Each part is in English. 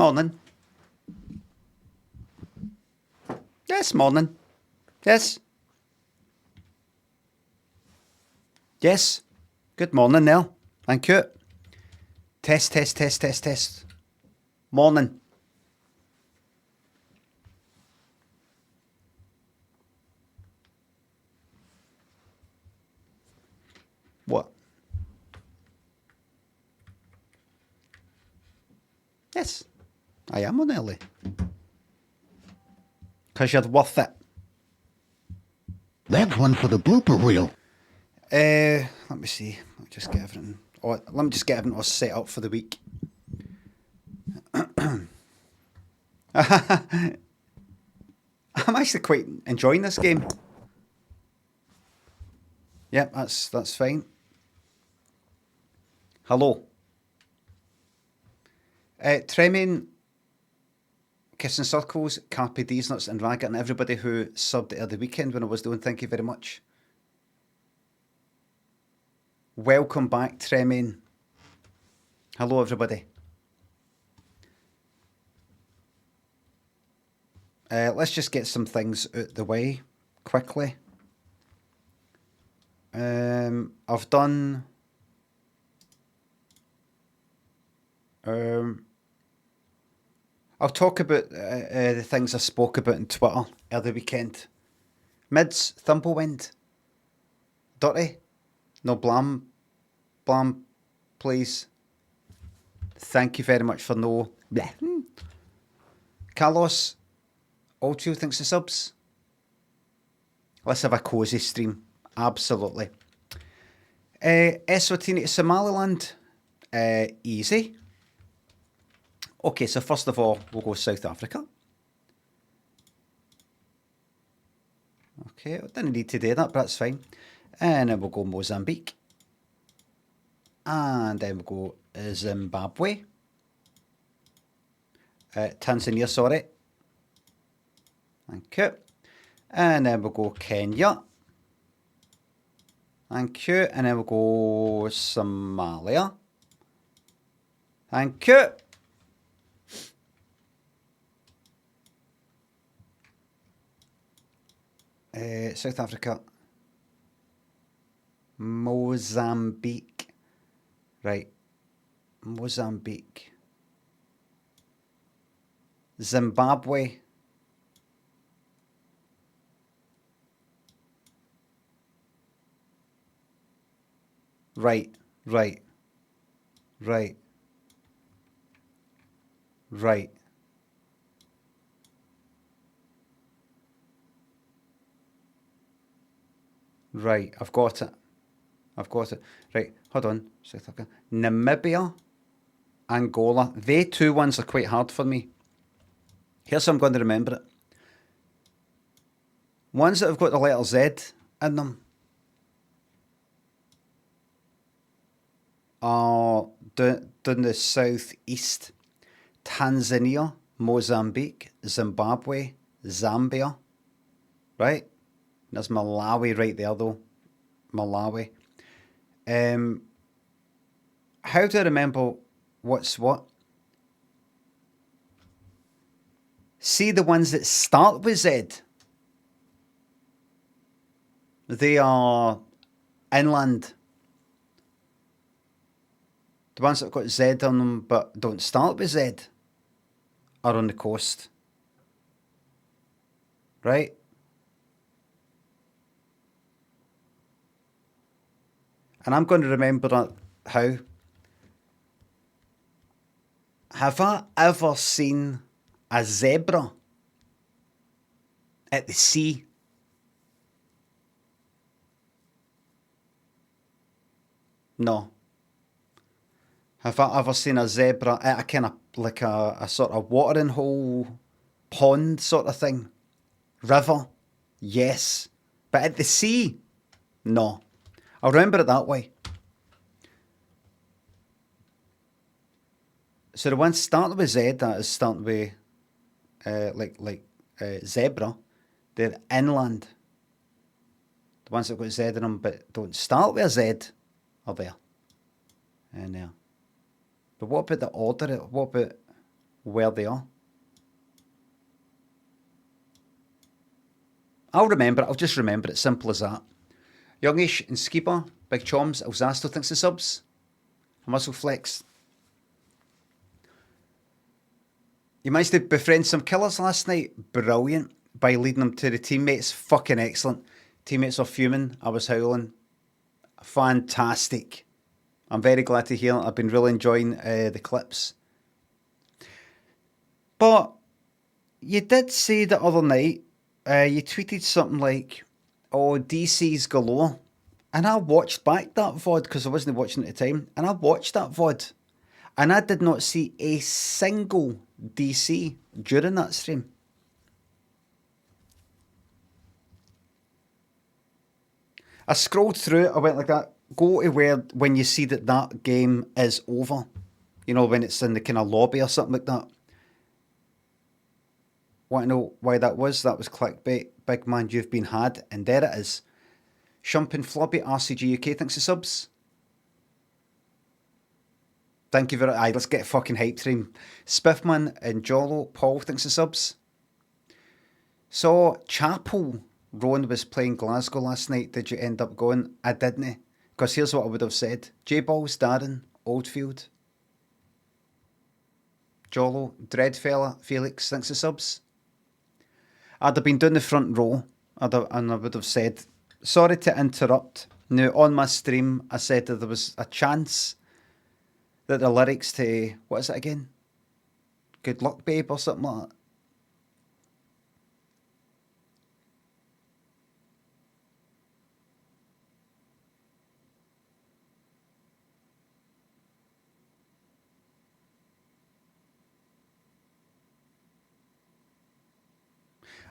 Morning. Yes, morning. Yes. Yes. Good morning, Nell. Thank you. Test, test, test, test, test. Morning. What? Yes. I am on early. Because you're worth it. That's one for the blooper reel. Let me see. Let me just get everything. Let me just get everything all set up for the week. I'm actually quite enjoying this game. Yep, that's fine. Hello. Tremin, Kissing Circles, Carpe D's Nuts and Raggett, and everybody who subbed at the weekend when I was doing, thank you very much. Welcome back, Tremin. Hello, everybody. Let's just get some things out the way quickly. I've done... I'll talk about the things I spoke about on Twitter at the weekend. Mids, Thimblewind. Dirty. No blam, please. Thank you very much for no... Bleh. Carlos, Ultio thinks the subs. Let's have a cosy stream. Absolutely. Eswatini to Somaliland. Easy. Okay, so first of all, we'll go South Africa. Okay, I didn't need to do that, but that's fine. And then we'll go Mozambique. And then we'll go Zimbabwe. Tanzania, sorry. Thank you. And then we'll go Kenya. Thank you. And then we'll go Somalia. Thank you. South Africa. Mozambique. Right. Mozambique. Zimbabwe. Right. Right. Right. Right. Right, I've got it. I've got it. Right, hold on. South Africa. Namibia, Angola. They two ones are quite hard for me. Here's how I'm going to remember it. Ones that have got the letter Z in them are down the southeast. Tanzania, Mozambique, Zimbabwe, Zambia. Right? There's Malawi right there, though. Malawi. How do I remember what's what? See the ones that start with Z. They are inland. The ones that have got Z on them but don't start with Z are on the coast. Right? And I'm going to remember that how. Have I ever seen a zebra at the sea? No. Have I ever seen a zebra at a kind of like a sort of watering hole, pond sort of thing? River? Yes. But at the sea? No. I'll remember it that way. So the ones starting with Z, that is starting with like zebra, they're inland. The ones that got Z in them but don't start with a Z are there. And there. But what about the order? What about where they are. I'll remember it. I'll just remember it. Simple as that. Youngish and Skiba, Big Choms, Elzasto thinks the subs. Muscle Flex. You managed to befriend some killers last night. Brilliant. By leading them to the teammates. Fucking excellent. Teammates are fuming. I was howling. Fantastic. I'm very glad to hear it. I've been really enjoying the clips. But you did say the other night, you tweeted something like, oh, DC's galore. And I watched back that VOD because I wasn't watching at the time. And I watched that VOD. And I did not see a single DC during that stream. I scrolled through it, I went like that. Go to where when you see that game is over. You know, when it's in the kind of lobby or something like that. Want to know why that was? That was clickbait. Big man, you've been had. And there it is. Shumpin Flobby, RCG UK, thanks for subs. Thank you very much. Aye, let's get a fucking hype train. Spiffman and Jolo, Paul, thanks for subs. So, Chapel, Rowan was playing Glasgow last night. Did you end up going? I didn't. Because here's what I would have said. J-Balls, Darren, Oldfield. Jolo, Dreadfella, Felix, thanks for subs. I'd have been down the front row and I would have said, sorry to interrupt. Now, on my stream, I said that there was a chance that the lyrics to, what is it again? Good Luck Babe or something like that.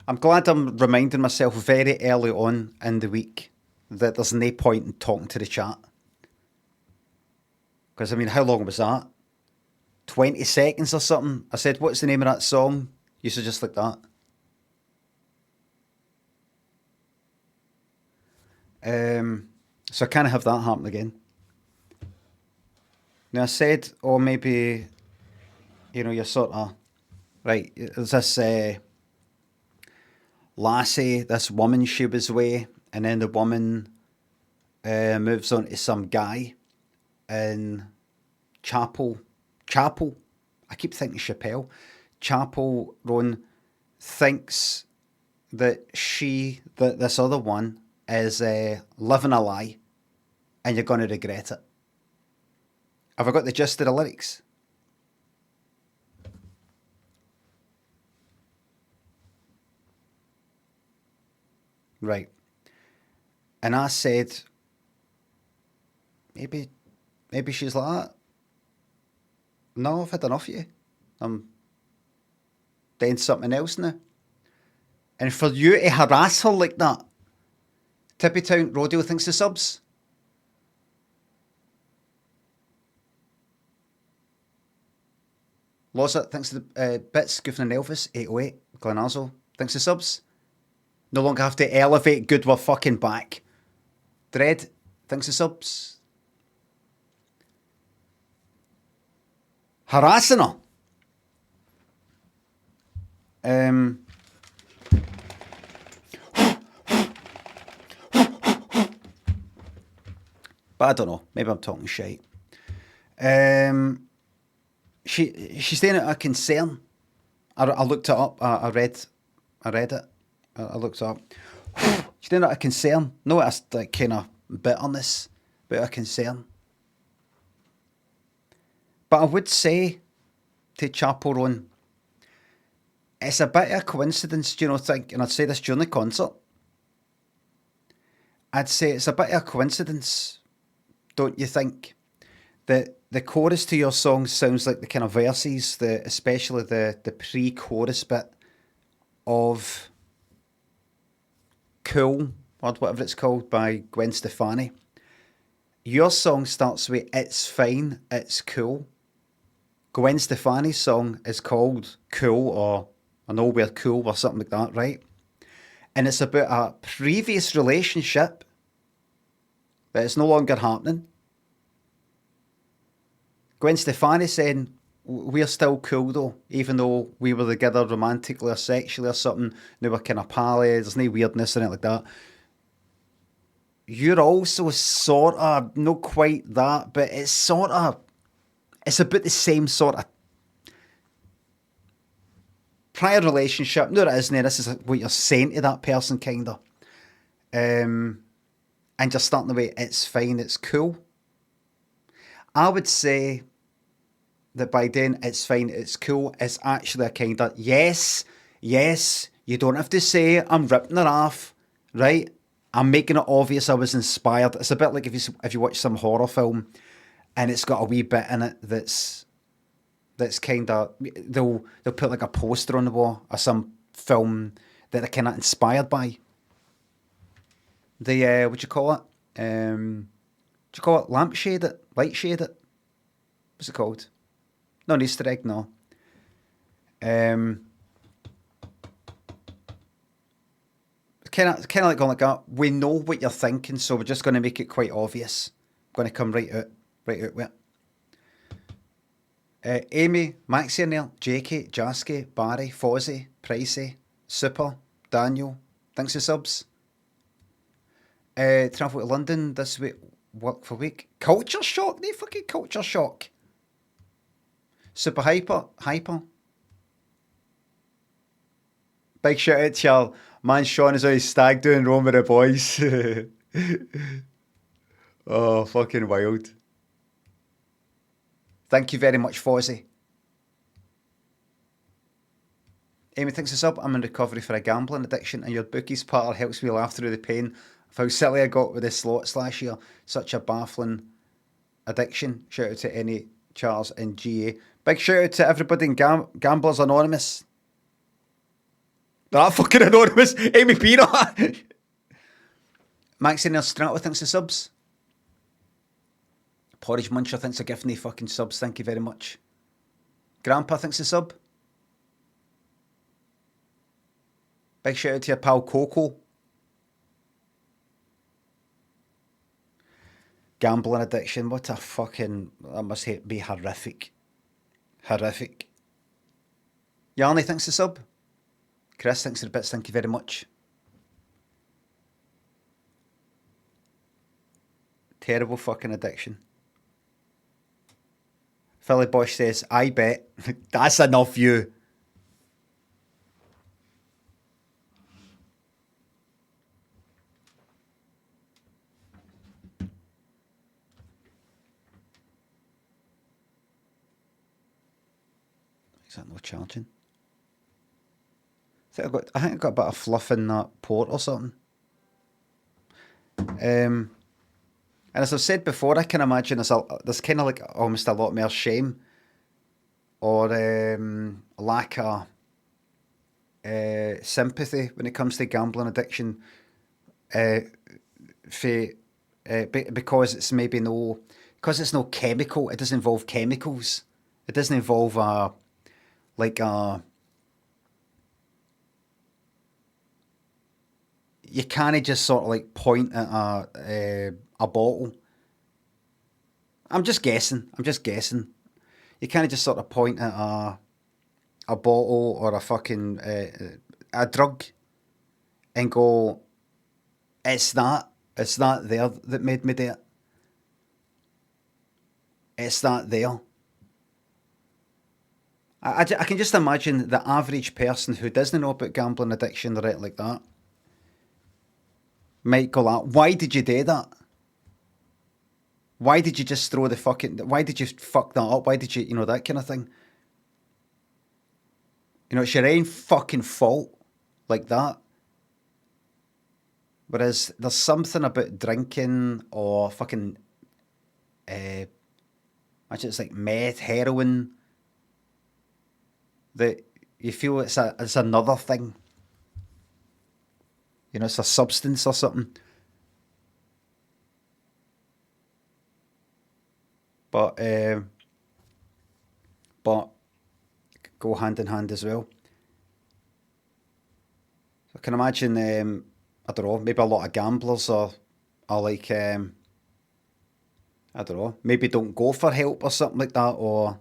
I'm glad I'm reminding myself very early on in the week that there's no point in talking to the chat. Because, I mean, how long was that? 20 seconds or something? I said, what's the name of that song? You should just like that. So I can't have that happen again. Now I said, or maybe, you know, you're sort of, right, there's this lassie, this woman she was with, and then the woman moves on to some guy in Chapel, I keep thinking Chappelle. Chapel, Ron thinks that this other one is living a lie and you're going to regret it. Have I got the gist of the lyrics? Right. And I said, maybe she's like that. No, I've had enough of you. I'm doing something else now. And for you to harass her like that, Tippy Town Rodeo thinks the subs. Loza thinks the bits, Goofing and Elvis, 808, Glenarzo thinks the subs. No longer have to elevate, good, we're fucking back. Dread thinks the subs. Harassing her. But I don't know. Maybe I'm talking shite. She's saying it a concern. I looked it up. I read it. I looked it up. She's saying it a concern. No, it's like kind of bitterness, but a concern. But I would say to Chaperone, it's a bit of a coincidence, do you know, and I'd say this during the concert. I'd say it's a bit of a coincidence, don't you think, that the chorus to your song sounds like the kind of verses, especially the pre-chorus bit of Cool, or whatever it's called, by Gwen Stefani. Your song starts with It's Fine, It's Cool. Gwen Stefani's song is called Cool, or I Know We're Cool, or something like that, right? And it's about a previous relationship that is no longer happening. Gwen Stefani saying, we're still cool though, even though we were together romantically or sexually or something. Now we're kind of pally. There's no weirdness in it like that. You're also sort of not quite that, but it's sort of it's about the same sort of prior relationship. No, it isn't. This is what you're saying to that person, kind of. And you're starting the way, it's fine, it's cool. I would say that by then, it's fine, it's cool, it's actually a kind of, yes, yes, you don't have to say I'm ripping it off, right? I'm making it obvious I was inspired. It's a bit like if you watch some horror film and it's got a wee bit in it that's kind of they'll put like a poster on the wall of some film that they're kind of inspired by. The what do you call it? Do you call it lampshade it? Light shade it? What's it called? Not an Easter egg, no. Um, kind of like going like that. We know what you're thinking, so we're just going to make it quite obvious. Going to come right out with it. Amy, Maxie Neil, Jakey, Jasky, Barry, Fozzie, Pricey, Super, Daniel. Thanks for subs. Travel to London this week. Work for week. Culture shock? No fucking culture shock. Super hyper. Big shout out to your man Sean is always stag doing Rome with the boys. Oh, fucking wild. Thank you very much, Fozzie. Amy thinks it's up. I'm in recovery for a gambling addiction, and your bookies partner helps me laugh through the pain of how silly I got with the slots last year. Such a baffling addiction. Shout out to any Charles and GA. Big shout out to everybody in Gamblers Anonymous. They're not fucking anonymous. Amy Peanut. Maxie Neil Strato thinks the subs. Porridge Muncher thinks a gift, no fucking subs. Thank you very much. Grandpa thinks a sub. Big shout out to your pal Coco. Gambling addiction. What a fucking... That must be horrific. Horrific. Yarny thinks a sub. Chris thinks the bits. Thank you very much. Terrible fucking addiction. Philly Bosch says, I bet. That's enough, you. Is that no charging? I think I got a bit of fluff in that port or something. And as I've said before, I can imagine there's kind of like almost a lot more shame or lack of sympathy when it comes to gambling addiction. Because it's maybe because it's no chemical. It doesn't involve chemicals. It doesn't involve you can't just sort of like point at a bottle. I'm just guessing. You can't just sort of point at a bottle or a fucking a drug and go, it's that there that made me do it. It's that there. I can just imagine the average person who doesn't know about gambling addiction or anything like that might go like, why did you do that? Why did you just throw why did you fuck that up? Why did you, that kind of thing? It's your own fucking fault like that. Whereas there's something about drinking or fucking, imagine it's like meth, heroin, that you feel it's another thing. It's a substance or something. But go hand in hand as well. So I can imagine, I don't know, maybe a lot of gamblers are like, I don't know, maybe don't go for help or something like that, or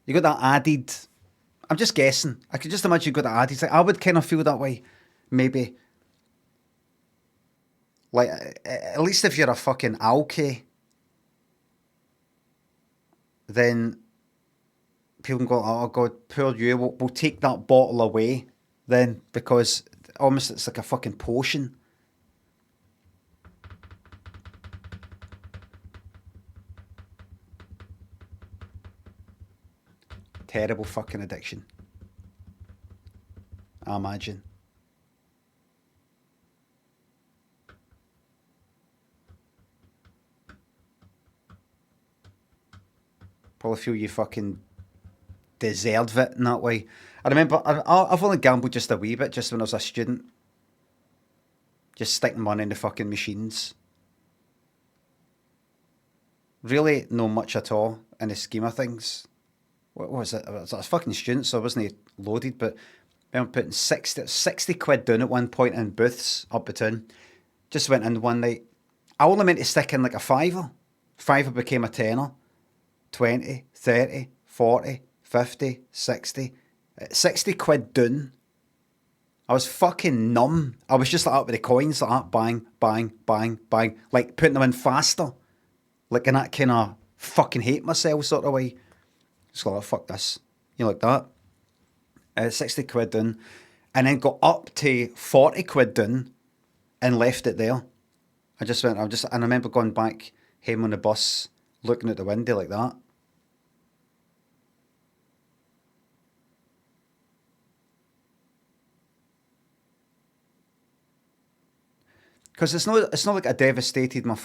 You got that added. I'm just guessing. I could just imagine you got that added. Like, I would kind of feel that way, maybe. Like, at least if you're a fucking alky, then people can go, oh God, poor you. We'll take that bottle away then, because almost it's like a fucking potion. Terrible fucking addiction, I imagine. Probably feel you fucking deserve it in that way. I remember I've only gambled just a wee bit, just when I was a student. Just sticking money in the fucking machines. Really, no much at all in the scheme of things. What was it? I was a fucking student, so I wasn't loaded, but I remember putting 60 quid down at one point in booths up the town. Just went in one night. I only meant to stick in like a fiver. Fiver became a tenner. 20, 30, 40, 50, 60. 60 quid down. I was fucking numb. I was just like up with the coins, like that, bang, bang, bang, bang. Like putting them in faster. Like in that kind of fucking hate myself sort of way. Just like, oh, fuck this. You know, like that. 60 quid down. And then got up to 40 quid down and left it there. And I remember going back home on the bus, looking at the window like that. Because it's not like I devastated my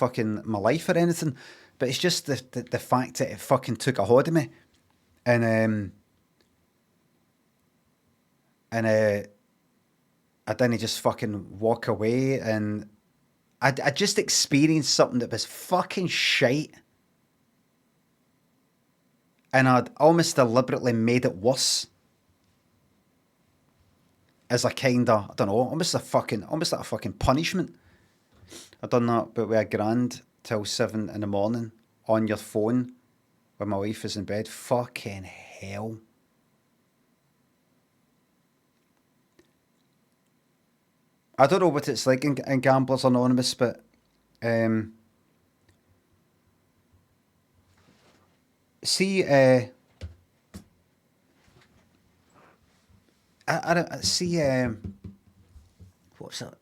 life or anything, but it's just the fact that it fucking took a hold of me, and I didn't just fucking walk away, and I just experienced something that was fucking shite, and I'd almost deliberately made it worse as a kind of, I don't know, almost like a fucking punishment. I done that, but with a grand till 7 in the morning on your phone when my wife is in bed. Fucking hell. I don't know what it's like in Gamblers Anonymous, but see, I don't see. What's that?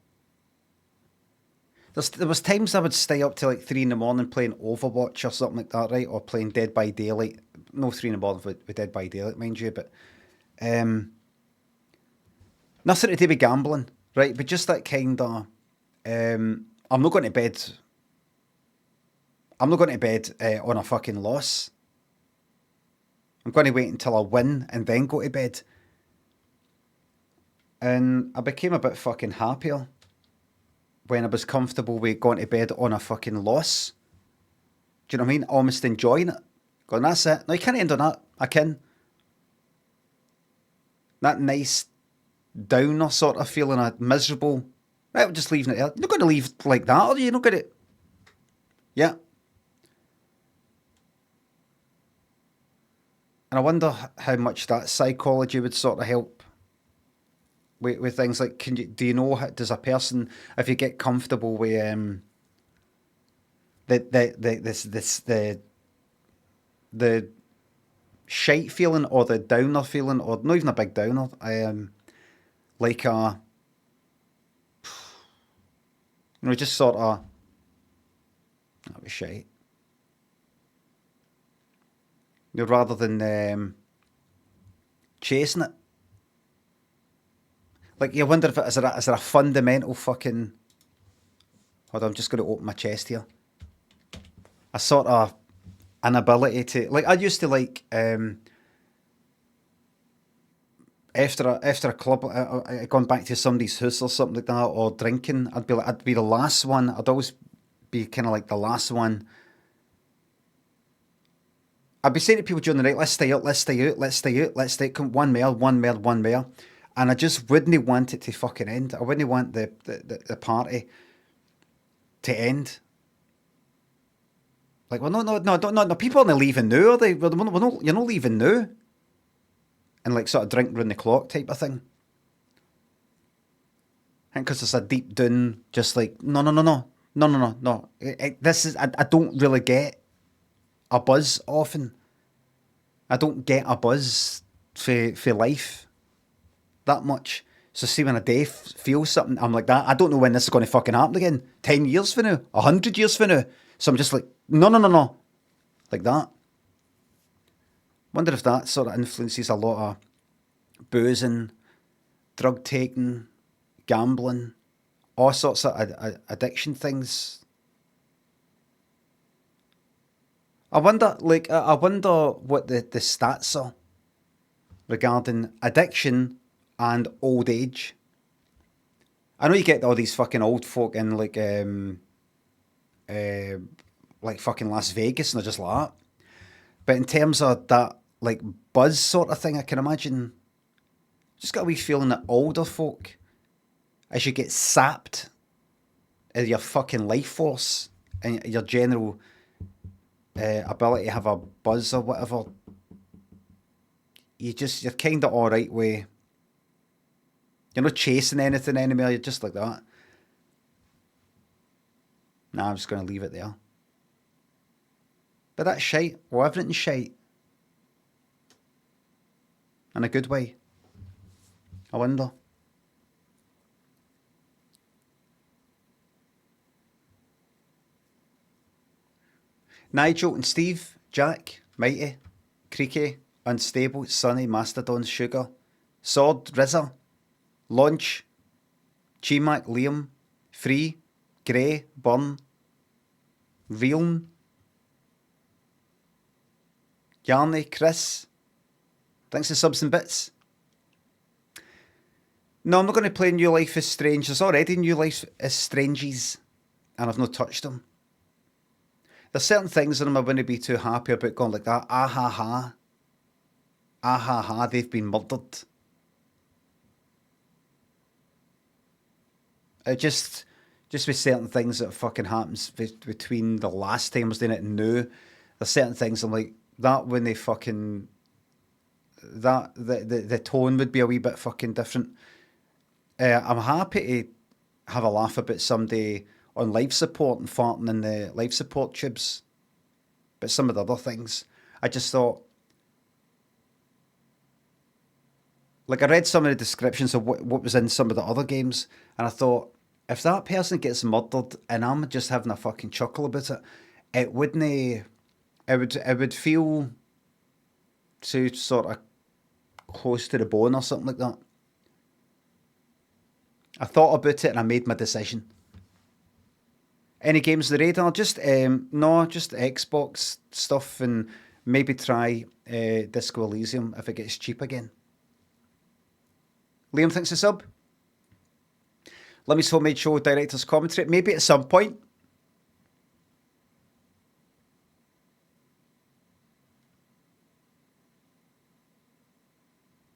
There was times I would stay up till like 3 in the morning playing Overwatch or something like that, right? Or playing Dead by Daylight. No 3 in the morning with Dead by Daylight, mind you, but nothing to do with gambling, right? But just that kind of, I'm not going to bed. I'm not going to bed on a fucking loss. I'm going to wait until I win and then go to bed. And I became a bit fucking happier when I was comfortable with going to bed on a fucking loss. Do you know what I mean? Almost enjoying it. Going, that's it. No, you can't end on that. I can. That nice downer sort of feeling, a miserable. Right, we're just leaving it there. You're not going to leave like that, are you? You're not going to. Yeah. And I wonder how much that psychology would sort of help with things like, do you know, does a person, if you get comfortable with the shite feeling or the downer feeling, or not even a big downer, like a, just sort of, that was shite. Rather than chasing it. Like, you wonder if is there a fundamental fucking... Hold on, I'm just going to open my chest here. A sort of inability to... Like, I used to, like... after a club, gone back to somebody's house or something like that, or drinking, I'd be the last one. I'd always be kind of like the last one. I'd be saying to people during the night, let's stay out, let's stay out, let's stay out, let's stay out. One more, one more, one more. And I just wouldn't want it to fucking end. I wouldn't want the party to end. Like, well, no, people aren't leaving now, are they? Well, no, you're not leaving now. and like sort of drink round the clock type of thing. I think because it's a deep down, just like no. This is I don't really get a buzz often. I don't get a buzz for life that much. So see when a day feels something, I'm like that. I don't know when this is going to fucking happen again. 10 years from now, 100 years from now. So I'm just like no, like that. Wonder if that sort of influences a lot of boozing, drug taking, gambling, all sorts of addiction things. I wonder what the stats are regarding addiction and old age. I know you get all these fucking old folk in like fucking Las Vegas and they're just like that. But in terms of that like buzz sort of thing, I can imagine just got a wee feeling that older folk, as you get sapped of your fucking life force and your general ability to have a buzz or whatever, you're kind of all right with. You're not chasing anything anymore. You're just like that. Nah, I'm just going to leave it there. But that's shite. Well, everything's shite. In a good way. I wonder. Nigel and Steve, Jack, Mighty, Creaky, Unstable, Sunny, Mastodon, Sugar, Sword, Rizzer, Launch, G-Mac, Liam, Free, Grey, Burn, Realm, Yarny, Chris. Thanks for subs and bits. No, I'm not going to play New Life is Strange. There's already New Life is Stranges, and I've not touched them. There's certain things that I wouldn't be too happy about going like that. Ah ha ha. Ah ha ha, they've been murdered. It just with certain things that fucking happens between the last time I was doing it and now. There's certain things I'm like, that when they fucking, that, the tone would be a wee bit fucking different. I'm happy to have a laugh about somebody on life support and farting in the life support tubes. But some of the other things, I just thought, like I read some of the descriptions of what was in some of the other games, and I thought, if that person gets murdered and I'm just having a fucking chuckle about it, it wouldn't, it would feel too sort of close to the bone or something like that. I thought about it and I made my decision. Any games on the radar? Just no, just Xbox stuff and maybe try Disco Elysium if it gets cheap again. Liam thinks a sub. Limmy's Homemade Show Director's Commentary. Maybe at some point.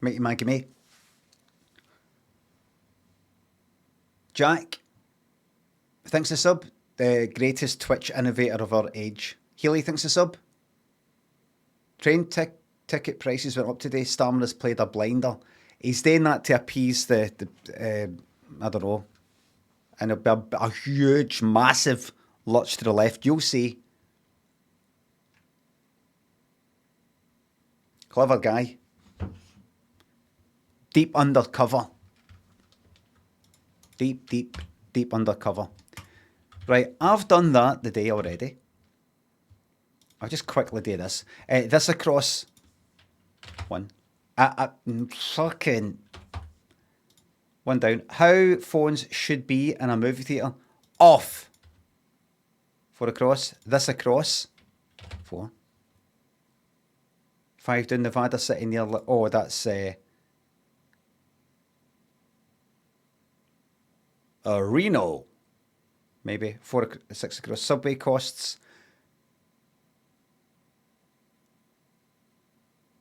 Mighty Maggie May. Jack thinks a sub. The greatest Twitch innovator of our age. Healy thinks a sub. Train ticket prices went up today. Stammer has played a blinder. He's doing that to appease the I don't know. And it'll be a huge, massive lurch to the left. You'll see. Clever guy. Deep undercover. Deep undercover. Right, I've done that the day already. I'll just quickly do this. This across one. Fucking one down. How phones should be in a movie theatre. Off. 4 across. This across. 4. 5 down. Nevada City near. Oh, that's Reno. Maybe 6 across. Subway costs.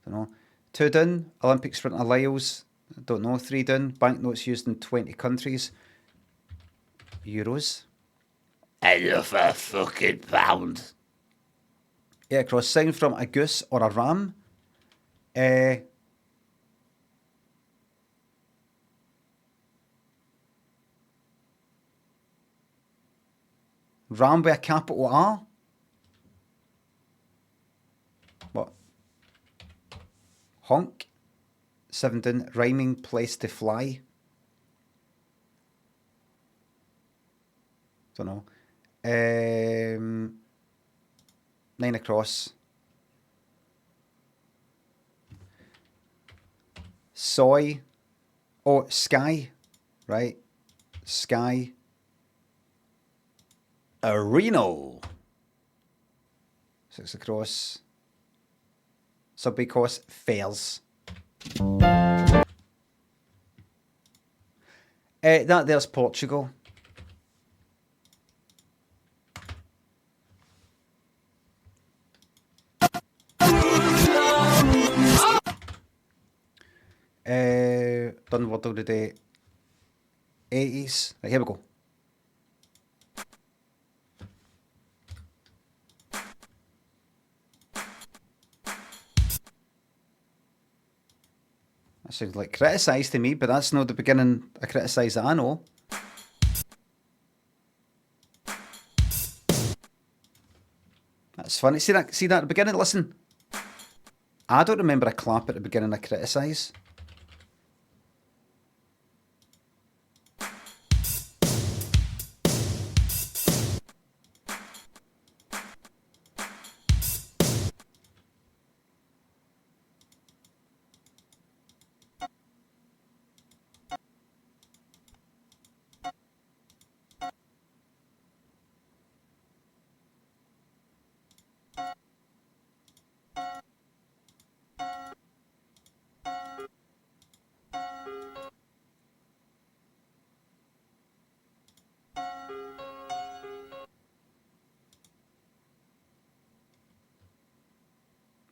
Don't know. 2 down. Olympic Sprinter Lyles. Don't know. 3 down. Banknotes used in 20 countries. Euros. Enough a fucking pound. Yeah, across. Sound from a goose or a ram. Ram with a capital R? What? Honk? 17, rhyming place to fly. Don't know. 9 across. Soy. Oh, sky. Right. Sky. Reno. 6 across. Subway course. Fairs. That there's Portugal. Done what of the 80s. Right, here we go. That sounds like criticise to me, but that's not the beginning of criticise that I know. That's funny. See that at the beginning? Listen. I don't remember a clap at the beginning of criticise.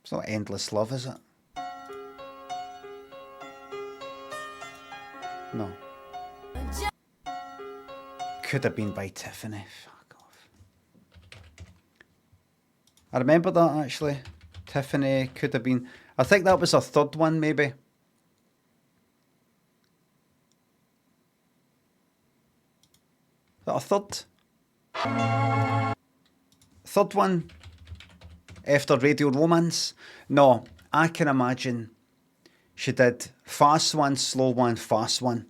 It's not endless love, is it? No. Could have been by Tiffany. Fuck off. I remember that actually. Tiffany could have been. I think that was her third one, maybe. Is that a third? Third one after Radio Romance? No, I can imagine she did fast one, slow one, fast one.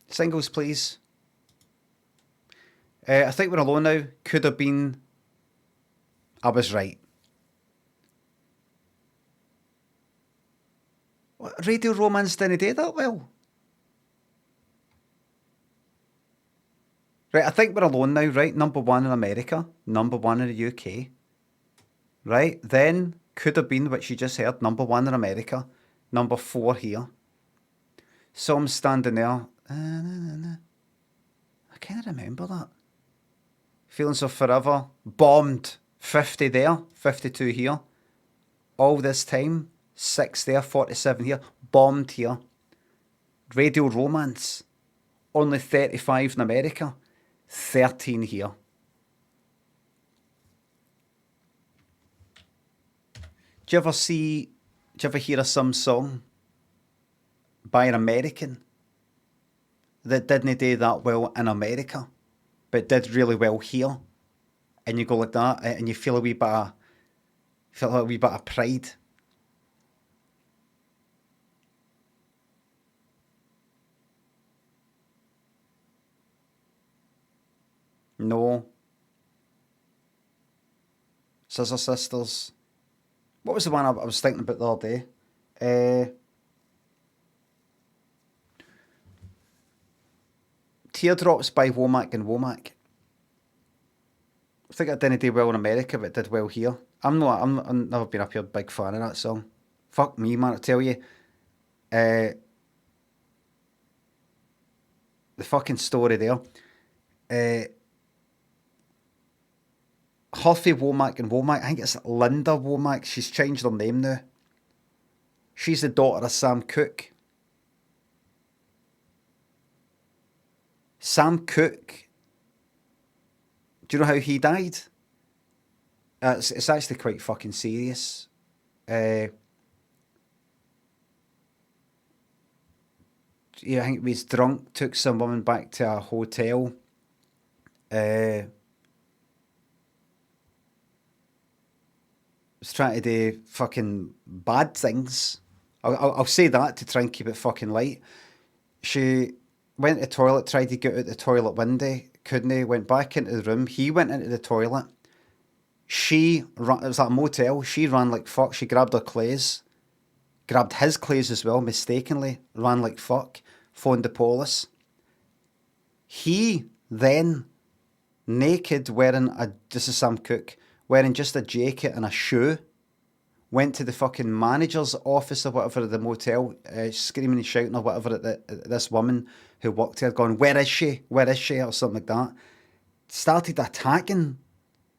Singles, please. I think we're alone now. Could have been. I was right. What, Radio Romance didn't do that well. Right, I think we're alone now, right? Number 1 in America, number 1 in the UK. Right, then could have been, which you just heard, number 1 in America, number 4 here. So I'm standing there. I kind of remember that. Feelings of Forever, bombed. 50 there, 52 here. All this time, 6 there, 47 here, bombed here. Radio Romance, only 35 in America, 13 here. Do you ever hear of some song by an American that didn't do that well in America, but did really well here? And you go like that, and you feel a wee bit of pride. No. Scissor Sisters. What was the one I was thinking about the other day? Teardrops by Womack and Womack. I think it didn't do well in America, but it did well here. I've never been up here big fan of that song. Fuck me, man, I tell you. The fucking story there. Harvey Womack and Womack, I think it's Linda Womack. She's changed her name now. She's the daughter of Sam Cooke. Sam Cooke. Do you know how he died? It's actually quite fucking serious. Uh, yeah, I think he was drunk, took some woman back to a hotel. Uh, was trying to do fucking bad things. I'll say that to try and keep it fucking light. She went to the toilet, tried to get out the toilet window, couldn't he? Went back into the room. He went into the toilet. She ran, it was that motel. She ran like fuck. She grabbed her clothes, grabbed his clothes as well, mistakenly. Ran like fuck. Phoned the police. He then, naked, wearing a, this is Sam Cooke, wearing just a jacket and a shoe, went to the fucking manager's office or whatever at the motel, screaming and shouting or whatever at this woman who worked there, going, "Where is she? Where is she?" or something like that. Started attacking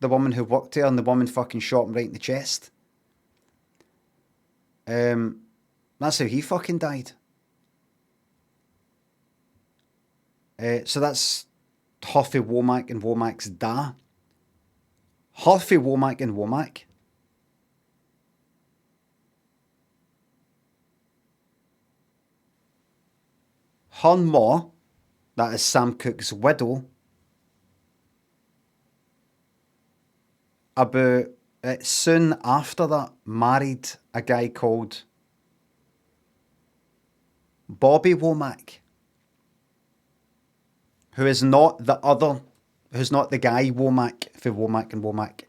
the woman who worked there, and the woman fucking shot him right in the chest. That's how he fucking died. So that's Harvey Womack and Womack's da. Harvey Womack and Womack. Her ma, that is Sam Cooke's widow, about soon after that married a guy called Bobby Womack, who is not the other, who's not the guy Womack for Womack and Womack.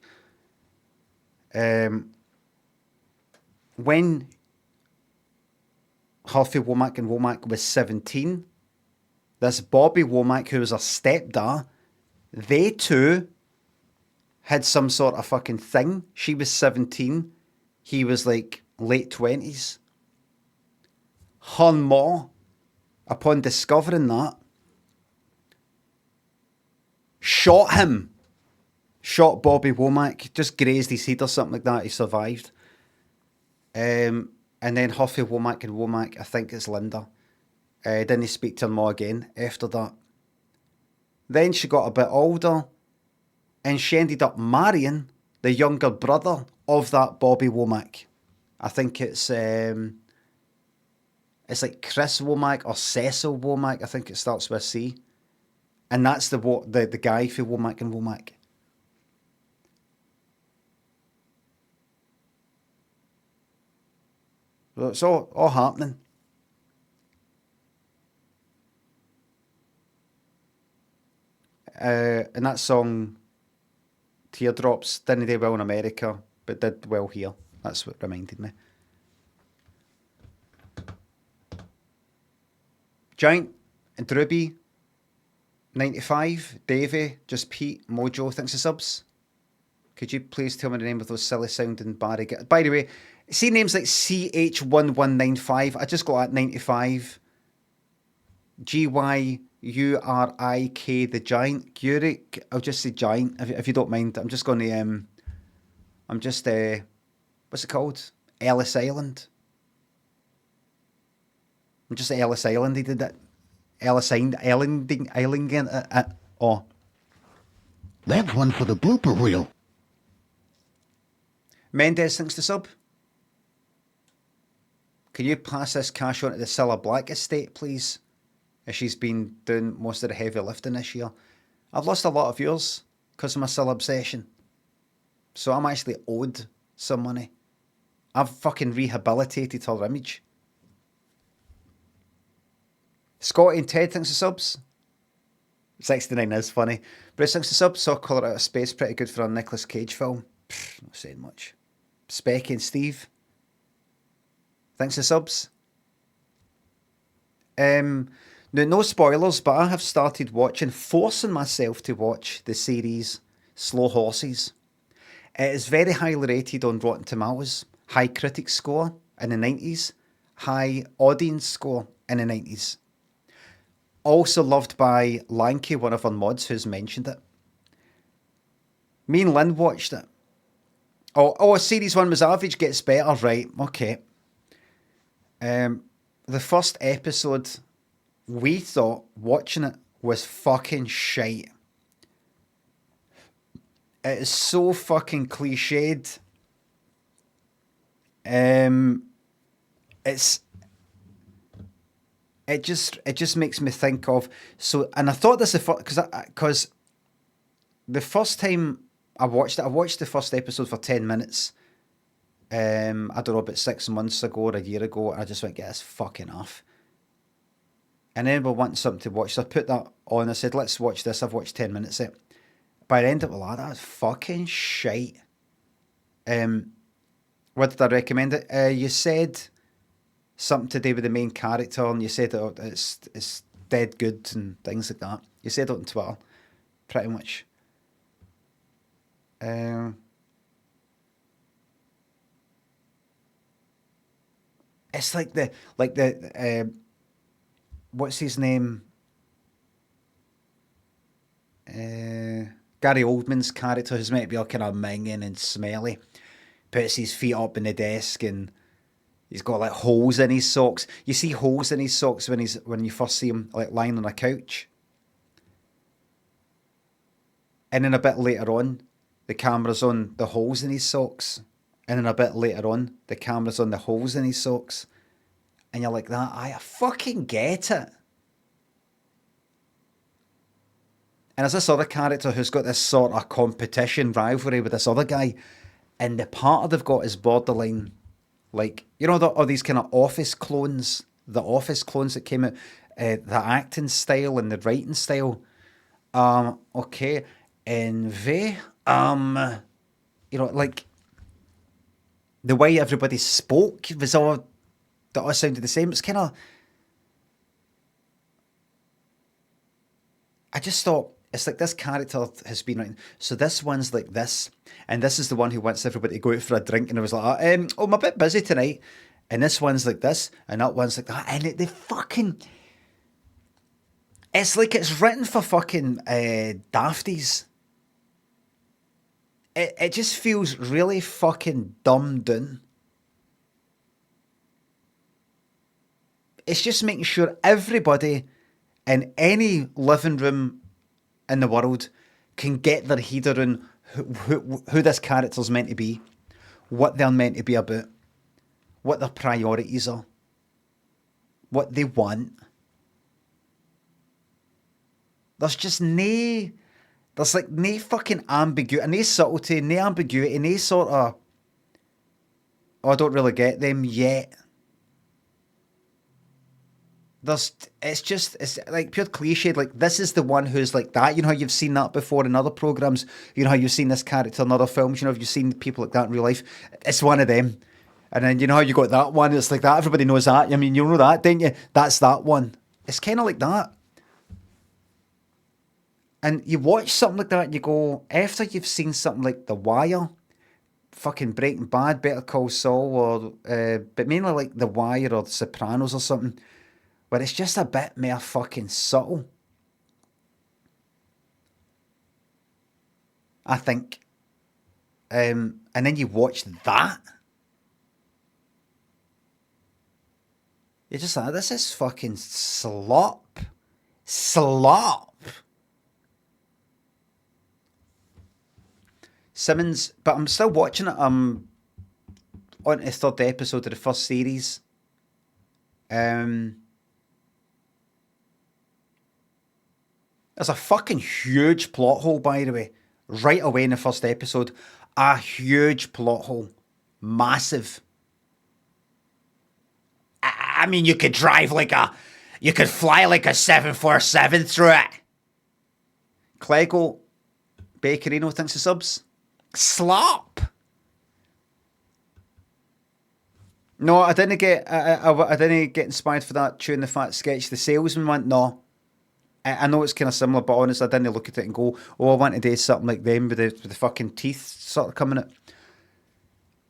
When Harvey Womack and Womack was 17, this Bobby Womack, who was her stepdad, they two had some sort of fucking thing. She was 17. He was like late 20s. Her ma, upon discovering that, shot him. Shot Bobby Womack. Just grazed his head or something like that. He survived. And then Harvey Womack and Womack, I think it's Linda, didn't speak to her ma again after that. Then she got a bit older, and she ended up marrying the younger brother of that Bobby Womack. I think it's like Chris Womack or Cecil Womack. I think it starts with a C. And that's the guy for Womack and Womack. So it's all happening. And that song, Teardrops, didn't do well in America, but did well here. That's what reminded me. Giant and Drewby, 95. Davey, just Pete, Mojo, thanks for subs. Could you please tell me the name of those silly sounding Barry? By the way, see names like CH1195. I just got at 95. GYURIK, the Giant. Gurik, I'll just say Giant if you don't mind. I'm just going to, what's it called? Ellis Island. I'm just at Ellis Island, he did that. Ellis Island, oh. That's one for the blooper reel. Mendes, thanks to sub. Can you pass this cash on to the Cilla Black estate, please? As she's been doing most of the heavy lifting this year. I've lost a lot of viewers because of my Cilla obsession. So I'm actually owed some money. I've fucking rehabilitated her image. Scotty and Ted, thanks for subs. 69 is funny. Bruce, thanks for subs. Saw Colour Out of Space, pretty good for a Nicolas Cage film. Not saying much. Specky and Steve, thanks for subs. Now, no spoilers, but I have started forcing myself to watch the series Slow Horses. It is very highly rated on Rotten Tomatoes, high critic score in the 90s, high audience score in the 90s. Also loved by Lanky, one of our mods who's mentioned it. Me and Lynn watched it. Oh, series 1 was average, gets better, right, okay. The first episode, we thought watching it was fucking shite. It is so fucking cliched. Um, it's it just makes me think of so, and I thought this because the first time I watched the first episode for 10 minutes. I don't know, about 6 months ago or a year ago, and I just went, get this fucking off. And then we wanted something to watch, so I put that on. I said, let's watch this. I've watched 10 minutes of it. By the end of it, like, that's fucking shite. What did I recommend it? You said something to do with the main character, and you said it's dead good and things like that. You said it on Twitter, pretty much. It's like the what's his name? Gary Oldman's character, who's meant to be all kind of minging and smelly, puts his feet up in the desk and he's got like holes in his socks. You see holes in his socks when you first see him like lying on a couch, and then a bit later on, the camera's on the holes in his socks, and then a bit later on, the camera's on the holes in his socks, and you're like, that I fucking get it. And there's this other character who's got this sort of competition rivalry with this other guy, and the partner they've got is borderline, like, you know, all these kind of the office clones that came out, the acting style and the writing style. Okay, and you know, like the way everybody spoke was all that all sounded the same. It's kind of, I just thought, it's like this character has been written. So this one's like this, and this is the one who wants everybody to go out for a drink, and I was like, oh, I'm a bit busy tonight. And this one's like this, and that one's like that, and they fucking, it's like it's written for fucking dafties. It just feels really fucking dumbed down. It's just making sure everybody in any living room in the world can get their head around who this character's meant to be, what they're meant to be about, what their priorities are, what they want. There's like no fucking ambiguity, no subtlety, no ambiguity, no sort of, oh, I don't really get them yet. It's like pure cliche. Like, this is the one who's like that. You know how you've seen that before in other programs. You know how you've seen this character in other films. You know, you've seen people like that in real life. It's one of them. And then you know how you got that one. It's like that. Everybody knows that. I mean, you know that, don't you? That's that one. It's kind of like that. And you watch something like that, and you go, after you've seen something like The Wire, fucking Breaking Bad, Better Call Saul, or but mainly like The Wire or The Sopranos or something, where it's just a bit more fucking subtle. I think. And then you watch that. You're just like, this is fucking slop. Slop. Simmons, but I'm still watching it. I'm on the third episode of the first series. There's a fucking huge plot hole, by the way, right away in the first episode. A huge plot hole. Massive. I mean, you could fly like a 747 through it. Clego Bakerino thinks of subs. Slop. No, I didn't get. I didn't get inspired for that Chewing the Fat sketch. The salesman one, no. I know it's kind of similar, but honestly, I didn't look at it and go, "Oh, I want to do something like them with the fucking teeth sort of coming out."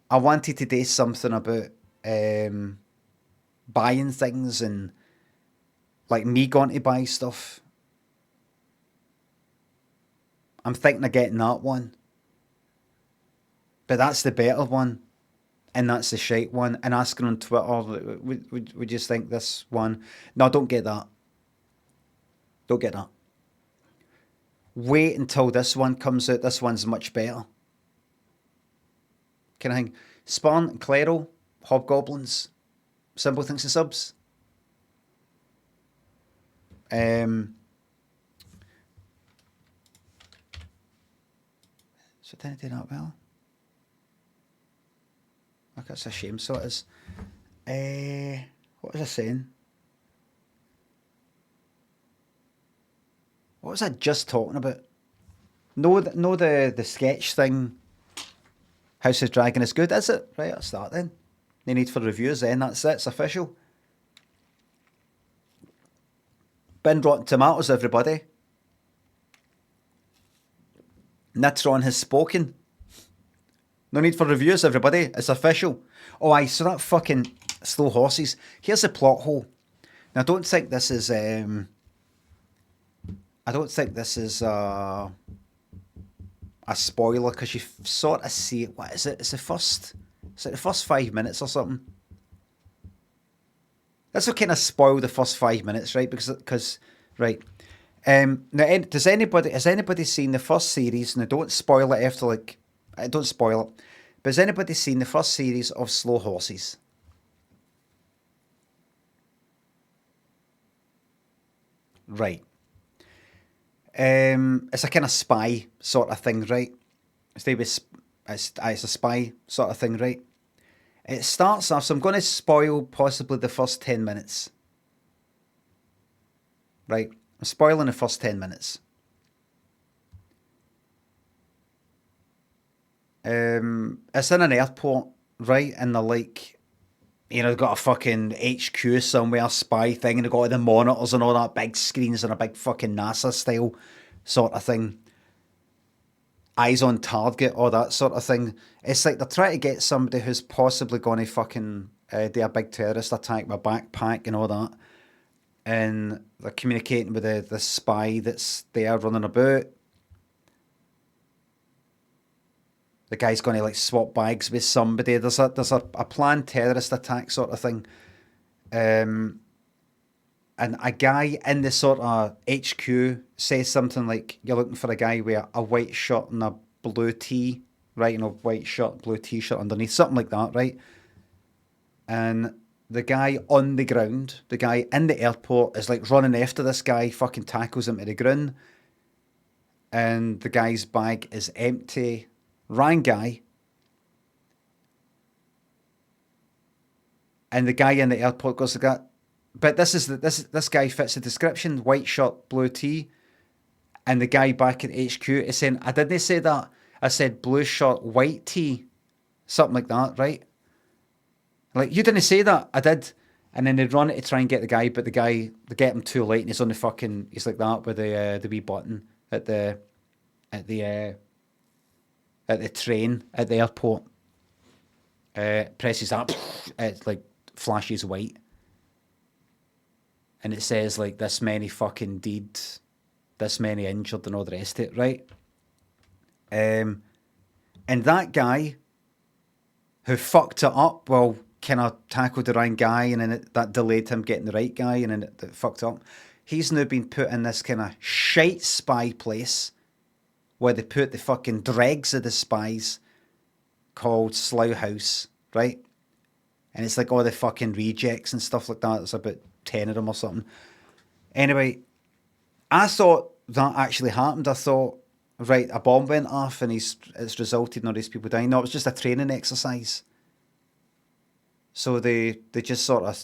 I wanted to do something about buying things and like me going to buy stuff. I'm thinking of getting that one, but that's the better one, and that's the shite one. And asking on Twitter, would you think this one? No, don't get that. Don't get that. wait until this one comes out. This one's much better. Kind of thing. Sparn and Claro, Hobgoblins, Simple Things and Subs. So didn't do that well. Look, that's a shame. So it is. What was I saying? What was I just talking about? No, the sketch thing. House of Dragon is good, is it? Right, I'll start then. No need for reviews then. That's it. It's official. Bin Rotten Tomatoes, everybody. Nitron has spoken. No need for reviews, everybody. It's official. Oh, aye, so that fucking Slow Horses. Here's the plot hole. Now, I don't think this is... I don't think this is a spoiler, because you sort of see it. What is it? It's the first... It's like the first 5 minutes or something. This will kind of spoil the first 5 minutes, right? Because right. Now, has anybody seen the first series? Now, don't spoil it after, like... Don't spoil it. But has anybody seen the first series of Slow Horses? Right. It's a kind of spy sort of thing, right? It's a spy sort of thing, right? It starts off, so I'm going to spoil possibly the first 10 minutes. Right? I'm spoiling the first 10 minutes. It's in an airport, right? And they're like, you know, they've got a fucking HQ somewhere, spy thing, and they've got all the monitors and all that, big screens and a big fucking NASA style sort of thing. Eyes on target, all that sort of thing. It's like they're trying to get somebody who's possibly going to fucking do a big terrorist attack with a backpack and all that. And they're communicating with the spy that's there running about. The guy's going to like swap bags with somebody. There's a planned terrorist attack sort of thing. And a guy in the sort of HQ says something like, you're looking for a guy with a white shirt and a blue tee, right? And a white shirt, blue t-shirt underneath, something like that, right? And the guy on the ground, the guy in the airport is like running after this guy, fucking tackles him to the ground. And the guy's bag is empty. Rang guy. And the guy in the airport goes like that. But this guy fits the description, white shirt, blue tee. And the guy back at HQ is saying, I didn't say that. I said blue shirt, white tee. Something like that, right? Like, you didn't say that. I did. And then they run it to try and get the guy, but they get him too late, and he's on the fucking, he's like that with the wee button at the train at the airport. Presses that, it like flashes white. And it says like this many fucking dead, this many injured and all the rest of it, right? And that guy who fucked it up, well, kind of tackled the wrong guy, and then that delayed him getting the right guy, and then it fucked up. He's now been put in this kind of shite spy place where they put the fucking dregs of the spies called Slough House, right? And it's like all the fucking rejects and stuff like that. There's about 10 of them or something. Anyway, I thought that actually happened. I thought, right, a bomb went off and it's resulted in all these people dying. No, it was just a training exercise. So they just sort of,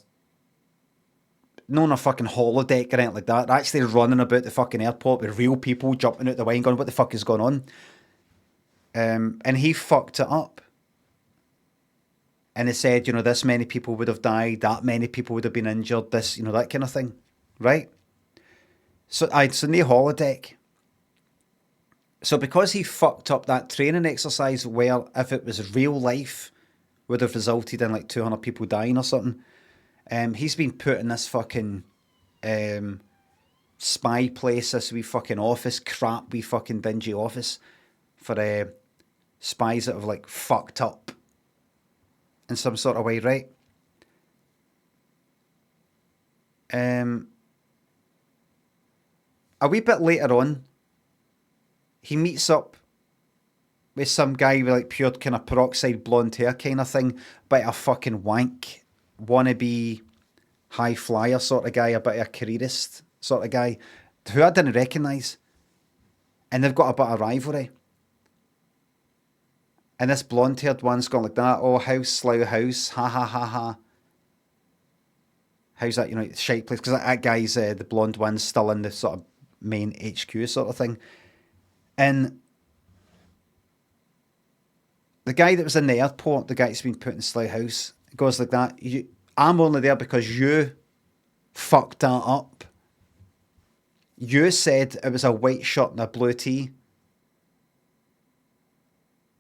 not on a fucking holodeck or anything like that. They're actually running about the fucking airport with real people jumping out the way and going, what the fuck is going on? And he fucked it up. And he said, you know, this many people would have died, that many people would have been injured, this, you know, that kind of thing. Right? So no holodeck. So because he fucked up that training exercise, where if it was real life, would have resulted in like 200 people dying or something, he's been put in this fucking spy place, this wee fucking office, crap wee fucking dingy office for spies that have like fucked up in some sort of way, right? A wee bit later on, he meets up with some guy with like pure kind of peroxide blonde hair kind of thing, bit of fucking wank, wannabe high flyer sort of guy, a bit of a careerist sort of guy, who I didn't recognise. And they've got a bit of rivalry. And this blonde haired one's gone like that, oh, house, slough house, ha ha ha ha. How's that, shite place? Because that guy's, the blonde one's still in the sort of main HQ sort of thing. And the guy that was in the airport, the guy that's been put in Slough House, goes like that, I'm only there because you fucked that up. You said it was a white shirt and a blue tee.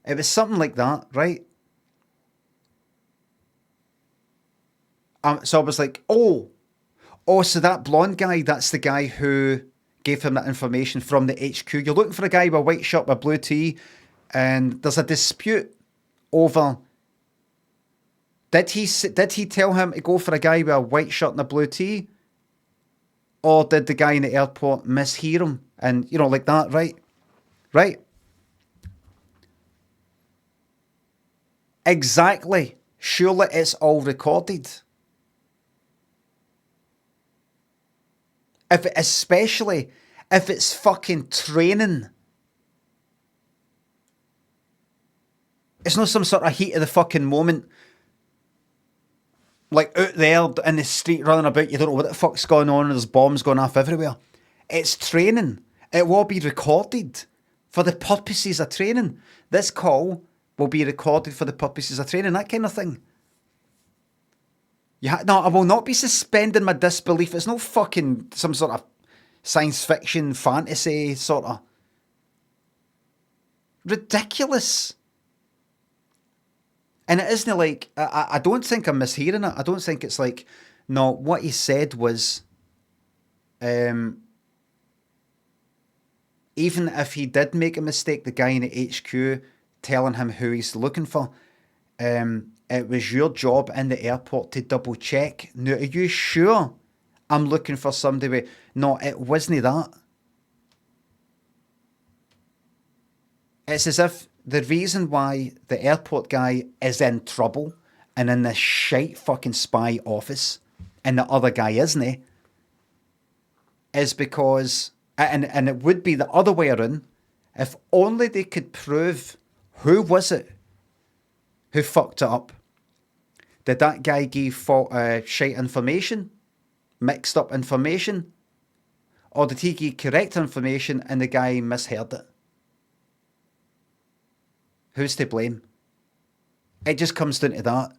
It was something like that, right? So I was like, oh, so that blonde guy, that's the guy who gave him that information from the HQ. You're looking for a guy with a white shirt with a blue tee, and there's a dispute over, did he tell him to go for a guy with a white shirt and a blue tee? Or did the guy in the airport mishear him? And, like that, right? Right? Exactly. Surely it's all recorded. Especially if it's fucking training. It's not some sort of heat of the fucking moment. Like out there in the street running about, you don't know what the fuck's going on, and there's bombs going off everywhere. It's training. It will be recorded for the purposes of training. This call will be recorded for the purposes of training, that kind of thing. No, I will not be suspending my disbelief. It's no fucking some sort of science fiction, fantasy sort of. Ridiculous. And it isn't like, I don't think I'm mishearing it. I don't think it's like, no, what he said was, even if he did make a mistake, the guy in the HQ telling him who he's looking for, it was your job in the airport to double check. Now, are you sure I'm looking for somebody with... No, it wasn't that. It's as if the reason why the airport guy is in trouble and in this shite fucking spy office and the other guy isn't, is because... And it would be the other way around. If only they could prove who was it who fucked it up. Did that guy give shite information? Mixed up information? Or did he give correct information and the guy misheard it? Who's to blame? It just comes down to that.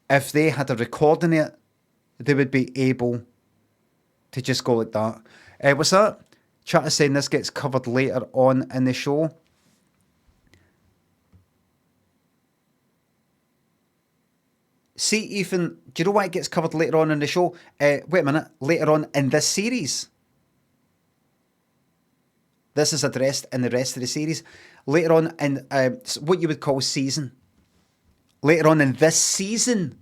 If they had a recording of it, they would be able to just go like that. What's that? Chat is saying this gets covered later on in the show. See, Ethan, do you know why it gets covered later on in the show? Wait a minute. Later on in this series. This is addressed in the rest of the series. Later on in what you would call season. Later on in this season.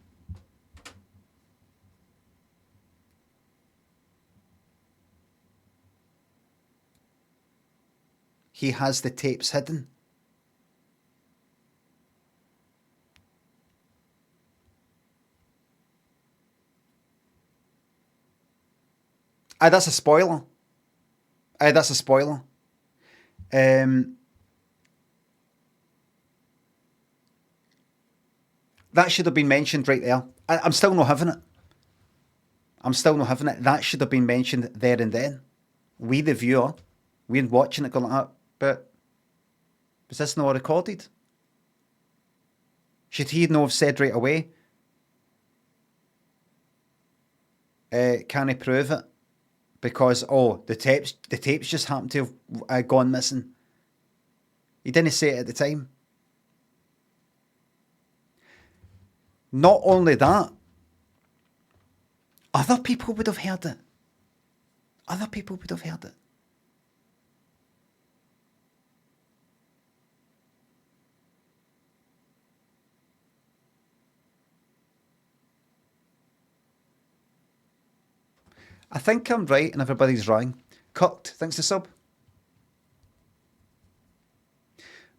He has the tapes hidden. That's a spoiler. That's a spoiler. That should have been mentioned right there. I'm still not having it. I'm still not having it. That should have been mentioned there and then. We, the viewer, we're watching it going like that, but was this not recorded? Should he not have said right away? Can he prove it? Because, the tapes just happened to have gone missing. He didn't say it at the time. Not only that, other people would have heard it. Other people would have heard it. I think I'm right and everybody's wrong. Cooked, thanks to sub.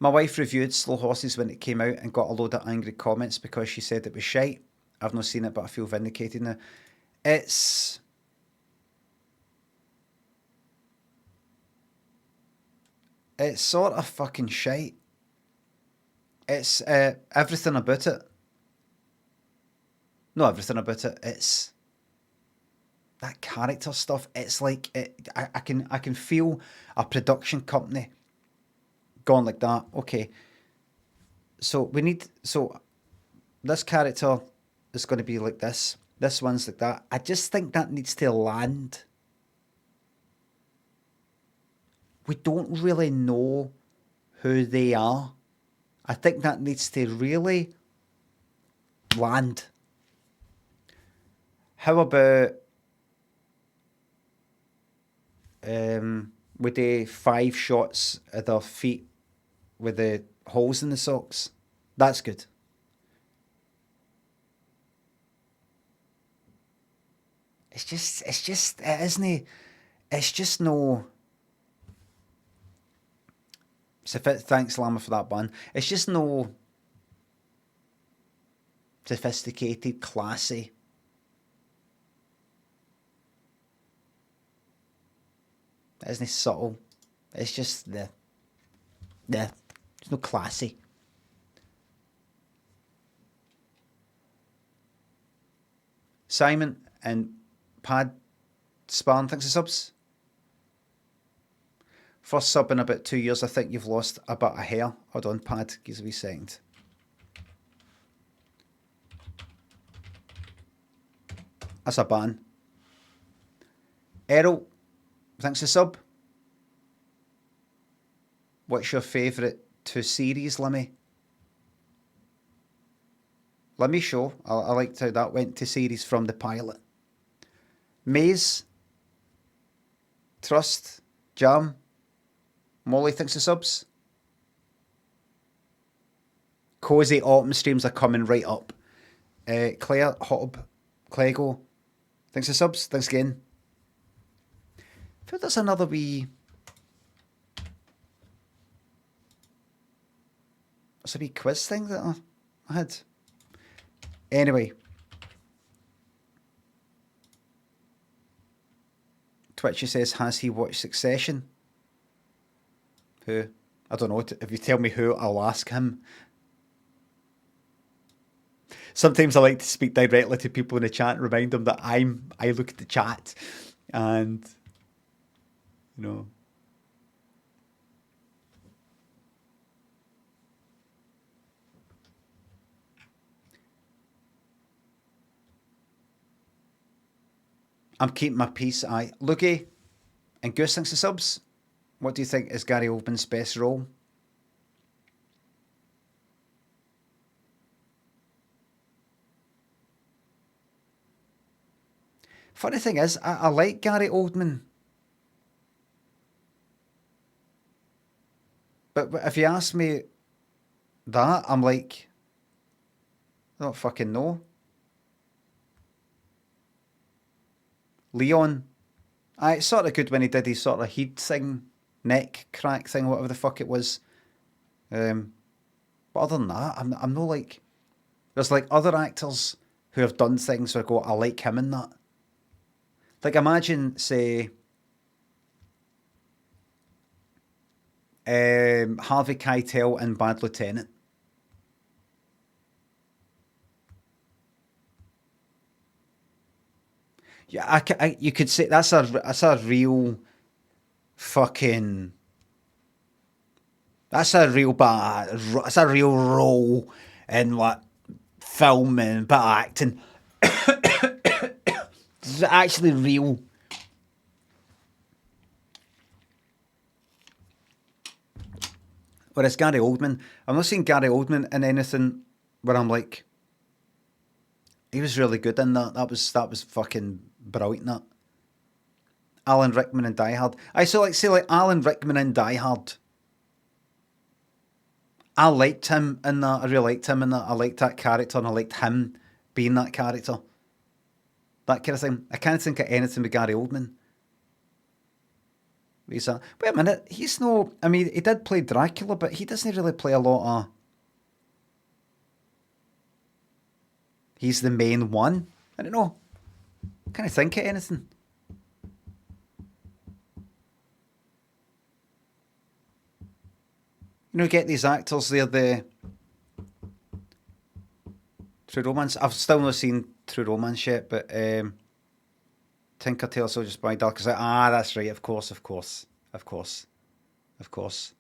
My wife reviewed Slow Horses when it came out and got a load of angry comments because she said it was shite. I've not seen it, but I feel vindicated now. It's sort of fucking shite. It's everything about it. Not everything about it. It's that character stuff. It's like I can feel a production company going like that. Okay, so this character is going to be like this. This one's like that. I just think that needs to land. We don't really know who they are. I think that needs to really land. How about we do 5 shots of their feet with the holes in the socks? That's good. It isn't. It's just no. So thanks, Lama, for that bun. It's just no sophisticated, classy. It isn't subtle. It's just it's no classy. Simon and Pad Sparn, thanks for subs. First sub in about 2 years. I think you've lost a bit of hair. Hold on, Pad, give us a wee second. That's a ban. Errol, thanks for sub. What's your favourite 2 series, Limmy? Limmy Show. I liked how that went to series from the pilot. Maze, Trust, Jam, Molly, thanks for subs. Cozy autumn streams are coming right up. Claire, Hob, Clego, thanks for subs. Thanks again. I feel there's another wee... There's a wee quiz thing that I had. Anyway. Twitchy says, has he watched Succession? Who? I don't know. If you tell me who, I'll ask him. Sometimes I like to speak directly to people in the chat and remind them that I look at the chat and, you know. I'm keeping my peace. Lookie and Goose, thanks for subs. What do you think is Gary Oldman's best role? Funny thing is, I like Gary Oldman. But if you ask me that, I'm like, I don't fucking know. Leon. It's sort of good when he did his sort of heat thing, neck crack thing, whatever the fuck it was. But other than that, I'm no like... There's like other actors who have done things where I go, I like him in that. Like imagine, say, Harvey Keitel in Bad Lieutenant. Yeah, you could say that's a real fucking... That's a real bad... That's a real role in like film and bit of acting. It's actually real. Whereas Gary Oldman, I'm not seeing Gary Oldman in anything where I'm like, he was really good in that. That was fucking brilliant. That Alan Rickman in Die Hard. I so like say like Alan Rickman in Die Hard. I liked him in that. I really liked him in that. I liked that character, and I liked him being that character. That kind of thing. I can't think of anything with Gary Oldman. He's a, wait a minute, he's no, I mean, he did play Dracula, but he doesn't really play a lot of, he's the main one. I don't know. Can't think of anything. You know, get these actors, they're the True Romance. I've still not seen True Romance yet, but Tinker Tailor Soldier Spy Dark is like, that's right, of course, of course, of course, of course.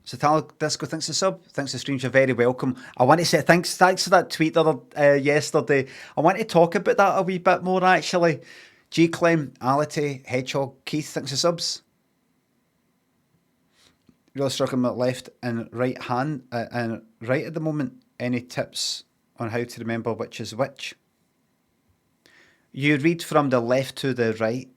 Satanic Disco thanks the sub. Thanks the streams. You're very welcome. I want to say thanks for that tweet the other, yesterday. I want to talk about that a wee bit more actually. G Clem, Ality, Hedgehog, Keith, thanks the subs. Really struggling with left and right hand and right at the moment. Any tips on how to remember which is which? You read from the left to the right.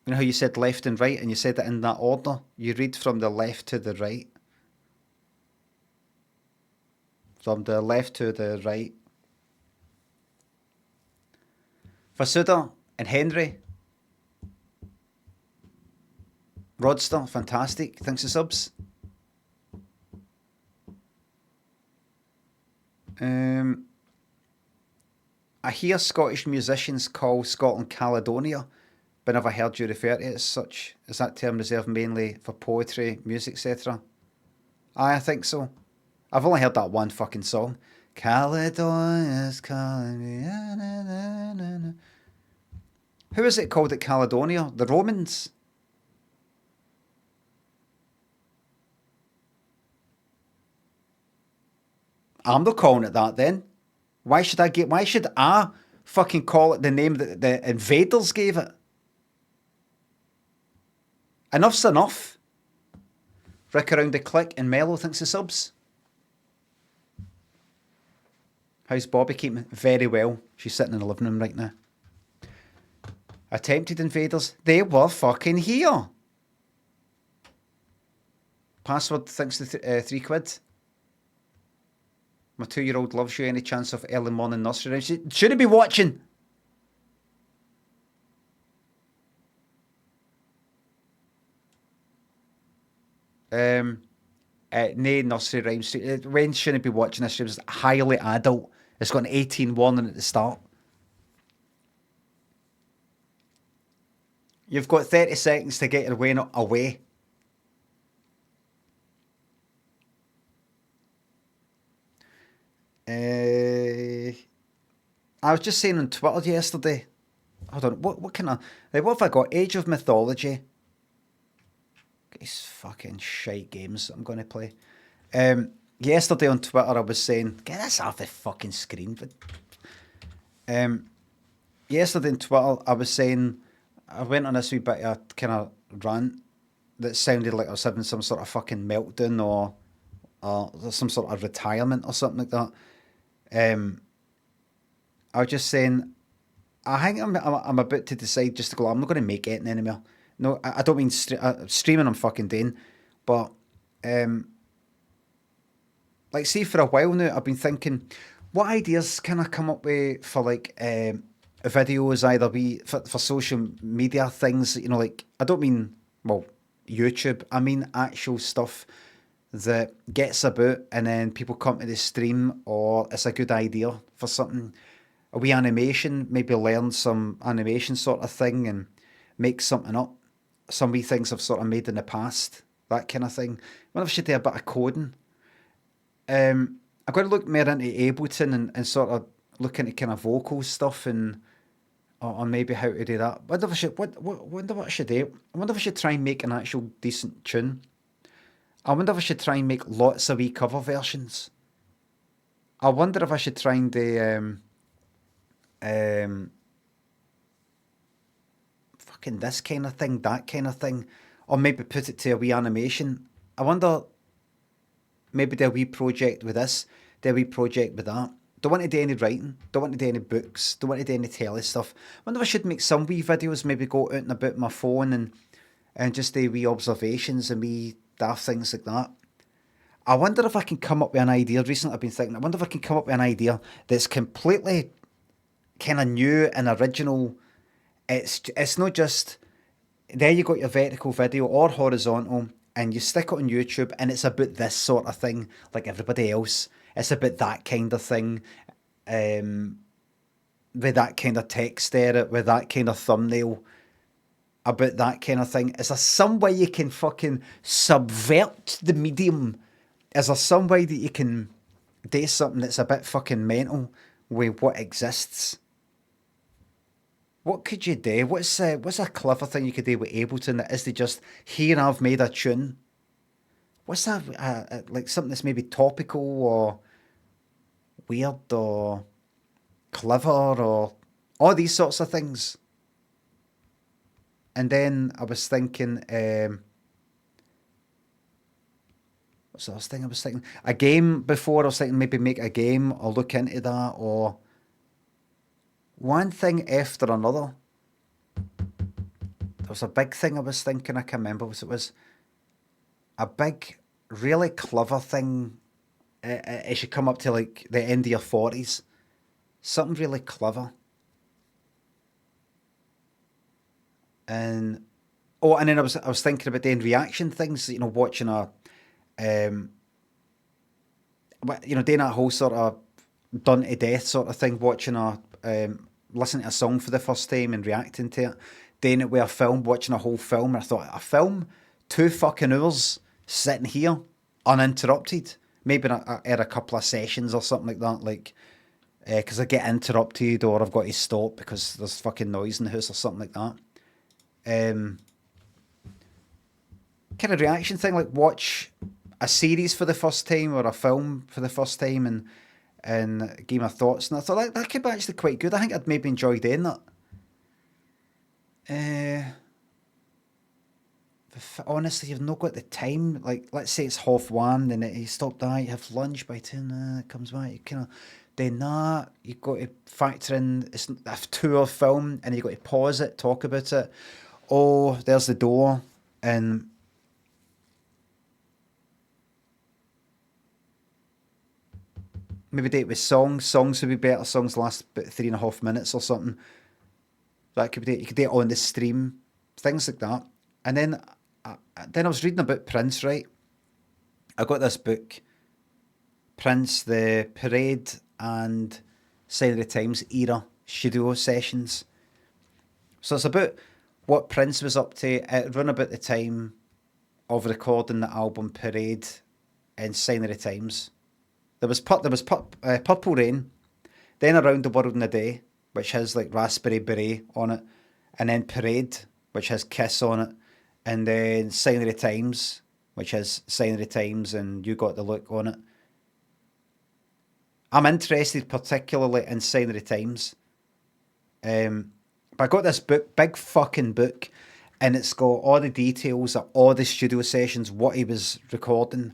You know how you said left and right and you said it in that order? You read from the left to the right. From the left to the right. Fasuda and Henry. Rodster, fantastic. Thanks for subs. I hear Scottish musicians call Scotland Caledonia, but never heard you refer to it as such. Is that term reserved mainly for poetry, music, etc.? I think so. I've only heard that one fucking song. Caledonia's calling me. Na, na, na, na. Who is it called at Caledonia? The Romans? I'm not calling it that then. Why should I fucking call it the name that the invaders gave it? Enough's enough. Rick around the click and Mellow thinks the subs. How's Bobby keeping? Very well. She's sitting in the living room right now. Attempted invaders. They were fucking here. Password thinks the £3. My 2-year-old loves you. Any chance of early morning nursery? Shouldn't be watching. Nay, nursery rhymes. When shouldn't be watching this? It's highly adult. It's got an 18 warning at the start. You've got 30 seconds to get your way away. I was just saying on Twitter yesterday. Hold on, what can I? What have I got? Age of Mythology. These fucking shite games I'm going to play. Yesterday on Twitter I was saying, get this off the fucking screen. But yesterday on Twitter I was saying, I went on this wee bit of kind of rant that sounded like I was having some sort of fucking meltdown or some sort of retirement or something like that. I was just saying, I think I'm about to decide just to go, I'm not going to make it anymore. No, I don't mean streaming I'm fucking doing, but like see for a while now I've been thinking, what ideas can I come up with for like videos, either be for social media things, you know, like I don't mean, well, YouTube, I mean actual stuff that gets about and then people come to the stream, or it's a good idea for something, a wee animation, maybe learn some animation sort of thing and make something up. Some wee things I've sort of made in the past, that kind of thing. I wonder if I should do a bit of coding. I've got to look more into Ableton and sort of look into kind of vocal stuff and on maybe how to do that. I wonder if I should, wonder what I should do. I wonder if I should try and make an actual decent tune. I wonder if I should try and make lots of wee cover versions. I wonder if I should try and do fucking this kind of thing, that kind of thing, or maybe put it to a wee animation. I wonder, maybe do a wee project with this, do a wee project with that. Don't want to do any writing, don't want to do any books, don't want to do any telly stuff. I wonder if I should make some wee videos, maybe go out and about my phone and and just do wee observations and wee daft things like that. I wonder if I can come up with an idea. Recently, I've been thinking, I wonder if I can come up with an idea that's completely kind of new and original. It's not just there. You got your vertical video or horizontal, and you stick it on YouTube, and it's about this sort of thing, like everybody else. It's about that kind of thing, with that kind of text there, with that kind of thumbnail, about that kind of thing. Is there some way you can fucking subvert the medium? Is there some way that you can do something that's a bit fucking mental with what exists? What could you do? What's a clever thing you could do with Ableton that isn't just, here I've made a tune? What's that, like something that's maybe topical or weird or clever or all these sorts of things? And then I was thinking, what's the last thing I was thinking? A game before. I was thinking maybe make a game or look into that, or one thing after another. There was a big thing I was thinking, I can't remember what it was. A big, really clever thing as you come up to like the end of your 40s. Something really clever. And and then I was thinking about doing reaction things, watching doing that whole sort of done to death sort of thing, watching listening to a song for the first time and reacting to it, doing it with a film, watching a whole film. And I thought, a film, 2 fucking hours sitting here uninterrupted. Maybe I had a couple of sessions or something like that, like because I get interrupted or I've got to stop because there's fucking noise in the house or something like that. Kind of reaction thing, like watch a series for the first time or a film for the first time and give my thoughts. And I thought that could be actually quite good. I think I'd maybe enjoy doing that. Honestly, you've not got the time. Like, let's say it's 1:30, and you stop that, you have lunch by 10, it comes back, you kind of, then that, you've got to factor in, it's a 2-hour film, and you've got to pause it, talk about it. Oh, there's the door, and maybe do it with songs. Songs would be better. Songs last about 3.5 minutes or something. That could be it. You could do it on the stream, things like that. And then I was reading about Prince, right? I got this book, Prince, the Parade and Sign of the Times era studio sessions. So it's about what Prince was up to. It run about the time of recording the album Parade and Sign of the Times. There was Purple Rain, then Around the World in a Day, which has like Raspberry Beret on it, and then Parade, which has Kiss on it, and then Sign of the Times, which has Sign of the Times and You Got the Look on it. I'm interested particularly in Sign of the Times. But I got this book, big fucking book, and it's got all the details of all the studio sessions, what he was recording,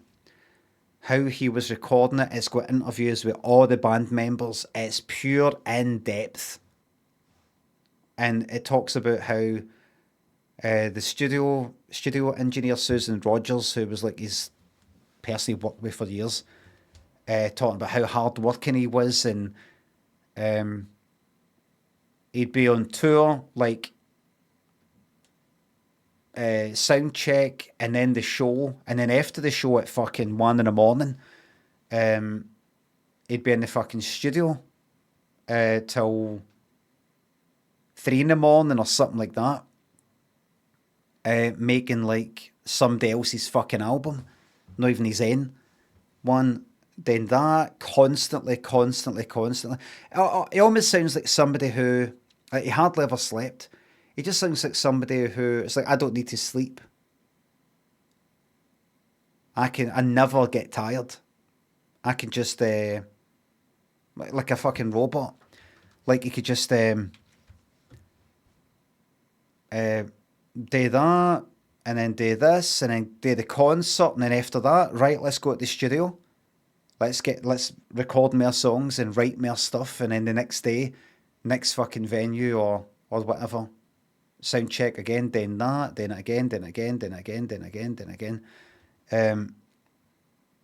how he was recording it. It's got interviews with all the band members. It's pure in depth. And it talks about how the studio engineer Susan Rogers, who was like his person he worked with for years, talking about how hard working he was, and he'd be on tour, like sound check, and then the show, and then after the show at fucking 1 a.m, he'd be in the fucking studio till 3 a.m. or something like that, making like somebody else's fucking album, not even his own one. Then that constantly. He almost sounds like somebody who, like, he hardly ever slept. He just sounds like somebody who, it's like, I don't need to sleep. I never get tired. I can just, like a fucking robot. Like, you could just do that, and then do this, and then do the concert, and then after that, right, let's go to the studio. Let's record more songs and write more stuff, and then the next day, next fucking venue or whatever. sound check again, then that, then it again, then it again, then it again, then it again, then it again.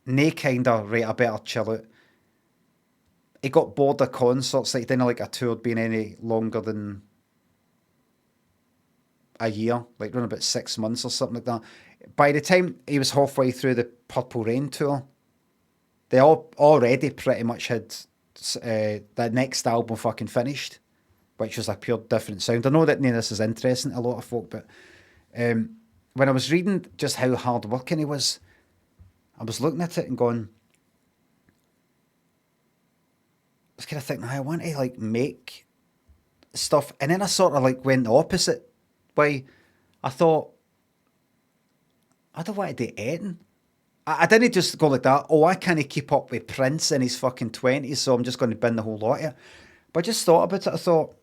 Nae kind of, right, I better chill out. He got bored of concerts, like, he didn't like a tour being any longer than a year, like around about 6 months or something like that. By the time he was halfway through the Purple Rain tour, they all already pretty much had the next album fucking finished, which was a pure different sound. I know that none of this is interesting to a lot of folk, but when I was reading just how hard working he was, I was looking at it and going, I was kind of thinking, I want to like make stuff, and then I sort of like went the opposite way. I thought, I don't want to do anything. I didn't just go like that. Oh, I can't keep up with Prince in his fucking 20s, so I'm just going to bin the whole lot of it. But I just thought about it. I thought,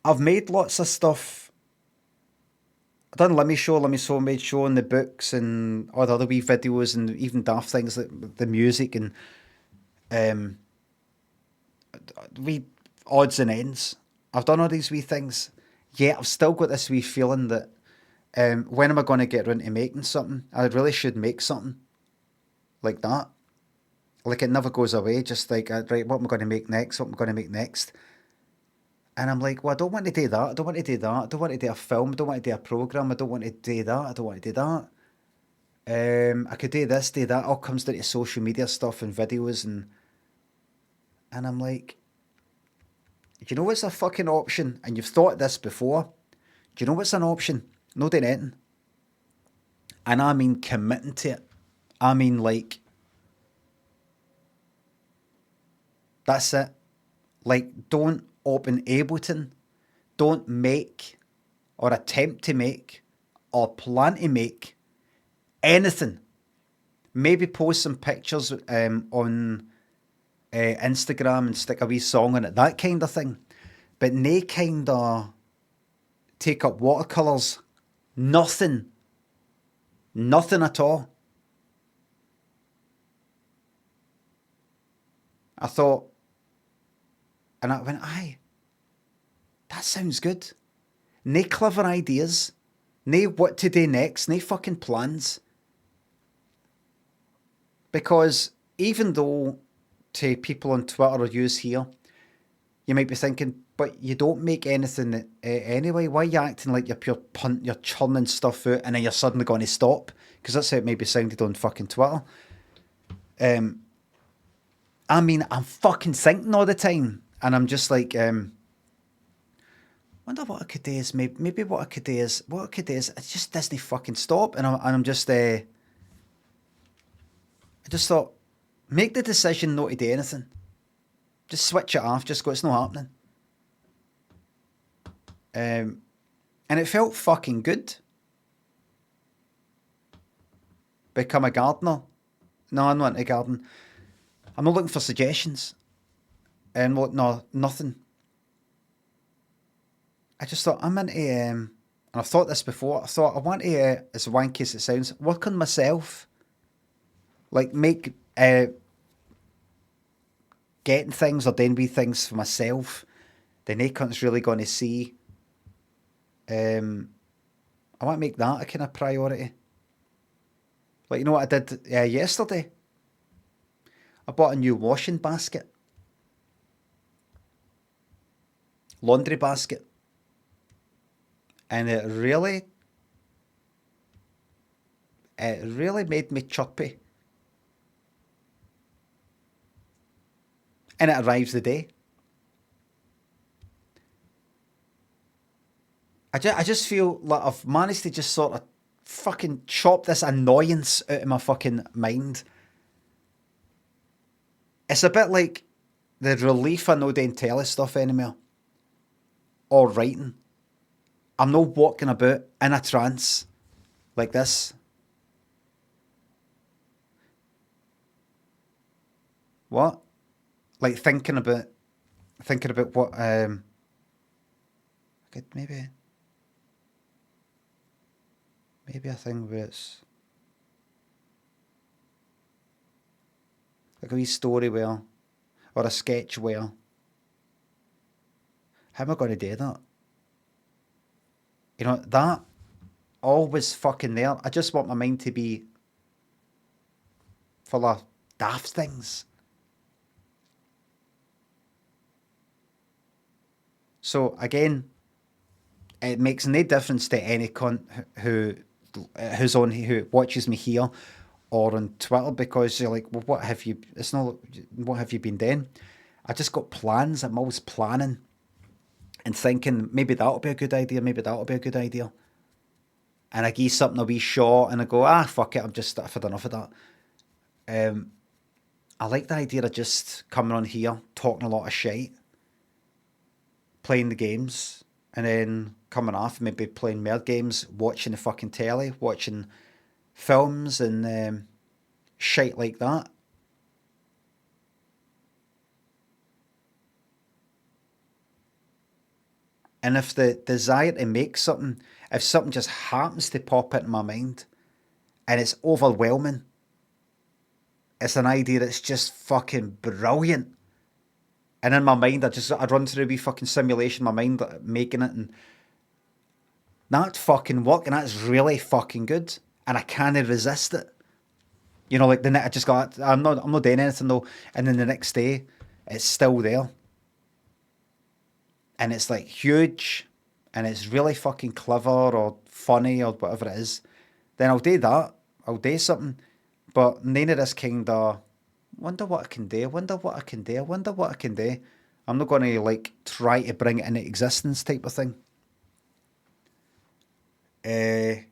I've made lots of stuff. I've done Limmy Soulmate Show, and the books, and all the other wee videos, and even daft things like the music and um, wee odds and ends. I've done all these wee things. Yet I've still got this wee feeling that when am I going to get around to making something? I really should make something like that. Like it never goes away. Just like, right, what am I going to make next? What am I going to make next? And I'm like, well, I don't want to do that. I don't want to do that. I don't want to do a film. I don't want to do a program. I don't want to do that. I don't want to do that. I could do this, do that. All comes down to social media stuff and videos, and I'm like, do you know what's a fucking option? And you've thought this before. Do you know what's an option? No doing anything. And I mean committing to it. I mean like, that's it. Like, don't open Ableton. Don't make or attempt to make or plan to make anything. Maybe post some pictures on Instagram and stick a wee song on it, that kind of thing. But nae kind of take up watercolours. Nothing. Nothing at all. I thought, and I went, aye, that sounds good. Nae clever ideas. Nae what to do next. Nae fucking plans. Because even though to people on Twitter or use here, you might be thinking, but you don't make anything anyway. Why are you acting like you're pure punt, you're churning stuff out and then you're suddenly going to stop? Because that's how it maybe sounded on fucking Twitter. I mean, I'm fucking thinking all the time. And I'm just like, wonder what I could do is, maybe what I could do is, it just doesn't fucking stop. And I'm just, I just thought, make the decision not to do anything. Just switch it off. Just go, it's not happening. And it felt fucking good. Become a gardener. No, I'm not a garden. I'm not looking for suggestions. And no, nothing. I just thought, I'm into, and I've thought this before, I thought I want to, as wanky as it sounds, work on myself. Like make, getting things or doing wee things for myself. The nae cunt's really going to see. I want to make that a kind of priority. Like, you know what I did yesterday? I bought a new washing basket. Laundry basket. And it really made me chirpy. And it arrives the day. I just feel like I've managed to just sort of fucking chop this annoyance out of my fucking mind. It's a bit like the relief I know doing telly stuff anymore. Or writing. I'm not walking about in a trance like this. What? Like thinking about what I could maybe a thing where it's like a wee story where, or a sketch where, how am I going to do that? You know, that always fucking there. I just want my mind to be full of daft things. So again, it makes no difference to any cunt who's on, who watches me here or on Twitter, because you're like, well, what have you? It's not. What have you been doing? I just got plans. I'm always planning and thinking maybe that'll be a good idea. Maybe that'll be a good idea. And I give something a wee shot, and I go, fuck it. I've had enough of that. I like the idea of just coming on here, talking a lot of shit, playing the games, and then coming off, maybe playing more games, watching the fucking telly, watching films and shit like that. And if the desire to make something, if something just happens to pop into my mind and it's overwhelming, it's an idea that's just fucking brilliant. And in my mind, I'd run through a wee fucking simulation, my mind making it, and that fucking work, and that's really fucking good. And I can't resist it. You know, like I just got, I'm not doing anything though. And then the next day, it's still there. And it's like huge, and it's really fucking clever or funny or whatever it is. Then I'll do that. I'll do something. But none of this kind of, wonder what I can do, wonder what I can do, wonder what I can do. I'm not going to like try to bring it into existence type of thing. And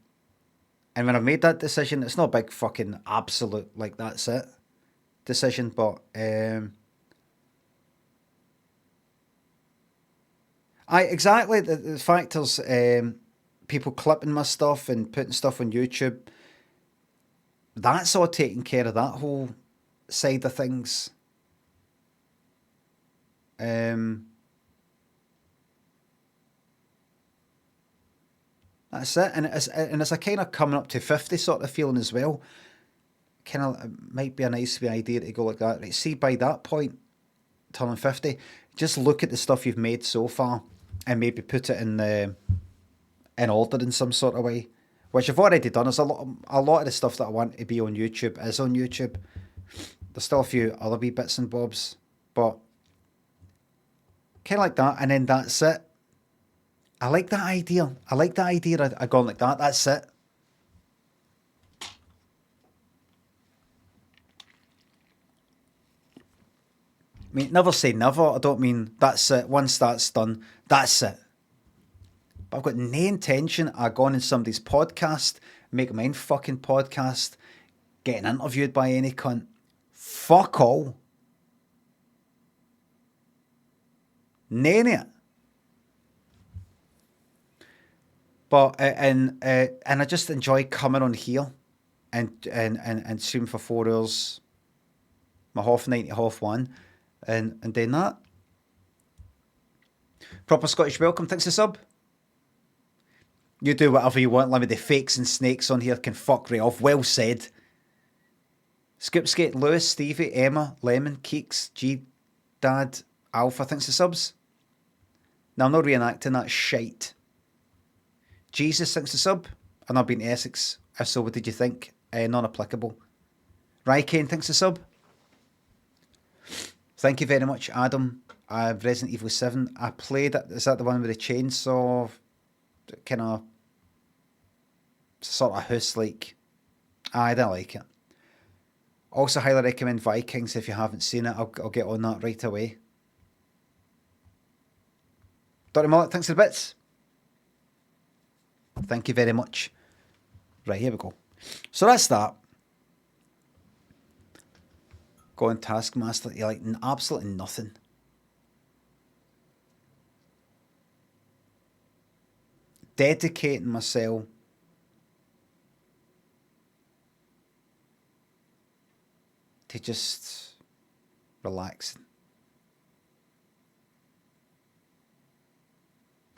when I've made that decision, it's not a big fucking absolute, like that's it decision, but exactly the factors, people clipping my stuff and putting stuff on YouTube, that's all taking care of that whole side of things. That's it, and it's a kind of coming up to 50 sort of feeling as well. Kind of, it might be a nice wee idea to go like that. Right, see, by that point, turning 50, just look at the stuff you've made so far and maybe put it in order in some sort of way, which I've already done. There's a lot of the stuff that I want to be on YouTube is on YouTube. There's still a few other wee bits and bobs, but kind of like that, and then that's it. I like that idea. I like the idea of going like that. That's it. I mean, never say never. I don't mean that's it. Once that's done, that's it. But I've got no intention of going in somebody's podcast, making my own fucking podcast, getting interviewed by any cunt. Fuck all. None of it. But and I just enjoy coming on here and streaming for 4 hours, my half 90, half one, and doing that. Proper Scottish welcome, thanks for sub. You do whatever you want, Limmy. The fakes and snakes on here can fuck right off. Well said. Scoopskate, Lewis, Stevie, Emma, Lemon, Keeks, G, Dad, Alpha, thanks for subs. Now I'm not reenacting that shite. Jesus, thanks for sub. I've not been to Essex. If so, what did you think? Non-applicable. Rykane, thanks for sub. Thank you very much, Adam. Resident Evil 7. I played it. Is that the one with the chainsaw? Kind of sort of house like. I don't like it. Also, highly recommend Vikings if you haven't seen it. I'll get on that right away. Dotty Mullet, thanks for the bits. Thank you very much. Right, here we go. So that's that. Going Taskmaster, you're like absolutely nothing. Dedicating myself to just relaxing.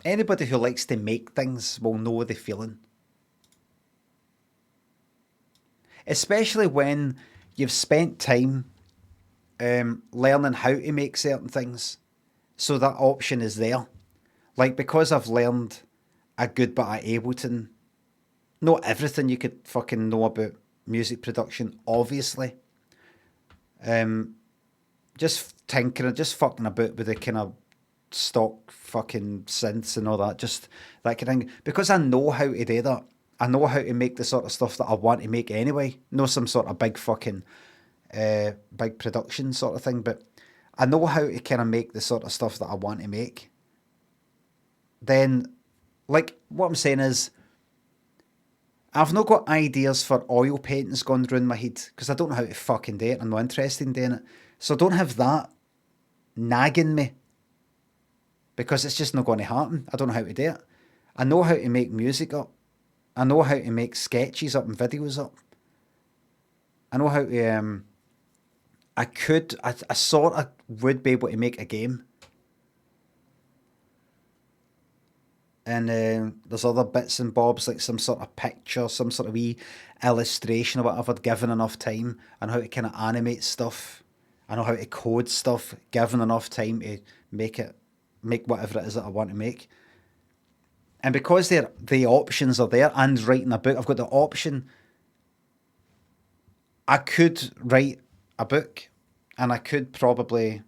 Anybody who likes to make things will know the feeling. Especially when you've spent time learning how to make certain things. So that option is there. Like, because I've learned a good but at Ableton. Not everything you could fucking know about music production, obviously. Just tinkering, just fucking about with the kind of stock fucking synths and all that, just that kind of thing. Because I know how to do that. I know how to make the sort of stuff that I want to make anyway. No some sort of big fucking big production sort of thing, but I know how to kind of make the sort of stuff that I want to make. Then, like, what I'm saying is, I've not got ideas for oil paintings going round my head because I don't know how to fucking do it. I'm not interested in doing it. So I don't have that nagging me because it's just not going to happen. I don't know how to do it. I know how to make music up. I know how to make sketches up and videos up. I know how to, I sort of would be able to make a game. And there's other bits and bobs, like some sort of picture, some sort of wee illustration or whatever, given enough time, and how to kind of animate stuff. I know how to code stuff, given enough time to make whatever it is that I want to make. And because the options are there, and writing a book, I've got the option. I could write a book, and I could probably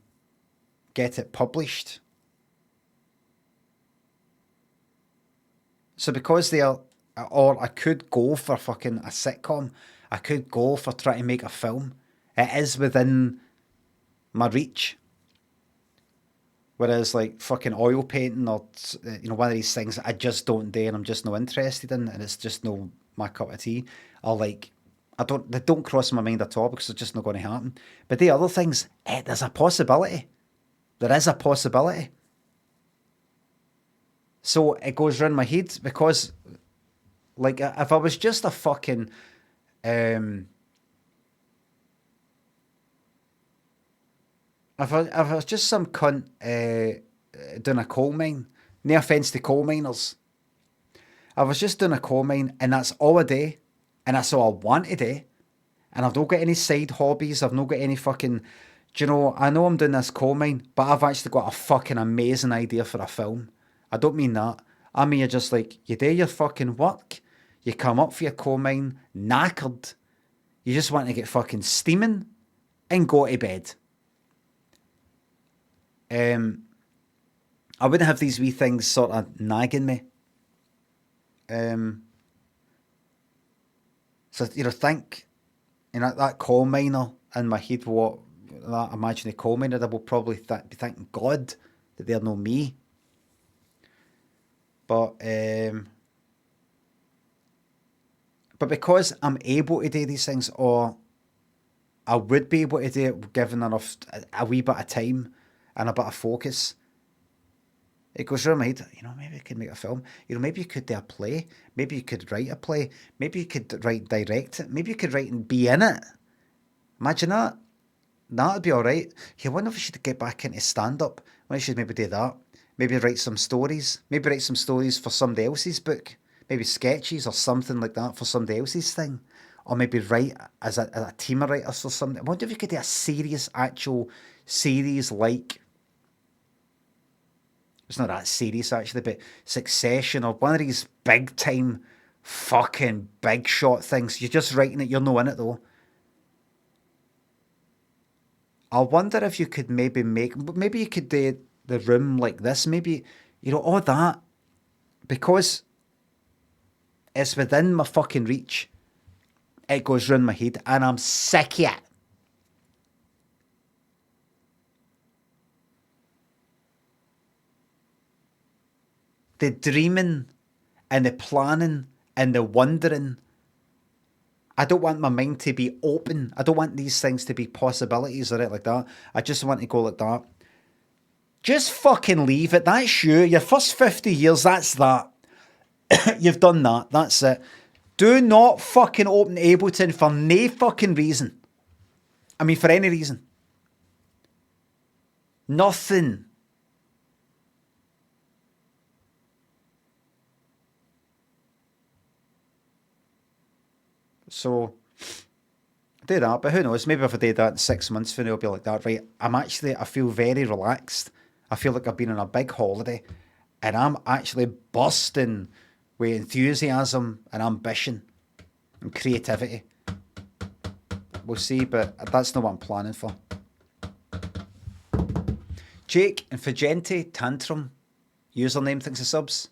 get it published. So because they are, or I could go for fucking a sitcom. I could go for trying to make a film. It is within my reach. Whereas like fucking oil painting or, one of these things that I just don't do and I'm just not interested in, and it's just no my cup of tea. Or like, they don't cross my mind at all because it's just not going to happen. But the other things, there's a possibility. There is a possibility. So it goes round my head because, like, if I was just a fucking, if I was just some cunt doing a coal mine, no offence to coal miners, I was just doing a coal mine and that's all I do, and that's all I want to do, and I've not got any side hobbies, I've not got any fucking, I know I'm doing this coal mine, but I've actually got a fucking amazing idea for a film. I don't mean that. I mean, you're just like, you do your fucking work, you come up for your coal mine, knackered, you just want to get fucking steaming and go to bed. I wouldn't have these wee things sort of nagging me. So, think, that coal miner in my head, what that imaginary coal miner, they will probably be thanking God that they're not me. But because I'm able to do these things, or I would be able to do it given enough, a wee bit of time and a bit of focus, it goes through my head, maybe I could make a film. Maybe you could do a play. Maybe you could write a play. Maybe you could direct it. Maybe you could write and be in it. Imagine that. That'd be all right. I wonder if we should get back into stand-up. I should maybe do that. Maybe write some stories. Maybe write some stories for somebody else's book. Maybe sketches or something like that for somebody else's thing. Or maybe write as a team of writers or something. I wonder if you could do a serious, actual series like... It's not that serious actually, but Succession or one of these big time fucking big shot things. You're just writing it, you're not in it though. I wonder if you could maybe you could do the room like this, maybe, all that, because it's within my fucking reach. It goes round my head and I'm sick of it. The dreaming and the planning and the wondering. I don't want my mind to be open. I don't want these things to be possibilities or it like that. I just want to go like that. Just fucking leave it. That's you. Your first 50 years, that's that. You've done that. That's it. Do not fucking open Ableton for no fucking reason. I mean, for any reason. Nothing. So, do that, but who knows? Maybe if I did that in 6 months from now, I'll be like that, right? I feel very relaxed. I feel like I've been on a big holiday, And I'm actually bursting with enthusiasm and ambition and creativity. We'll see, but that's not what I'm planning for. Jake and Fagenti Tantrum. Username thinks of subs.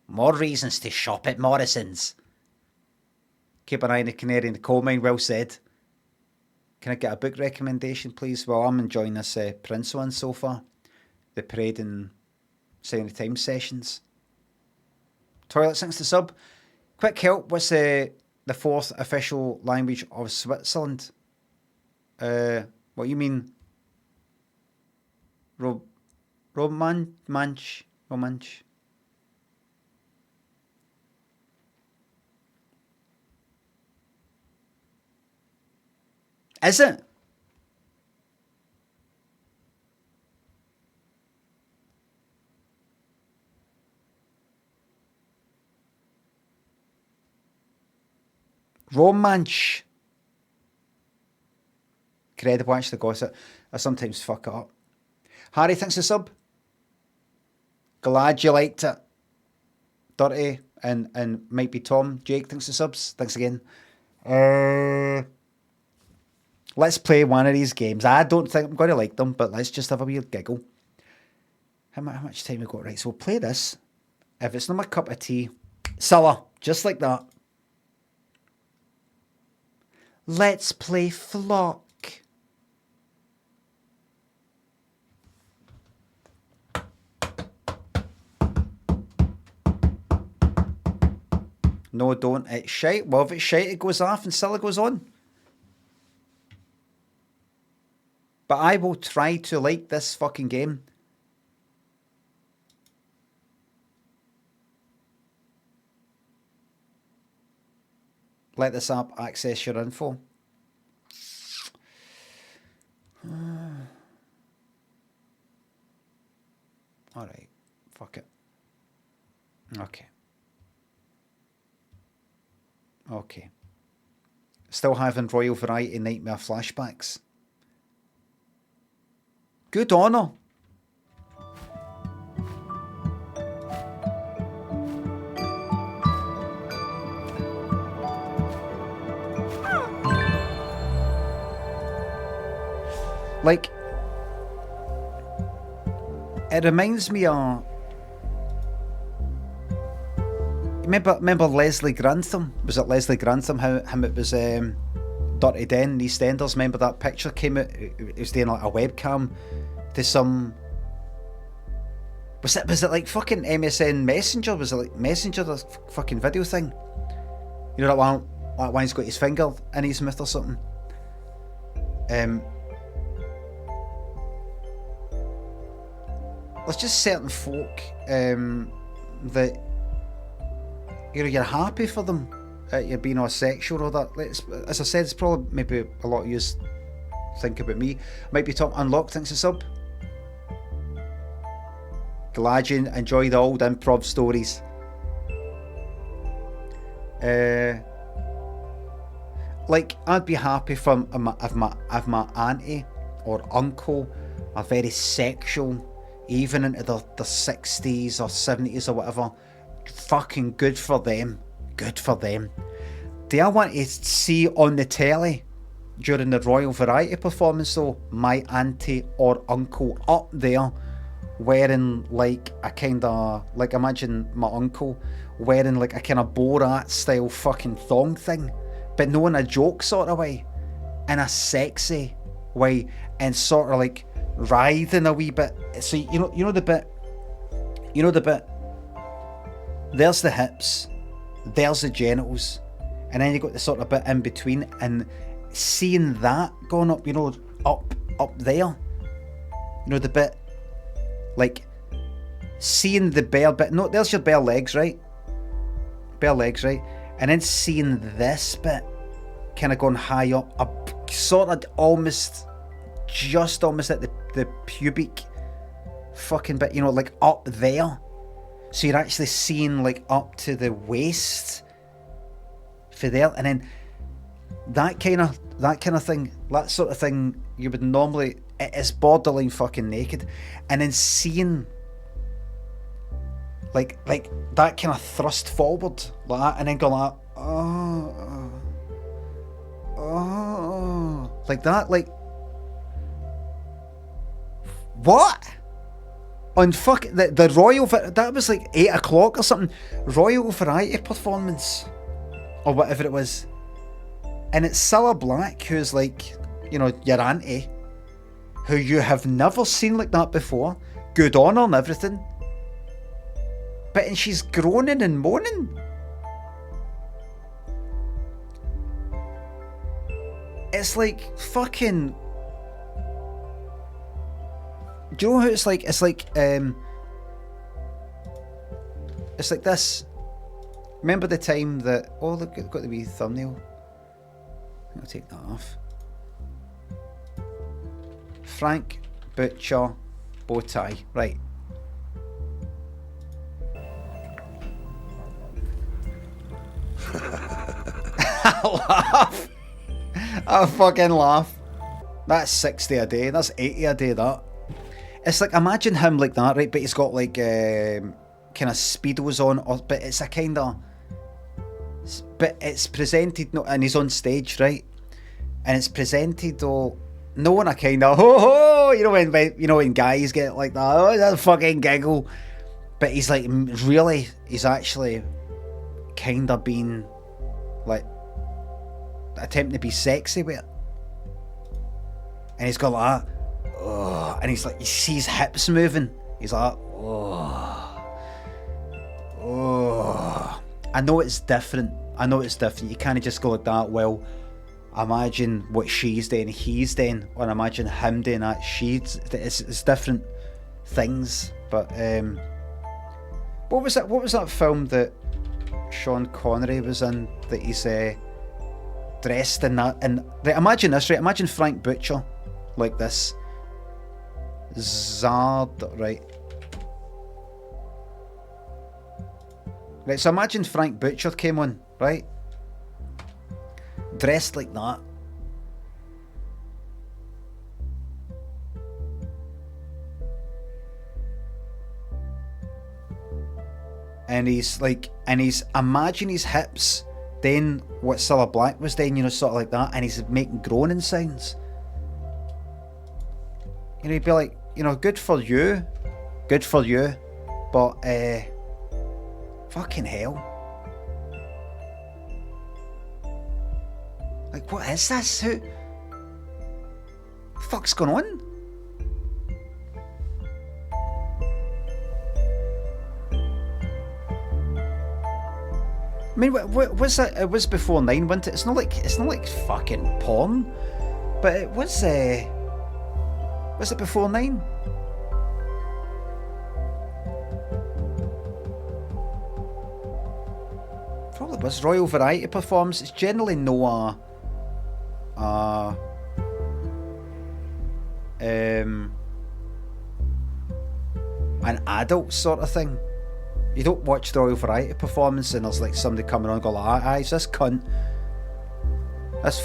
More reasons to shop at Morrison's. Keep an eye on the canary in the coal mine, well said. Can I get a book recommendation, please? Well, I'm enjoying this Prince one so far. The Parade and Sign of the Times sessions. Toilet thinks the sub. Quick help, what's the fourth official language of Switzerland? What you mean? Romansch. Is it? Romansch. Credible, actually, gossip. I sometimes fuck it up. Harry thinks the sub. Glad you liked it. Dirty and might be Tom. Jake thinks the subs. Thanks again. Let's play one of these games. I don't think I'm going to like them, but let's just have a weird giggle. How much time we got? Right, so we'll play this. If it's not my cup of tea, Silla, just like that. Let's play Flock. No, don't. It's shite. Well, if it's shite, it goes off and Silla goes on. But I will try to like this fucking game. Let this app access your info. Alright. Fuck it. Okay. Okay. Still having Royal Variety Nightmare flashbacks. Good honour. Like, it reminds me of... Remember Leslie Grantham? Was it Leslie Grantham? How it was Dirty Den in EastEnders? Remember that picture came out? It was doing like a webcam to some... Was it like fucking MSN Messenger? Was it like Messenger, the fucking video thing? You know that one he's got his finger in his mouth or something? There's just certain folk that you're happy for them, you're being all sexual or that. As I said, it's probably maybe a lot of you think about me. Might be Top Unlocked thinks a sub. Glad you enjoy the old improv stories. Like, I'd be happy if my auntie or uncle are very sexual, even into their 60s or 70s or whatever. Fucking good for them. Good for them. Do I want to see on the telly during the Royal Variety performance though, my auntie or uncle up there wearing like a kind of, like, imagine my uncle wearing like a kind of Borat style fucking thong thing, but no in a joke sort of way, in a sexy way, and sort of like writhing a wee bit. So you know the bit, there's the hips, there's the genitals, and then you got the sort of bit in between, and seeing that going up, up there, the bit, like, seeing the bare bit, no, there's your bare legs, right? And then seeing this bit kind of going high up, sort of almost at the pubic fucking bit, like up there. So you're actually seeing like up to the waist for there, and then that kind of thing, that sort of thing you would normally, it is borderline fucking naked, and then seeing Like that kind of thrust forward like that, and then go like, like that, like what? On the Royal, that was like 8 o'clock or something, Royal Variety Performance or whatever it was, and it's Cilla Black, who's like, you know, your auntie, who you have never seen like that before, good on her and everything, and she's groaning and moaning. It's like fucking. Do you know who it's like? It's like this. Remember the time that look, it's got the wee thumbnail. I'll take that off. Frank Butcher bow tie, right? I laugh. I fucking laugh. That's 60 a day. That's 80 a day. That. It's like, imagine him like that, right? But he's got like kind of speedos on, but it's a kind of, but it's presented, and he's on stage, right? And it's presented though, no in a kind of ho ho, you know when guys get like that, oh, that fucking giggle. But he's like really, he's actually kind of being like attempting to be sexy with it, and he's got like that. Oh, and he's like, you see his hips moving. He's like, oh. I know it's different. You can't just go like that. Well, imagine what she's doing, he's doing, or imagine him doing that. It's different things. But what was that film that Sean Connery was in? That he's dressed in that. And imagine this, right? Imagine Frank Butcher like this. Zard, right? Right, so imagine Frank Butcher came on, right? Dressed like that. And he's imagine his hips doing what Cilla Black was doing, you know, sort of like that, and he's making groaning sounds. You know, he'd be like, you know, good for you, but fucking hell, like, what is this? Who the fuck's going on? I mean, what was that? It was before 9, wasn't it? It's not like fucking porn, but it was. Was it before 9? Probably was. Royal Variety Performance. It's generally no an adult sort of thing. You don't watch the Royal Variety Performance and there's like somebody coming on and go like, "Aye, this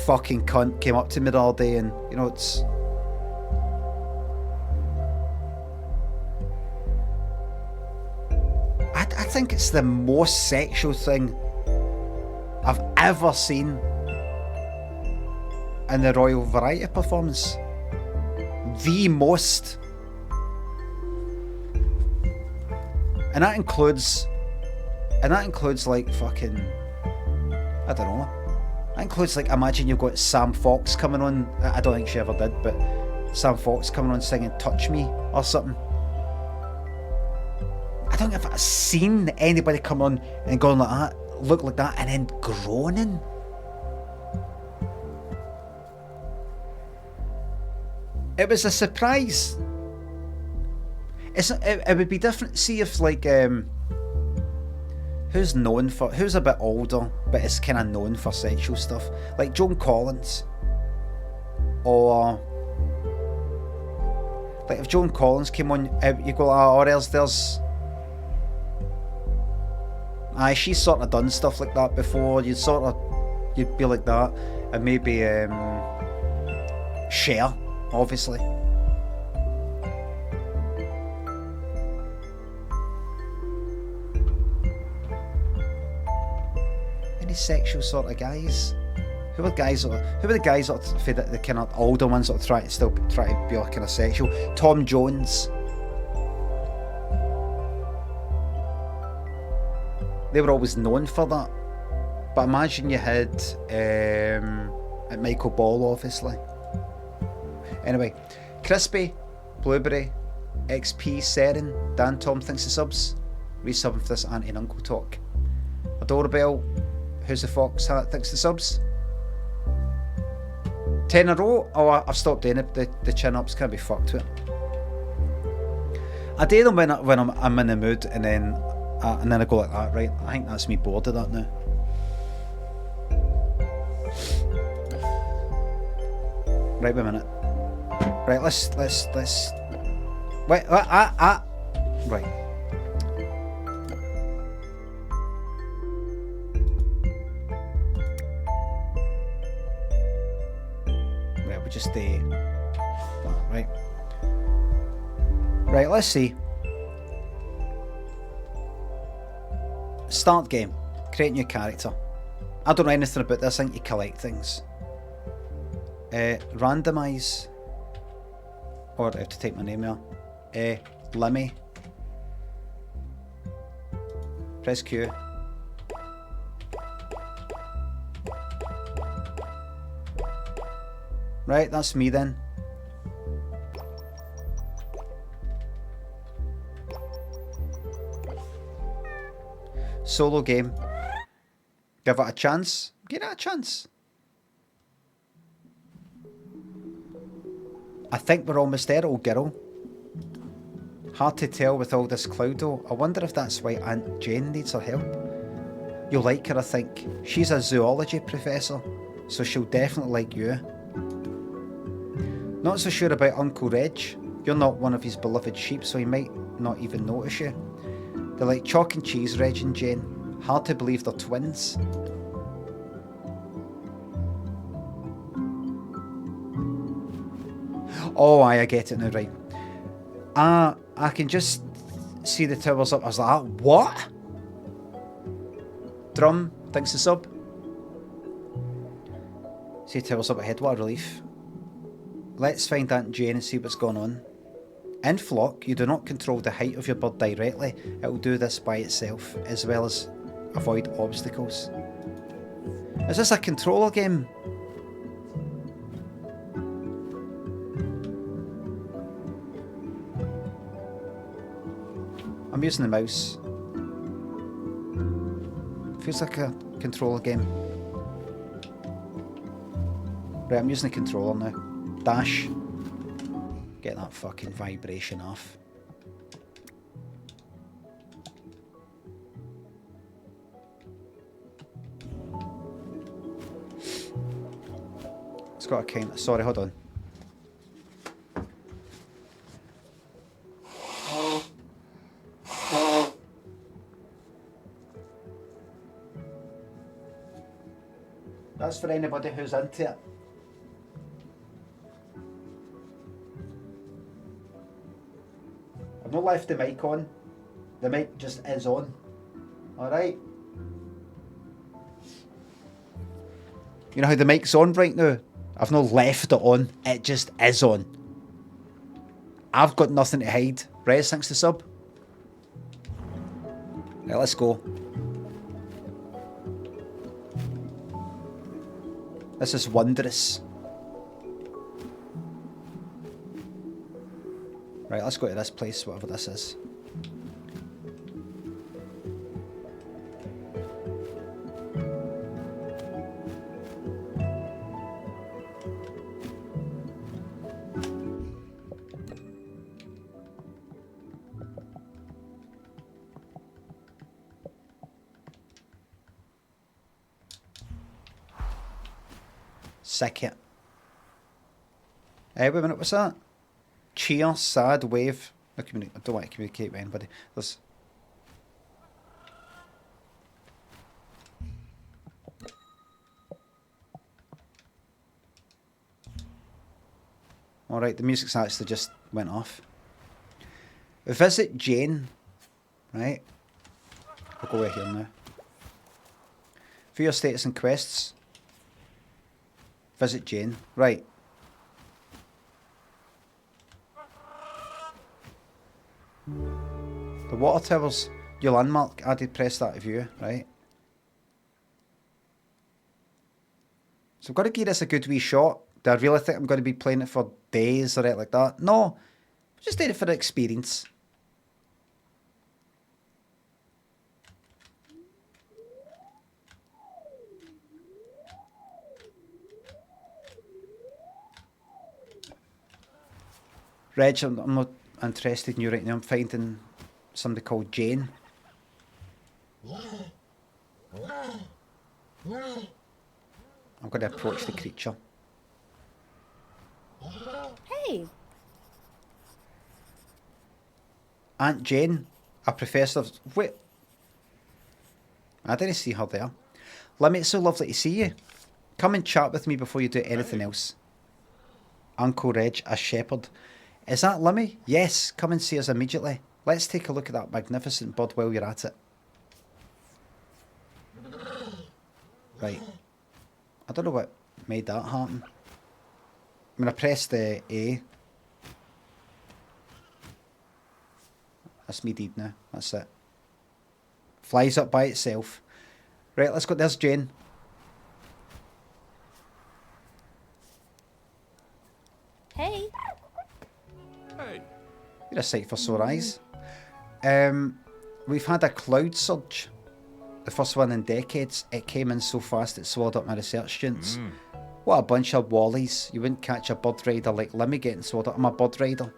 fucking cunt came up to me the other day," and you know, it's. I think it's the most sexual thing I've ever seen in the Royal Variety Performance. The most. And that includes like fucking, I don't know. That includes like, imagine you've got Sam Fox coming on. I don't think she ever did, but Sam Fox coming on singing "Touch Me" or something. I don't think I've seen anybody come on and going like that, look like that, and then groaning. It was a surprise. It would be different. See if like who's a bit older but is kind of known for sexual stuff, like Joan Collins, or like if Joan Collins came on, you go, or else there's. Aye, she's sort of done stuff like that before. You'd be like that, and maybe Cher, obviously. any sexual sort of guys? Who are the guys that for the kind of older ones that try to be like kind of sexual? Tom Jones. They were always known for that. But imagine you had Michael Ball, obviously. Anyway, Crispy, Blueberry, XP, Seren, Dan Tom thinks the subs. Resubbing for this auntie and uncle talk. Adorabelle, Who's the Fox Hat thinks the subs. 10 in a row. Oh, I've stopped doing it. The chin ups can't be fucked with it. I do them when I'm in the mood, and then I go like that. Right, I think that's me bored of that now. Right, wait a minute. Right, let's wait. Right. Right, we'll just stay. Right. Right, let's see. Start game. Create new character. I don't know anything about this. I think you collect things. Randomize. Or I have to type my name here. Limmy. Press Q. Right, that's me then. Solo game. Give it a chance. Give it a chance. I think we're almost there, old girl. Hard to tell with all this cloud though. I wonder if that's why Aunt Jane needs her help. You'll like her, I think. She's a zoology professor, so she'll definitely like you. Not so sure about Uncle Reg. You're not one of his beloved sheep, so he might not even notice you. They're like chalk and cheese, Reg and Jane. Hard to believe they're twins. Oh, I get it now, right. I can just see the towers up. I was like, what? Drum thinks the sub. See towers up ahead, what a relief. Let's find Aunt Jane and see what's going on. In Flock, you do not control the height of your bird directly. It will do this by itself, as well as avoid obstacles. Is this a controller game? I'm using the mouse. Feels like a controller game. Right, I'm using the controller now. Dash. Get that fucking vibration off. It's got a kind of... Sorry, hold on. That's for anybody who's into it. I've not left the mic on. The mic just is on. Alright? You know how the mic's on right now? I've not left it on. It just is on. I've got nothing to hide. Rez thanks to sub. Right, let's go. This is wondrous. Right, let's go to this place, whatever this is. Sick it. Wait a minute, what's that? Cheer, sad, wave. I don't want to communicate with anybody. There's... Alright, the music's actually just went off. Visit Jane. Right. I'll go over here now. For your status and quests. Visit Jane. Right. The water towers. Your landmark. Added press that to view. Right. So I've got to give this a good wee shot. Do I really think I'm going to be playing it for days or anything like that? No. I'm just doing it for the experience. Reg, I'm not interested in you right now. I'm finding somebody called Jane. I'm going to approach the creature. Hey. Aunt Jane, a professor of... Wait. I didn't see her there. Limmy, it's so lovely to see you. Come and chat with me before you do anything else. Uncle Reg, a shepherd. Is that Limmy? Yes, come and see us immediately. Let's take a look at that magnificent bird while you're at it. Right. I don't know what made that happen. I mean, I pressed the A. That's me deed now. That's it. Flies up by itself. Right, let's go. There's Jane. Hey. Hey. You're a sight for sore eyes. We've had a cloud surge. The first one in decades. It came in so fast it swallowed up my research students. What a bunch of wallies. You wouldn't catch a bird rider like Limmy getting swallowed up. I'm a bird rider.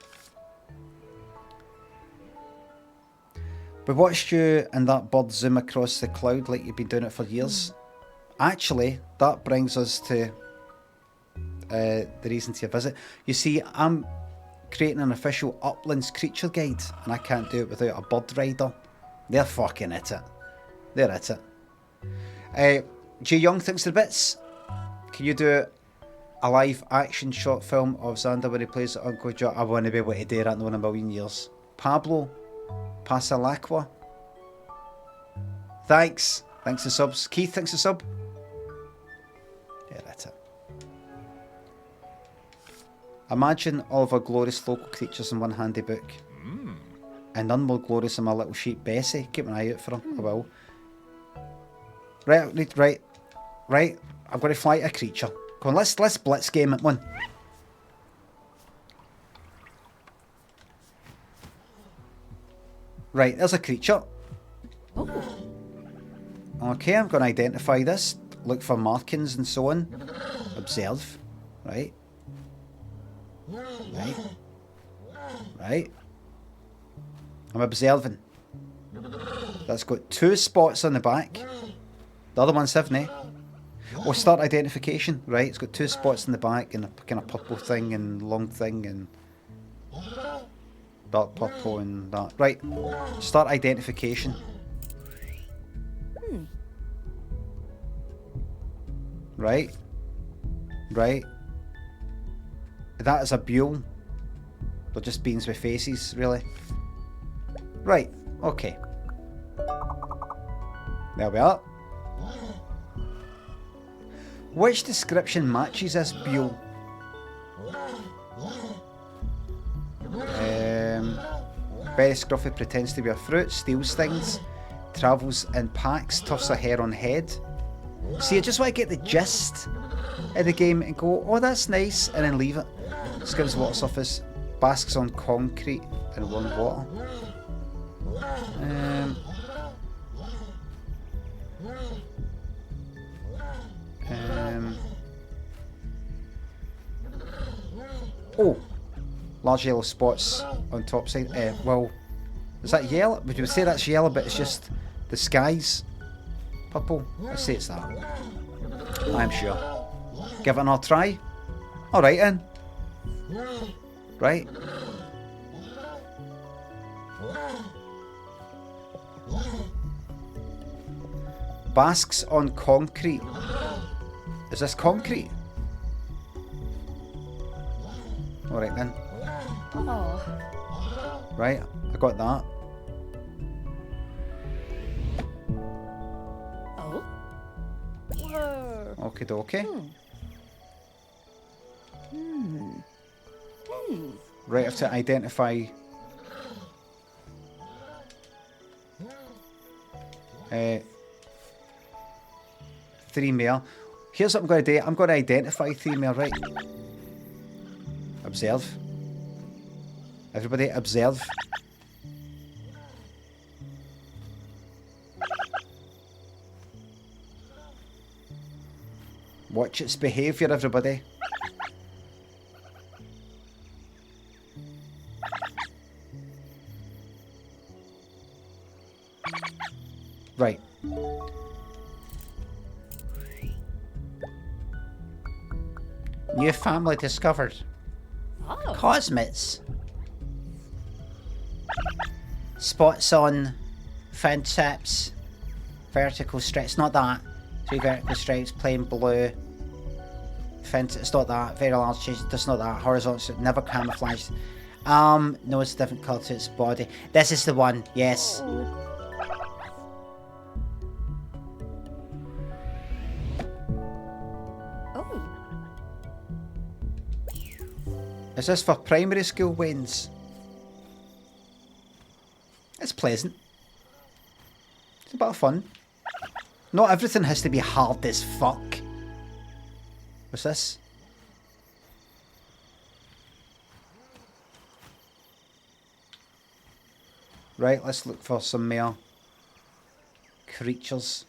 We watched you and that bird zoom across the cloud like you've been doing it for years. Actually, that brings us to the reason to your visit. You see, I'm creating an official Uplands creature guide, and I can't do it without a bird rider. They're fucking at it. They're at it. G Young thinks the bits. Can you do a live action short film of Xander when he plays Uncle Joe? I want to be able to do that in a million years. Pablo Pasalacqua. Thanks. Thanks for subs. Keith, thanks for sub. Yeah, that's it. Imagine all of our glorious local creatures in one handy book. And none more glorious than my little sheep Bessie. Keep an eye out for her. I will. Right. I'm going to fly a creature. Come on, let's blitz game it, one. Right, there's a creature. Okay, I'm going to identify this. Look for markings and so on. Observe. Right. I'm observing. That's got 2 spots on the back. The other one's haven't it? We'll start identification. Right, it's got 2 spots in the back and a kind of purple thing and long thing and dark purple and that. Right, start identification. Right. That is a buell. They're just beans with faces, really. Right, okay. There we are. Which description matches this buell? Very scruffy, pretends to be a fruit, steals things, travels in packs, tufts a hair on head. See, I just want to get the gist of the game and go, oh, that's nice, and then leave it. Skims water surface, basks on concrete and warm water. Oh, large yellow spots on top side. Well, is that yellow? Would you say that's yellow, but it's just the sky's purple? I'd say it's that. I'm sure. Give it another try. Alright then. Right. Basks on concrete. Is this concrete? Alright then. Oh. Right, I got that. Oh? Okie dokie. Right, I have to identify. 3 male. Here's what I'm going to do. I'm going to identify 3 male, right? Observe. Everybody, observe. Watch its behaviour, everybody. Right. New family discovered. Oh. Cosmets. Spots on fin tips. Vertical stripes. Not that. 3 vertical stripes, plain blue. Fin it's not that. Very large change. That's not that. Horizontal. Never camouflaged. No, it's a different colour to its body. This is the one. Yes. Oh. Is this for primary school Waynes? It's pleasant. It's a bit of fun. Not everything has to be hard as fuck. What's this? Right, let's look for some more creatures.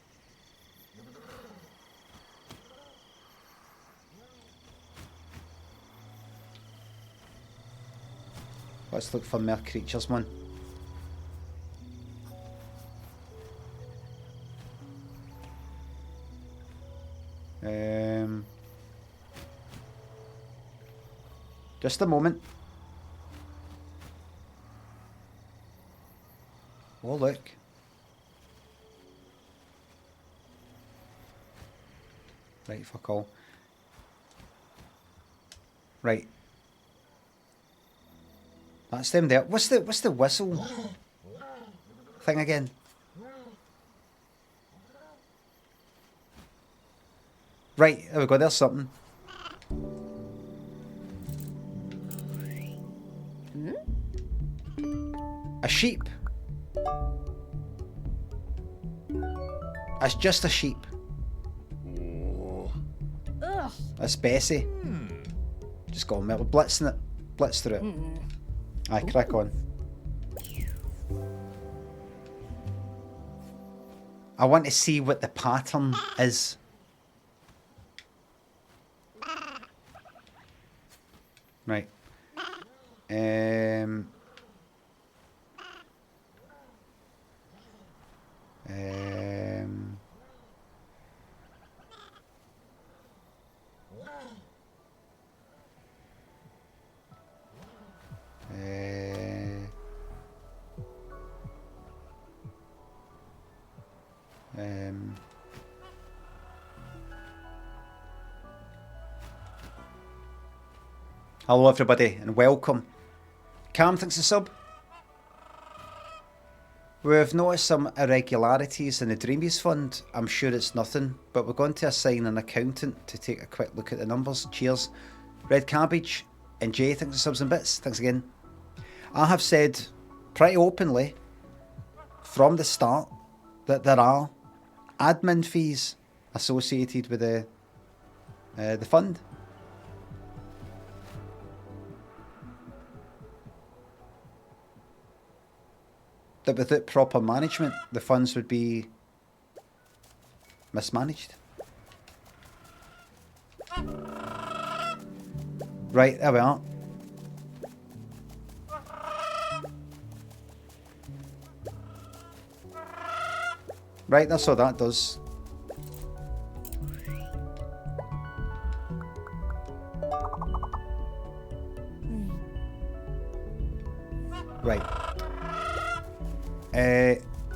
Let's look for more creatures, man. Just a moment. Oh, look. Right, fuck all. Right. That's them there. What's the whistle thing again? Right, there we go, there's something. A sheep. That's just a sheep. Ugh. That's Bessie. Just got a little blitz in it. Blitz through it. Aye, crack on. I want to see what the pattern is. Right. Um, hello everybody and welcome. Cam thinks a sub. We've noticed some irregularities in the Dreamies Fund. I'm sure it's nothing, but we're going to assign an accountant to take a quick look at the numbers. Cheers. Red Cabbage and Jay thinks a subs and bits. Thanks again. I have said pretty openly from the start that there are admin fees associated with the fund. That without proper management, the funds would be mismanaged. Right, there we are. Right, that's what that does. Right.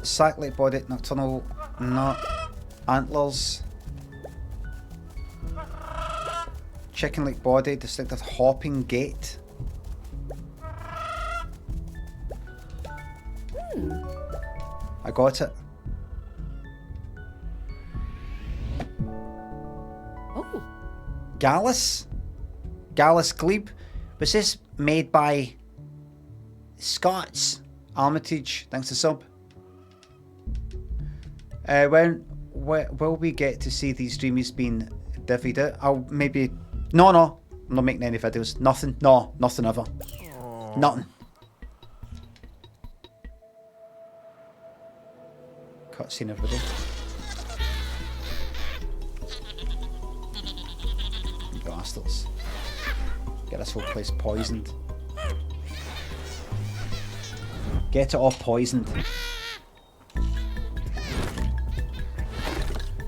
Sack-like body, nocturnal, not antlers. Chicken-like body, distinctive hopping gait. I got it. Gallus Glebe. Was this made by Scots? Armitage, thanks to sub. When will we get to see these streamers being divvied out? I'll maybe... No, I'm not making any videos. Nothing. No, nothing ever. Nothing. Cutscene everybody. You bastards. Get this whole place poisoned. Get it all poisoned.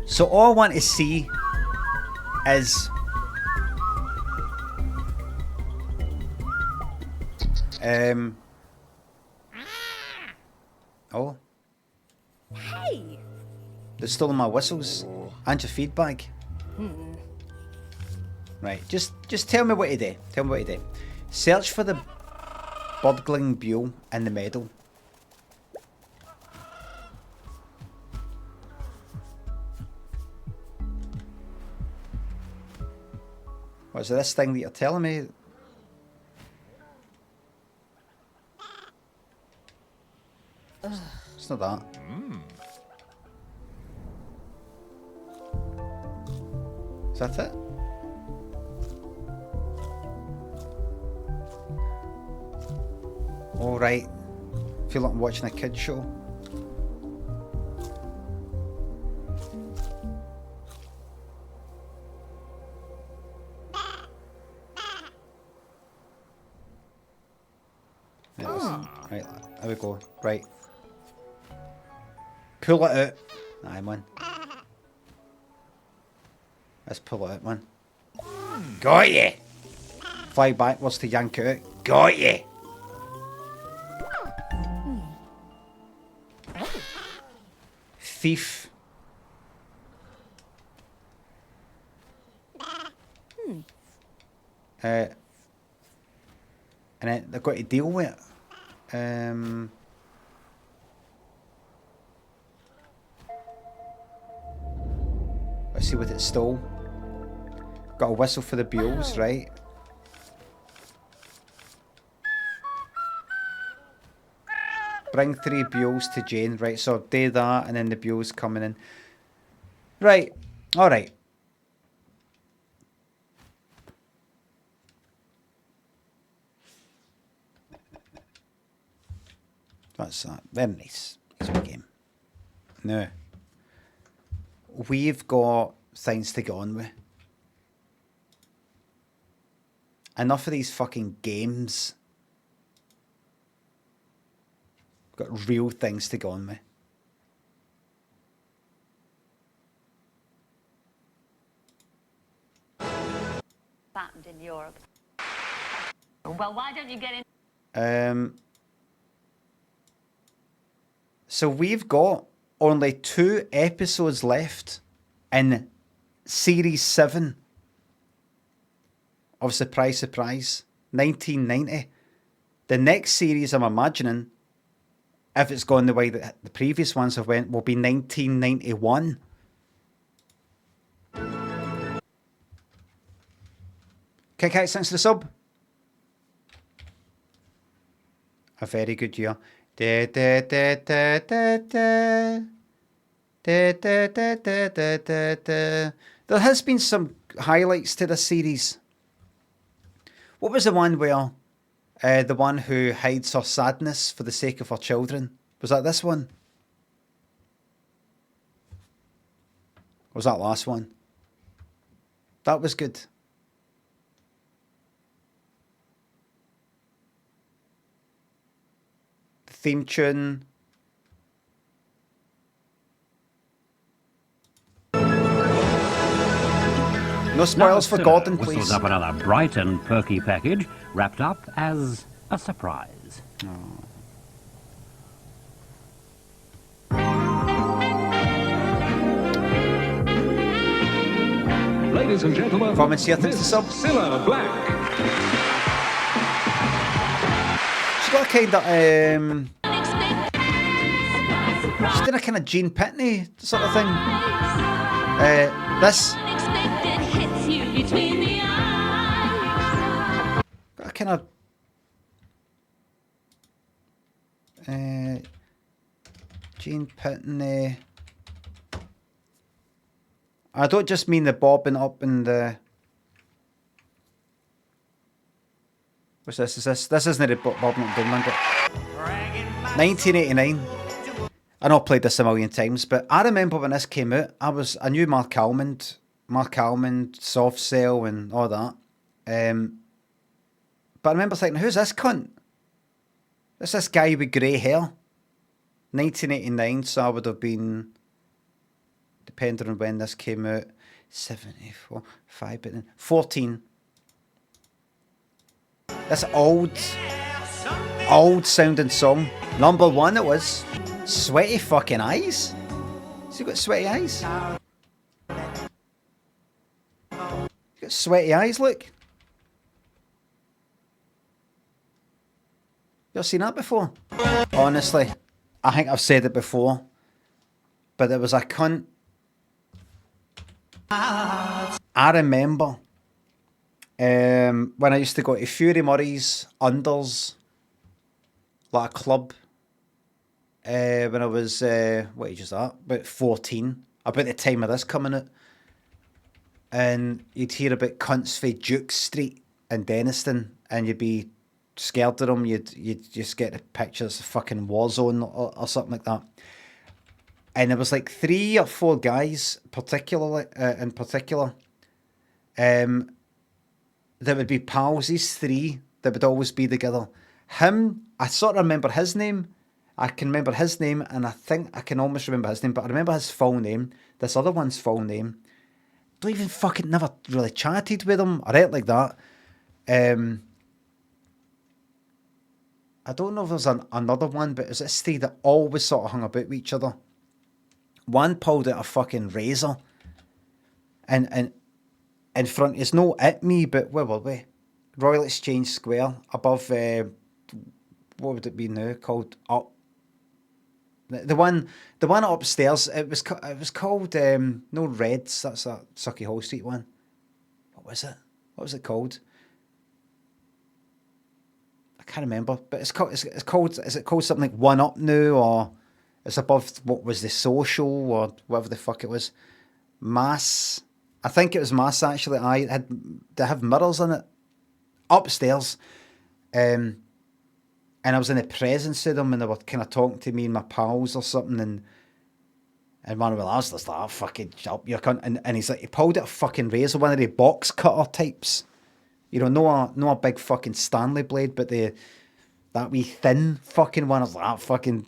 So all I want to see is oh, Hey. they're stealing my whistles and your feedback. Right, just tell me what to do. Tell me what to do. Search for the burgling buell in the meadow. What is it, this thing that you're telling me? It's not that. Is that it? All right. Feel like I'm watching a kid show. Right, there we go. Right. Pull it out. Aye, man. Let's pull it out, man. Got ya! Fly backwards to yank it out. Got ya! Thief. And then they've got to deal with it. Let's see what it stole. Got a whistle for the buells, right? Bring 3 buells to Jane, right? So do that, and then the buells coming in. Right, alright. That's that. Very nice. Easy game. Now, we've got things to get on with. Enough of these fucking games. We've got real things to go on with. Patent in Europe. Well, why don't you get in? So we've got only 2 episodes left in Series 7 of Surprise Surprise 1990. The next series, I'm imagining, if it's gone the way that the previous ones have went, will be 1991. Kick out, thanks for the sub. A very good year. There has been some highlights to this series. What was the one where the one who hides her sadness for the sake of her children? Was that this one? Or was that last one? That was good. The theme tune. No spoils for Gordon, please. Whistles up another bright and perky package, wrapped up as a surprise. Ladies and gentlemen, Performance here, thanks to Miss sub. Cilla Black. She's got a kind of she's doing a kind of Gene Pitney sort of thing. This. between the eyes. Got a kind of Gene Pitney. I don't just mean the bobbing up and the. What's this? Is this? This isn't the bobbing up down one, but 1989. I know I played this a million times, but I remember when this came out, I knew Mark Almond, Soft Cell, and all that. But I remember thinking, who's this cunt? It's this guy with grey hair. 1989, so I would have been, depending on when this came out, 74, 5, but then 14. That's old sounding song. Number 1 it was. Sweaty fucking eyes. Has he got sweaty eyes? He's got sweaty eyes, look. You ever seen that before? Honestly, I think I've said it before, but there was a cunt. I remember when I used to go to Fury Murray's Unders, like a club, when I was, what age is that? About 14, about the time of this coming out. And you'd hear about cunts for Duke Street in Denniston, and you'd be scared of them. You'd just get the pictures of fucking Warzone or something like that. And there was like 3 or 4 guys, particularly in particular, that would be pals. These 3 that would always be together. Him, I sort of remember his name. I can remember his name, and I think I can almost remember his name, but I remember his full name. This other one's full name. Don't even fucking never really chatted with him or anything like that. I don't know if there's another one, but it was this 3 that always sort of hung about with each other. One pulled out a fucking razor, and in front, it's no at me, but where were we? Royal Exchange Square, above, what would it be now, called Up? The one upstairs, it was called, no, Reds, that's that Sucky Hall Street one. What was it? What was it called? I can't remember, but it's called, is it called something like One Up now, or it's above, what was the Social, or whatever the fuck it was. Mass, I think it was Mass actually. They have mirrors in it upstairs, and I was in the presence of them, and they were kind of talking to me and my pals or something, and one of the lads was like, oh, fucking up your cunt, and he's like, he pulled out a fucking razor, one of the box cutter types, you know, no a big fucking Stanley blade, but that wee thin fucking one. I was like, oh, fucking,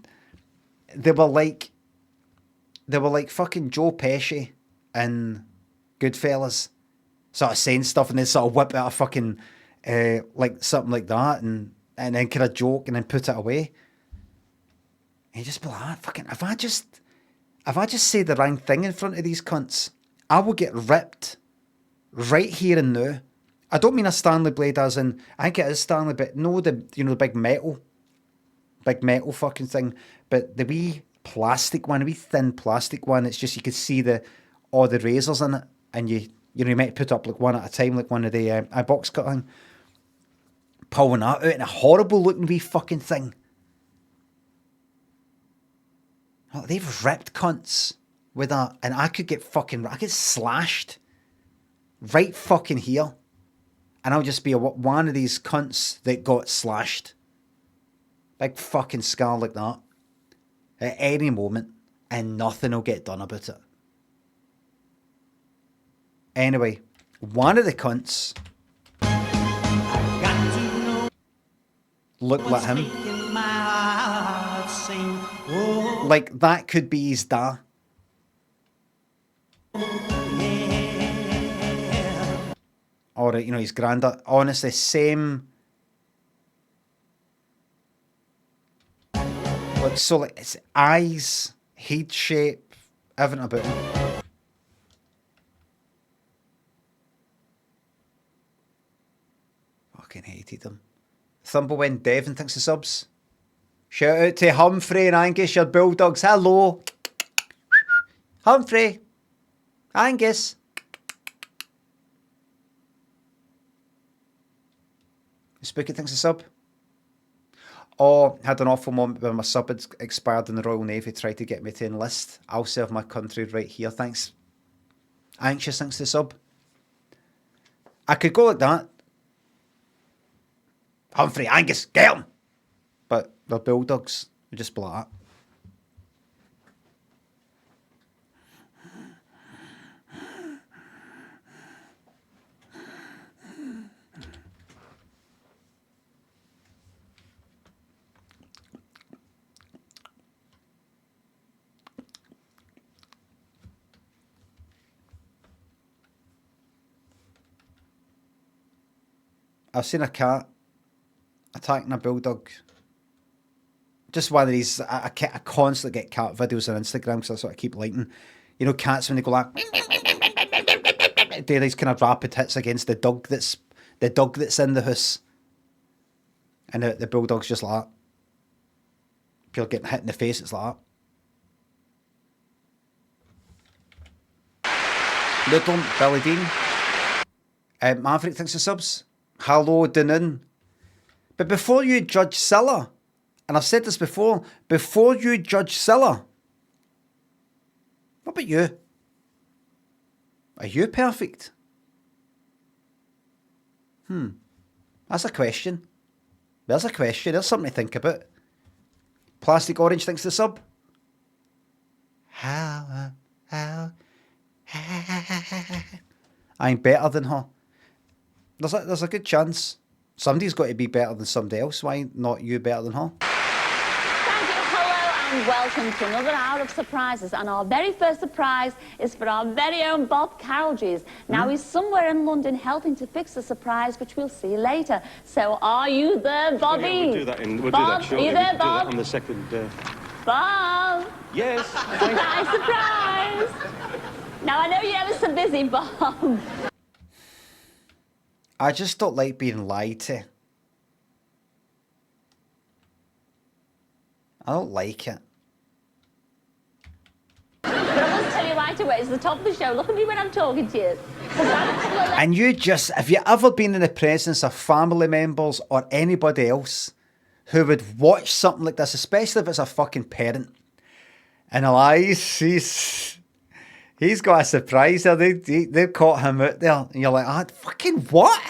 they were like fucking Joe Pesci in Goodfellas, sort of saying stuff, and then sort of whip out a fucking like something like that, and then kind of joke and then put it away. And you just be like, ah, fucking, if I just say the wrong thing in front of these cunts, I will get ripped right here and now. I don't mean a Stanley blade as in, I think it is Stanley, but no, the big metal fucking thing, but the wee plastic one, a wee thin plastic one. It's just, you could see all the razors in it, and you might put up like one at a time, like one of the box cutting, pulling that out, and a horrible looking wee fucking thing. Oh, they've ripped cunts with that, and I could get slashed right fucking here, and I'll just be one of these cunts that got slashed. Big fucking scar like that at any moment, and nothing will get done about it. Anyway, one of the cunts looked like him. Like that could be his da. Or, his granddad. Honestly, same. Like, so, like, it's eyes, head shape, everything about him. Fucking hated him. Thumblewind Devon thinks of subs. Shout out to Humphrey and Angus, your bulldogs. Hello. Humphrey. Angus. Spooky thinks a sub. Oh, had an awful moment when my sub had expired in the Royal Navy, tried to get me to enlist. I'll serve my country right here, thanks. Anxious thinks the sub. I could go like that. Humphrey, Angus, get him! But they're bulldogs. They just be like that. I've seen a cat attacking a bulldog. Just one of these, I constantly get cat videos on Instagram because that's what I keep liking. You know, cats when they go like, do these kind of rapid hits against the dog that's in the house, and the bulldog's just like that. People getting hit in the face, it's like that. Noodle, Billy Dean. Maverick thinks of subs. Hello, Dunoon. But before you judge Scylla, and I've said this before, before you judge Scylla, what about you? Are you perfect? That's a question. There's a question. There's something to think about. Plastic Orange thinks the sub. I'm better than her. There's a good chance. Somebody's got to be better than somebody else. Why not you better than her? Thank you, hello, and welcome to another hour of surprises. And our very first surprise is for our very own Bob Carriages. Now, he's somewhere in London helping to fix the surprise, which we'll see later. So, are you there, Bobby? Yeah, we'll do that shortly. Are you there, Bob? On the second... Bob! Yes. Surprise, surprise! Now, I know you're ever so busy, Bob. I just don't like being lied to. I don't like it. But I must tell you right away, it's the top of the show. Look at me when I'm talking to you. And you just, have you ever been in the presence of family members or anybody else who would watch something like this, especially if it's a fucking parent, and he's got a surprise there. They've caught him out there, and you're like, ah, fucking what?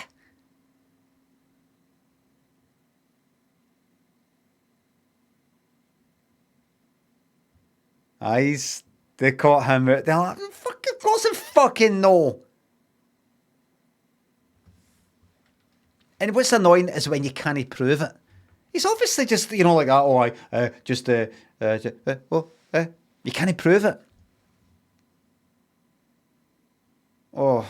They caught him out there. Like, fucking, of course I fucking know. And what's annoying is when you can't prove it. He's obviously just, you know, like that. You can't prove it. Oh.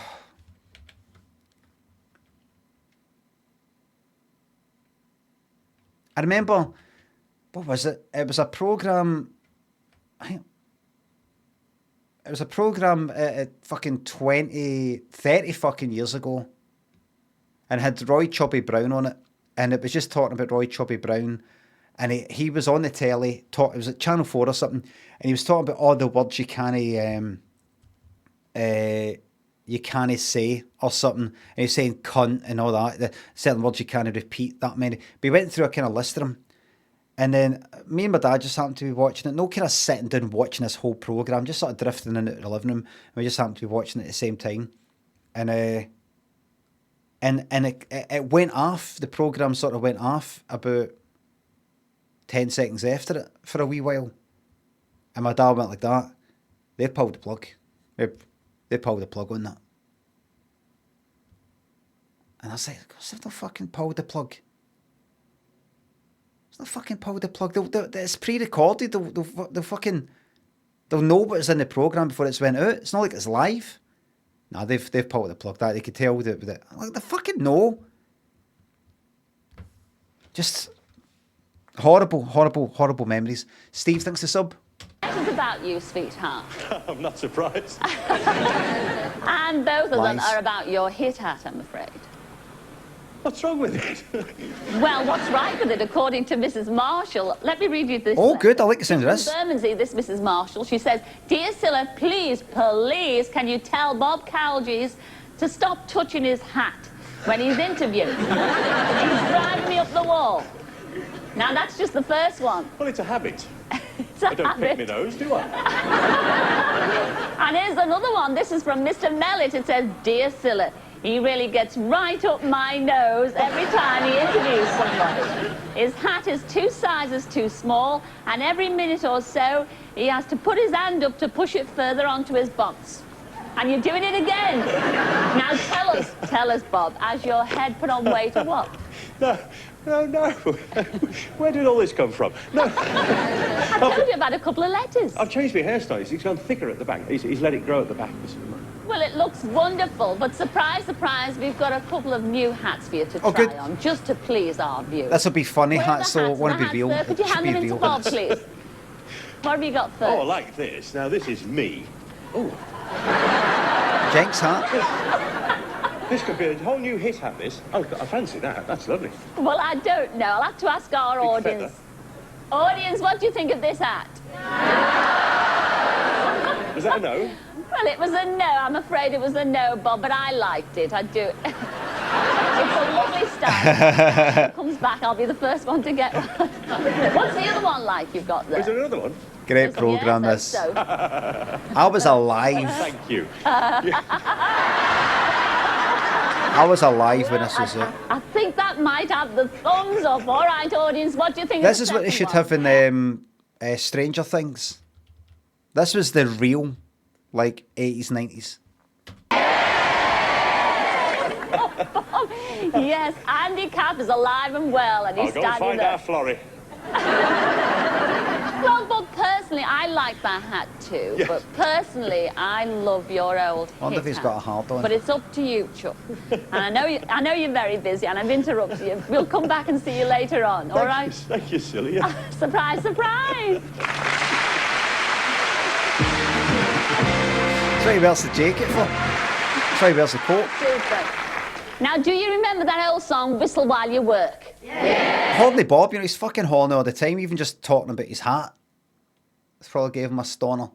I remember, what was it? It was a programme, fucking 30 fucking years ago, and had Roy Chubby Brown on it, and it was just talking about Roy Chubby Brown, and he was on the telly, it was at Channel 4 or something, and he was talking about all the words you can't say or something, and he was saying cunt and all that, the certain words you can't repeat that many, but he went through a kind of list of them, and then me and my dad just happened to be watching it, no kind of sitting down watching this whole programme, just sort of drifting into the living room, and we just happened to be watching it at the same time, and it went off, the programme sort of went off about 10 seconds after it for a wee while, and my dad went like that. They pulled the plug. They pulled the plug on that. And I was like, they've not fucking pulled the plug. It's not fucking pulled the plug. It's pre-recorded. They'll know what's in the programme before it's went out. It's not like it's live. No, they've pulled the plug. That they could tell that. Like, they fucking know. Just horrible memories. Steve thinks the sub. This is about you, sweetheart. I'm not surprised. And both of them are about your hit-hat, I'm afraid. What's wrong with it? Well, what's right with it, according to Mrs. Marshall? Let me read you this. Oh, good. I like the sound of this. Bermondsey, this Mrs. Marshall. She says, "Dear Scylla, please, can you tell Bob Calgies to stop touching his hat? when he's interviewed. He's driving me up the wall. Now, that's just the first one. Well, it's a habit. It's a I don't pick habit. my nose, do I? And here's another one. This is from Mr. Mellett. It says, Dear Scylla, he really gets right up my nose every time he interviews somebody. His hat is 2 sizes too small, and every minute or so, he has to put his hand up to push it further onto his box. And you're doing it again. Now tell us, Bob, has your head put on weight or what? No. Where did all this come from? No. I told you about a couple of letters. I've changed my hairstyle. It's gone thicker at the back. He's let it grow at the back. Well, it looks wonderful, but surprise, surprise, we've got a couple of new hats for you to try good. on, just to please our viewers. This will be funny Where are hats, the so it hats? won't The be real. hats, sir? Could you It should hand be them into real. Bob, please? What have you got first? Oh, I like this. Now, this is me. Oh, Jenks hat. this could be a whole new hit hat, this. Oh, I fancy that. That's lovely. Well, I don't know. I'll have to ask our Big audience. Audience, what do you think of this hat? Was that a no? Well, it was a no. I'm afraid it was a no, Bob, but I liked it. I do. It's a lovely style. When it comes back, I'll be the first one to get one. What's the other one like you've got there? Is there another one? Great programme, Yes, this. so. I was alive. Thank you. I was alive when this was it. I think that might have the thumbs up. All right, audience, what do you think This of is the what they second should one? have in Stranger Things. This was the real, like, 80s, 90s. Yes, Andy Capp is alive and well, and he's I'll go and standing find there. our Florrie. Well, but personally, I like that hat too. Yes. But personally, I love your old Wonder if hit he's hat. got a heart on. But it's up to you, Chuck. And I know you're very busy, and I've interrupted you. We'll come back and see you later on. All right? Thank you, silly. Yeah. Surprise, surprise! That's why he wears the jacket for. That's why he wears the coat. Super. Now, do you remember that old song, Whistle While You Work? Horny Bob, you know, he's fucking horny all the time, even just talking about his hat. It's probably gave him a stoner.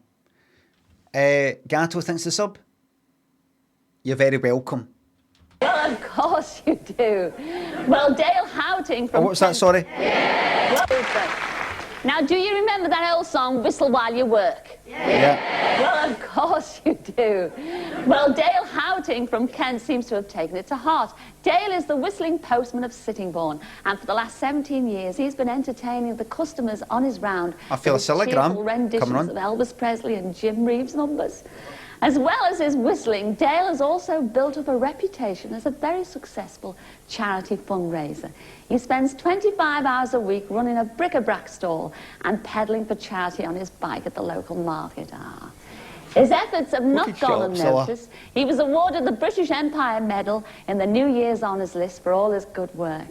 Gato thinks the sub. You're very welcome. Well, of course you do. Well, Dale Houting from... Oh, what's that, sorry? Super. Now, do you remember that old song, Whistle While You Work? Yeah. Well, of course you do. Well, Dale Houting from Kent seems to have taken it to heart. Dale is the whistling postman of Sittingbourne, and for the last 17 years, he's been entertaining the customers on his round. I feel with a telegram cheerful renditions coming on. of Elvis Presley and Jim Reeves numbers. As well as his whistling, Dale has also built up a reputation as a very successful charity fundraiser. He spends 25 hours a week running a bric-a-brac stall and peddling for charity on his bike at the local market. His efforts have not Wicked gone job, Scylla. unnoticed. He was awarded the British Empire Medal in the New Year's Honours List for all his good work.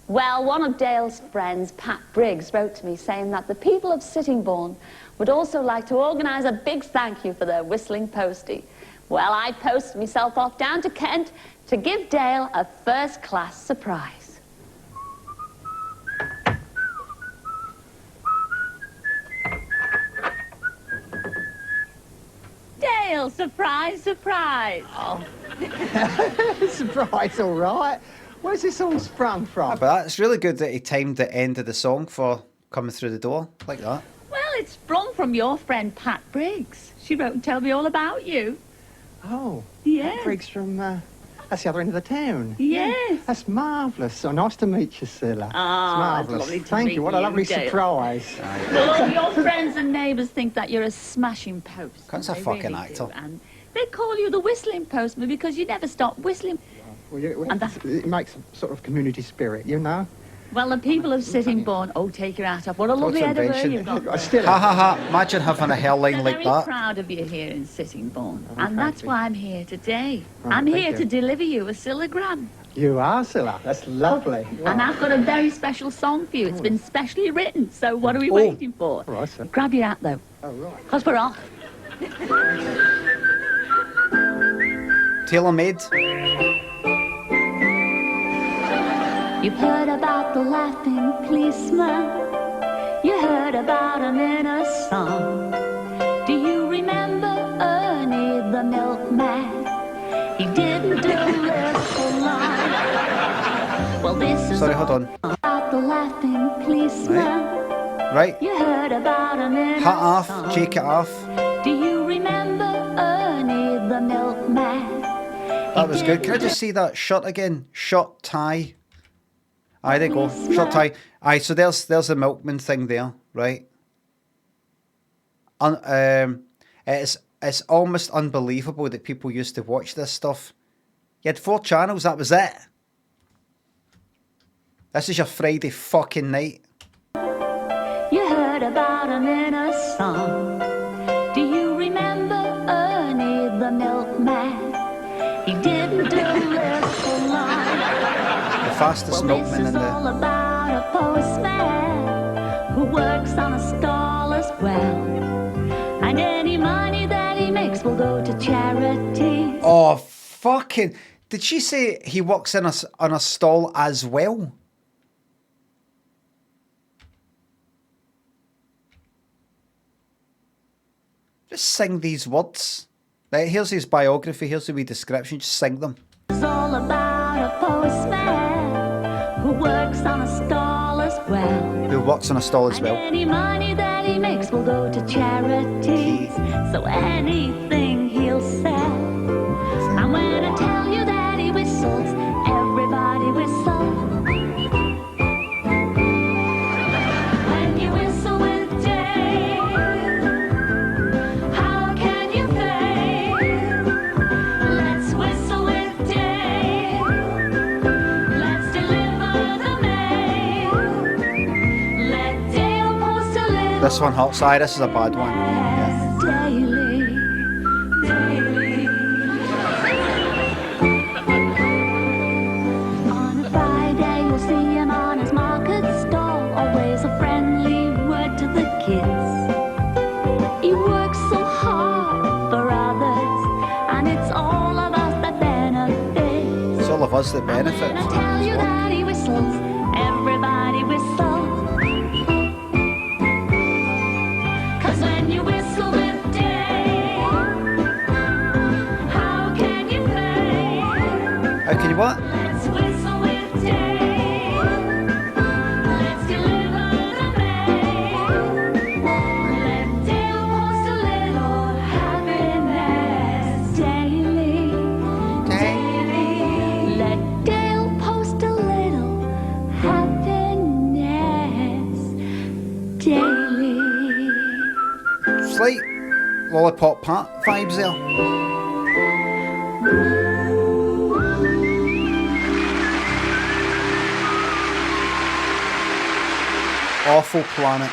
Well, one of Dale's friends, Pat Briggs, wrote to me saying that the people of Sittingbourne would also like to organise a big thank you for their whistling postie. Well, I posted myself off down to Kent to give Dale a first-class surprise. Dale, surprise, surprise. Surprise, all right. Where's this all sprung from? But that's really good that he timed the end of the song for coming through the door like that. Well, it's sprung from your friend Pat Briggs. She wrote and told me all about you. Oh, Yes. Briggs from, that's the other end of the town. Yes. That's marvellous. So nice to meet you, Scylla. Ah, It's it's lovely to Thank meet you. What a you, lovely Dale. surprise. Well, all your friends and neighbours think that you're a smashing postman. Cunt's a They fucking really actor. do, and they call you the whistling postman because you never stop whistling. Well, And that- it makes a sort of community spirit, you know? Well, the people of Sittingbourne, oh, take your hat off. What a lovely Total head of hair invention. you've got there. Still, Ha ha ha, imagine having a hairline I'm like very that. proud of you here in Sittingbourne, Oh, and that's thank you. why I'm here today. Oh, I'm thank here you. to deliver you a syllogram. you are, Scylla. That's lovely. And I've got a very special song for you. It's been specially written, so what are we Oh. waiting for? All right, sir. Grab your hat, though, Oh, right. because we're off. Tailor-made. You've heard about the laughing policeman. You heard about him in a song. Do you remember Ernie the milkman? He didn't do it for long. Sorry, hold on. About the laughing policeman. Right. You heard about him in Hat a off, song. take it off. Do you remember Ernie the milkman? That was good. Can I just see that shirt again? Shirt, tie. Aye, there you go. Shirt, tie. Aye, so there's the milkman thing there, right? It's almost unbelievable that people used to watch this stuff. You had 4 channels, that was it. This is your Friday fucking night. You heard about him in a song. Do you remember Ernie the milkman? He didn't do this for long. The fastest milkman This in is all the... about a postman who works on a stall as well. And any money that he makes will go to charity. Oh, fucking... Did she say he works on a stall as well? Just sing these words. Right, here's his biography, here's the wee description, just sing them. It's all about a postman who works on a stall as well. Who works on a stall as well. Any money that he makes will go to charities. So anything he'll sell. And when I tell you that he whistles, everybody whistles. When you whistle with Dave, how can you fail? Let's whistle with Dave. Let's deliver the mail. Let Dale post a little. This one hurts. Aye, this is a bad one. Yeah. Daily, daily. On a Friday, you'll see him on his market stall. Always a friendly word to the kids. He works so hard for others, and it's all of us that benefit. It's all of us that benefit When I from tell his you work. that he whistles, everybody whistles. 'Cause when you whistle with Dave, how can you play? How can you what? Let's whistle with Dave. Let's deliver the mail. Let Dale post a little happiness daily. Daily. Let Dale post a little happiness daily. Slight lollipop part vibes there. Awful planet.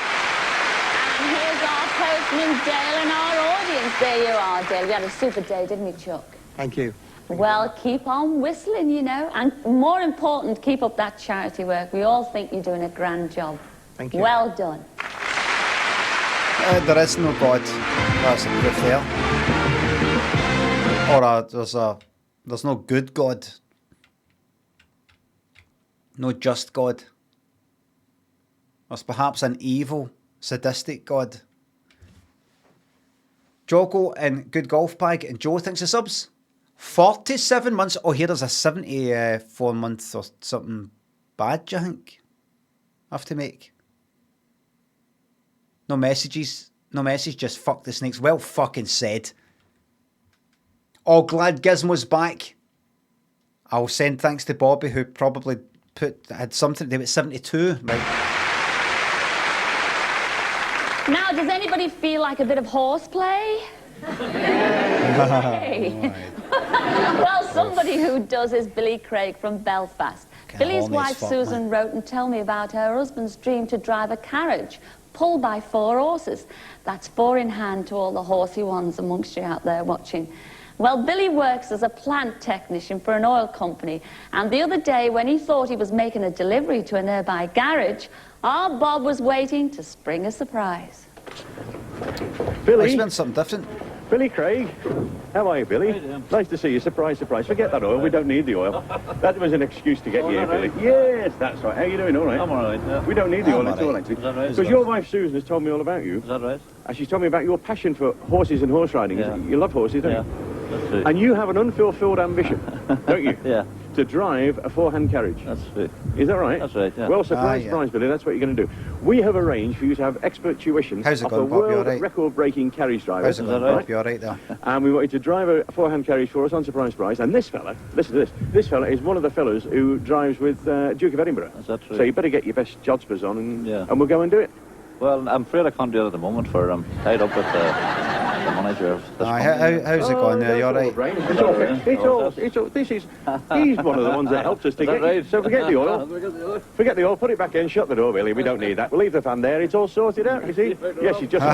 And here's our postman Dale and our audience. There you are, Dale. We had a super day, didn't we, Chuck? Thank you. Well, keep on whistling, you know. And more important, keep up that charity work. We all think you're doing a grand job. Thank you. Well done. There is no God. That's a proof there. Or there's no good God. No just God. There's perhaps an evil, sadistic God. Joggo and Good Golf Bag and Joe thinks the subs. 47 months. Oh, here there's a 74 month or something bad, do you think? I have to make. No messages. No message, just fuck the snakes. Well fucking said. Oh, glad Gizmo's back. I'll send thanks to Bobby, who probably had something to do with 72. Right. Now, does anybody feel like a bit of horseplay? Hey. Well, somebody who does is Billy Craig from Belfast. Billy's wife Susan wrote and told me about her husband's dream to drive a carriage pulled by 4 horses. That's 4 in hand to all the horsey ones amongst you out there watching. Well, Billy works as a plant technician for an oil company, and the other day when he thought he was making a delivery to a nearby garage, our Bob was waiting to spring a surprise. Billy? It's been something different. Billy Craig. How are you, Billy? Nice to see you. Surprise, surprise. Forget that oil. We don't need the oil. That was an excuse to get you here, Billy. Yes, that's right. How you doing? All right? I'm all right. Yeah. We don't need the oil at all, actually. Is that right? Because your wife, Susan, has told me all about you. Is that right? And she's told me about your passion for horses and horse riding. Yeah. You love horses, don't Yeah. you? That's it. And you have an unfulfilled ambition, don't you? Yeah. to drive a four-hand carriage. That's it. Is that right? That's right, yeah. Well, surprise, yeah. surprise, Billy, that's what you're going to do. We have arranged for you to have expert tuition How's it of going, the Bob? You world all right? record-breaking carriage driver. How's it going, Bob? You all right there? And we want you to drive a four-hand carriage for us on surprise prize. And this fella, listen to this, this fella is one of the fellas who drives with Duke of Edinburgh. That's right. So you better get your best jodhpurs on Yeah. and we'll go and do it. Well, I'm afraid I can't do it at the moment for I'm tied up with the manager of this company. How's it going there? You all right? It's all fixed. It's all, this is, he's one of the ones that helped us to get right? So forget the oil. Forget the oil, put it back in, shut the door, Billy. We don't need that. We'll leave the fan there. It's all sorted out, you see. Yes, you just...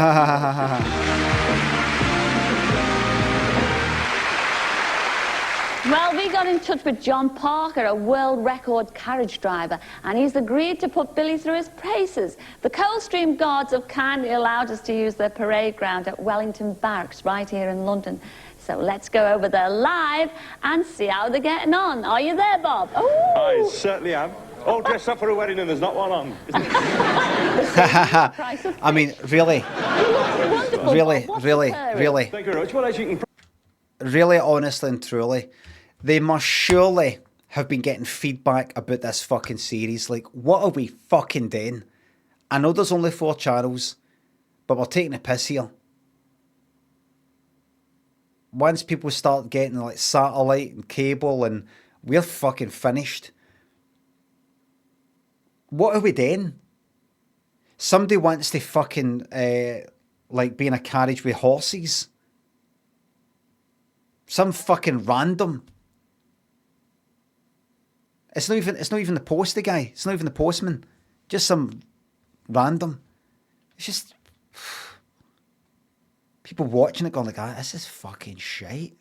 Well, we got in touch with John Parker, a world record carriage driver, and he's agreed to put Billy through his paces. The Coldstream Guards have kindly allowed us to use their parade ground at Wellington Barracks right here in London. So let's go over there live and see how they're getting on. Are you there, Bob? Ooh. I certainly am. All dressed up for a wedding and there's not one on. I mean, really, Wonderful, really, Bob. What's really, occurring? really, Thank you very much. Well, as you can... really, honestly and truly, they must surely have been getting feedback about this fucking series. Like, what are we fucking doing? I know there's only 4 channels, but we're taking a piss here. Once people start getting like satellite and cable, and we're fucking finished. What are we doing? Somebody wants to fucking like be in a carriage with horses. Some fucking random. It's not even the postie guy. It's not even the postman. Just some random. It's just people watching it going like, ah, this is fucking shite.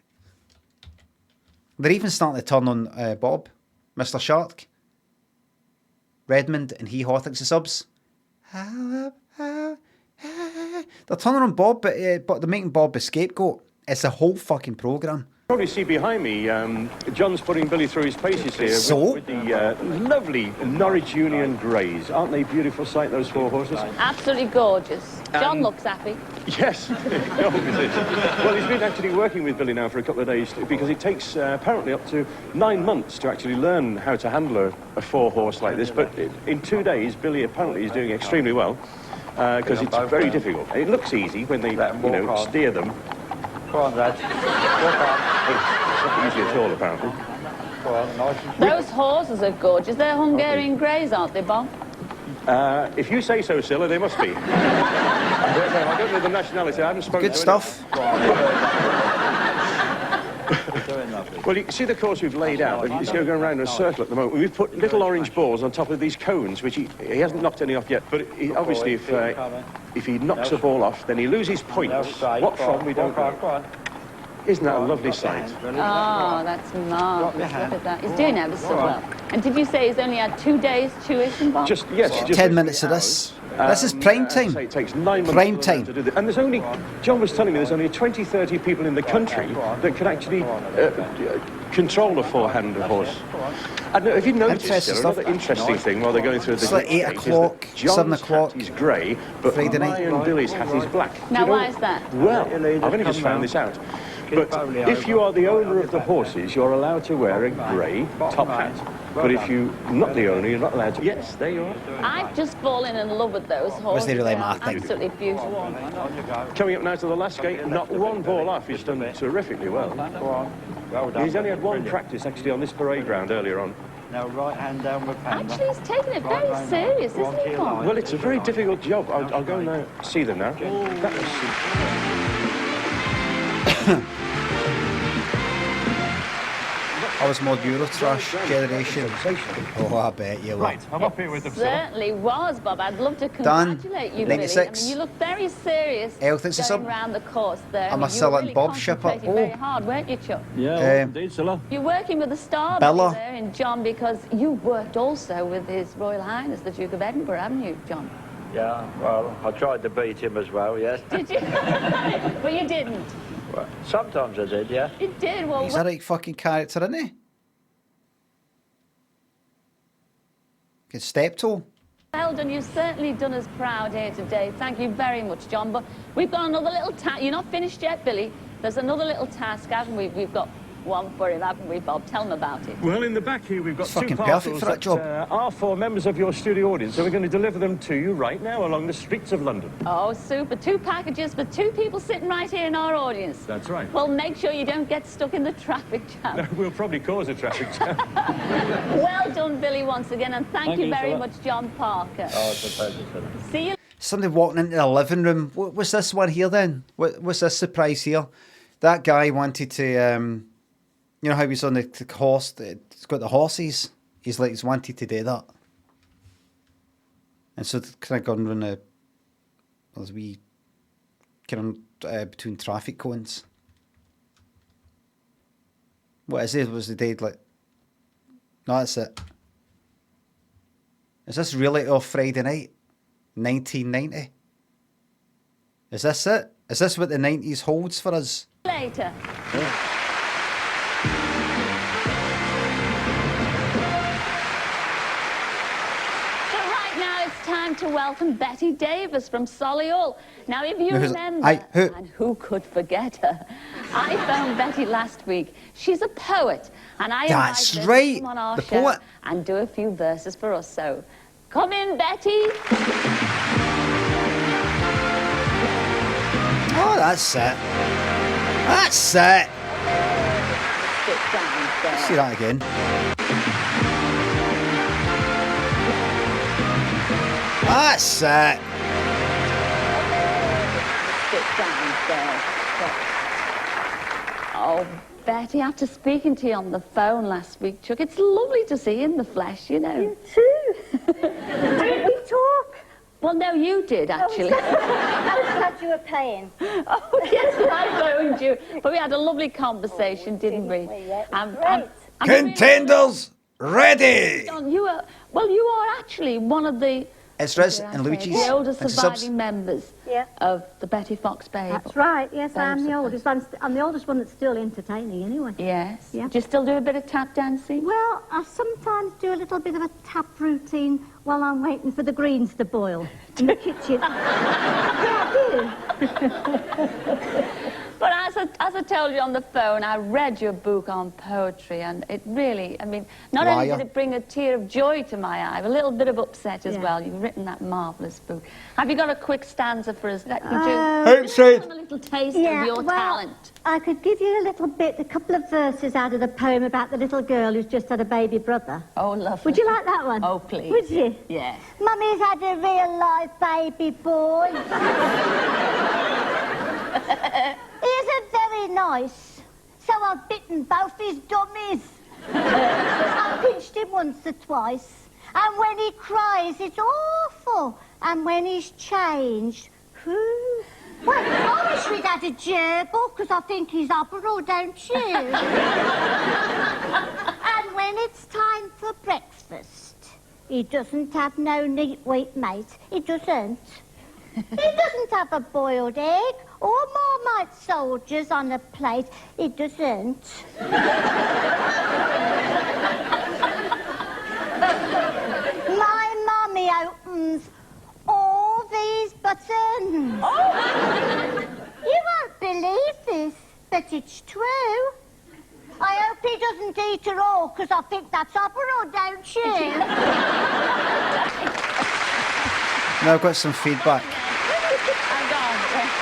They're even starting to turn on Bob, Mr. Shark, Redmond, and He Hawthorne subs. They're turning on Bob, but they're making Bob a scapegoat. It's a whole fucking programme. Probably see behind me, John's putting Billy through his paces here So? with the lovely Norwich Union Greys. Aren't they a beautiful sight, those 4 horses? Absolutely gorgeous. John looks happy. Yes. Well, he's been actually working with Billy now for a couple of days because it takes apparently up to 9 months to actually learn how to handle a 4-horse like this. But in 2 days, Billy apparently is doing extremely well because it's very difficult. It looks easy when they, steer them. Go on, Dad. It's not easy at all, apparently. Go on, nice. Those horses are gorgeous. They're Hungarian Greys, aren't they, Bob? If you say so, Scylla, they must be. I don't know the nationality. I haven't spoken Good to stuff. Well, you can see the course we've laid out. It's going around in a circle at the moment. We've put little orange balls on top of these cones, which he hasn't knocked any off yet. But obviously, if he knocks a ball off, then he loses points. What from, we don't know. Isn't that a lovely sight? Oh, that's marvellous. Look at that. He's doing ever so well. And did you say he's only had 2 days tuition, Bob? Just 10 minutes of this. This is prime time. It takes 9 months Prime time. to do this. And there's only, John was telling me, there's only 20, 30 people in the country that can actually control a 4-hand horse. I don't know if you noticed, another interesting thing while they're going through the... It's like 8 o'clock, 7 o'clock. He's grey, but Friday night. Ryan and Billy's hat is black. Now, why is that? Well, I've only just found this out. But if you are the owner of the horses, you're allowed to wear a grey top hat. But if you're not the owner, you're not allowed to. Yes, there you are. I've just fallen in love with those horses. Was they really They are mad thing? absolutely beautiful. Coming up now to the last gate, not one ball off. He's done terrifically well. He's only had 1 practice actually on this parade ground earlier on. Now right hand down with hand. Actually, he's taking it very serious, isn't he, Bob? Well, it's a very difficult job. I'll go and see them now. That was... I was more Eurotrash generation. Oh, I bet you were. I'm up here with them, Certainly was, Bob. I'd love to Done. congratulate you, Billy. 96. I mean, you look very serious Health and going around the course there. I'm I a mean, you Scylla were and really Bob shipper. concentrating very hard, weren't you, Chuck? Yeah, indeed, Scylla. You're working with the star Bella. there in John because you worked also with His Royal Highness, the Duke of Edinburgh, haven't you, John? Yeah, well, I tried to beat him as well, yes. Did you? But you didn't. Well, sometimes I did, yeah. You did. Well, He's a right fucking character, isn't he? Good step toe. well done. You've certainly done us proud here today. Thank you very much, John. But we've got another little task. You're not finished yet, Billy. There's another little task, haven't we? We've got one for him, haven't we, Bob? Tell him about it. Well, in the back here, we've got It's two fucking parcels perfect for that job. are for members of your studio audience, so we're going to deliver them to you right now along the streets of London. Oh, super. 2 packages for 2 people sitting right here in our audience. That's right. Well, make sure you don't get stuck in the traffic jam. No, we'll probably cause a traffic jam. Well done, Billy, once again, and thank you very much, John Parker. Oh, it's a pleasure, sir. See you. Somebody walking into the living room. What's this one here then? What's this surprise here? That guy wanted to, you know how he's on the horse, it's got the horses? He's wanted to do that. And so kind of gone around as we kind of between traffic cones. What is it? Was the day like? No, that's it. Is this really off Friday night? 1990? Is this it? Is this what the 90s holds for us? Later. Time to welcome Betty Davis from Solihull. Now, if you remember, and who could forget her, I phoned Betty last week. She's a poet, and I invited her to come on our show and do a few verses for us. So, come in, Betty. Oh, that's it. That's it. Sit down there. See that again. That's it. Sit down there. Oh, Betty, after speaking to you on the phone last week, Chuck, it's lovely to see you in the flesh, you know. You too. Did we talk? Well, no, you did, actually. I was glad you were paying. Oh, yes, I phoned you. But we had a lovely conversation, didn't we? Great. Contenders ready. You are actually one of the... It's Riz and Luigi's. The oldest surviving members of the Betty Fox Babel. That's right, yes, I am the oldest. I'm the oldest one that's still entertaining anyway. Yes. Yeah. Do you still do a bit of tap dancing? Well, I sometimes do a little bit of a tap routine while I'm waiting for the greens to boil in the kitchen. Yeah, I do. But as I told you on the phone, I read your book on poetry, and it really, I mean, not only did it bring a tear of joy to my eye, but a little bit of upset as well. You've written that marvellous book. Have you got a quick stanza for us? That could you a little taste of your talent? I could give you a couple of verses out of the poem about the little girl who's just had a baby brother. Oh, lovely. Would you like that one? Oh, please. Would you? Yes. Mummy's had a real life baby boy. He isn't very nice, so I've bitten both his dummies. I pinched him once or twice, and when he cries, it's awful. And when he's changed, whew. Well, I wish we'd had a gerbil, because I think he's operable, don't you? And when it's time for breakfast, he doesn't have no neat wheat, mate. He doesn't. He doesn't have a boiled egg or Marmite soldiers on a plate. He doesn't. My mummy opens all these buttons. Oh. You won't believe this, but it's true. I hope he doesn't eat her all, because I think that's opera, don't you? Now I've got some feedback.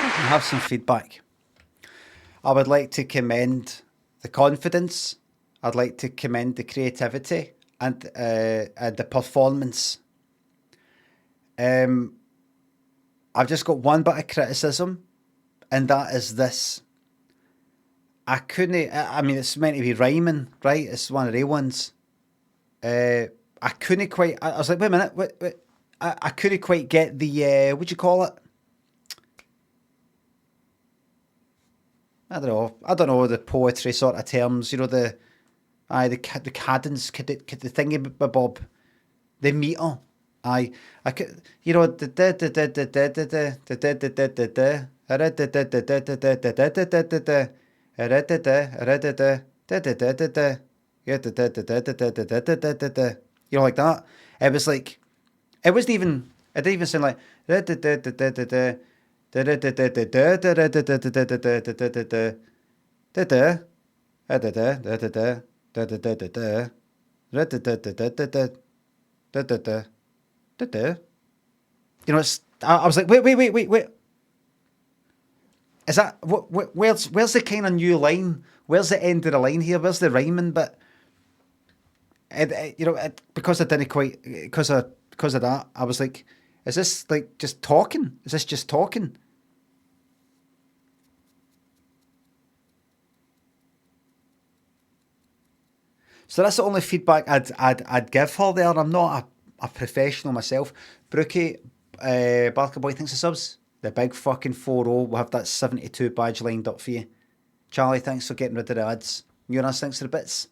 I have some feedback. I would like to commend the confidence. I'd like to commend the creativity and the performance. I've just got one bit of criticism, and that is this. I couldn't... I mean, it's meant to be rhyming, right? It's one of the ones. I couldn't quite... I was like, wait a minute. Wait. I couldn't quite get the... what do you call it? I don't know the poetry sort of terms. You know, the cadence, the thingy, Bob, the meter. I could, you know, you know, like that. It was like, it wasn't even. It didn't even sound like. You know, it's. I was like, wait. Is that where's the kind of new line? Where's the end of the line here? Where's the rhyming bit? Because I didn't quite because of that, I was like, is this like just talking? Is this just talking? So that's the only feedback I'd give her there. I'm not a professional myself. Brookie, Barker Boy, thanks for subs. The big fucking 4-0. We'll have that 72 badge lined up for you. Charlie, thanks for getting rid of the ads. Muras, thanks for the bits.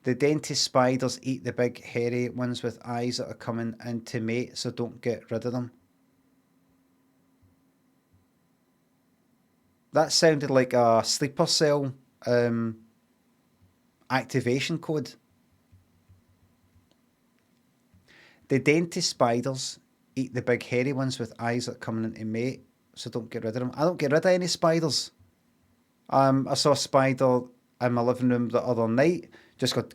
The dentist spiders eat the big hairy ones with eyes that are coming in to mate, so don't get rid of them. That sounded like a sleeper cell activation code. The dentist spiders eat the big hairy ones with eyes that are coming in to mate, so don't get rid of them. I don't get rid of any spiders. I saw a spider in my living room the other night, just go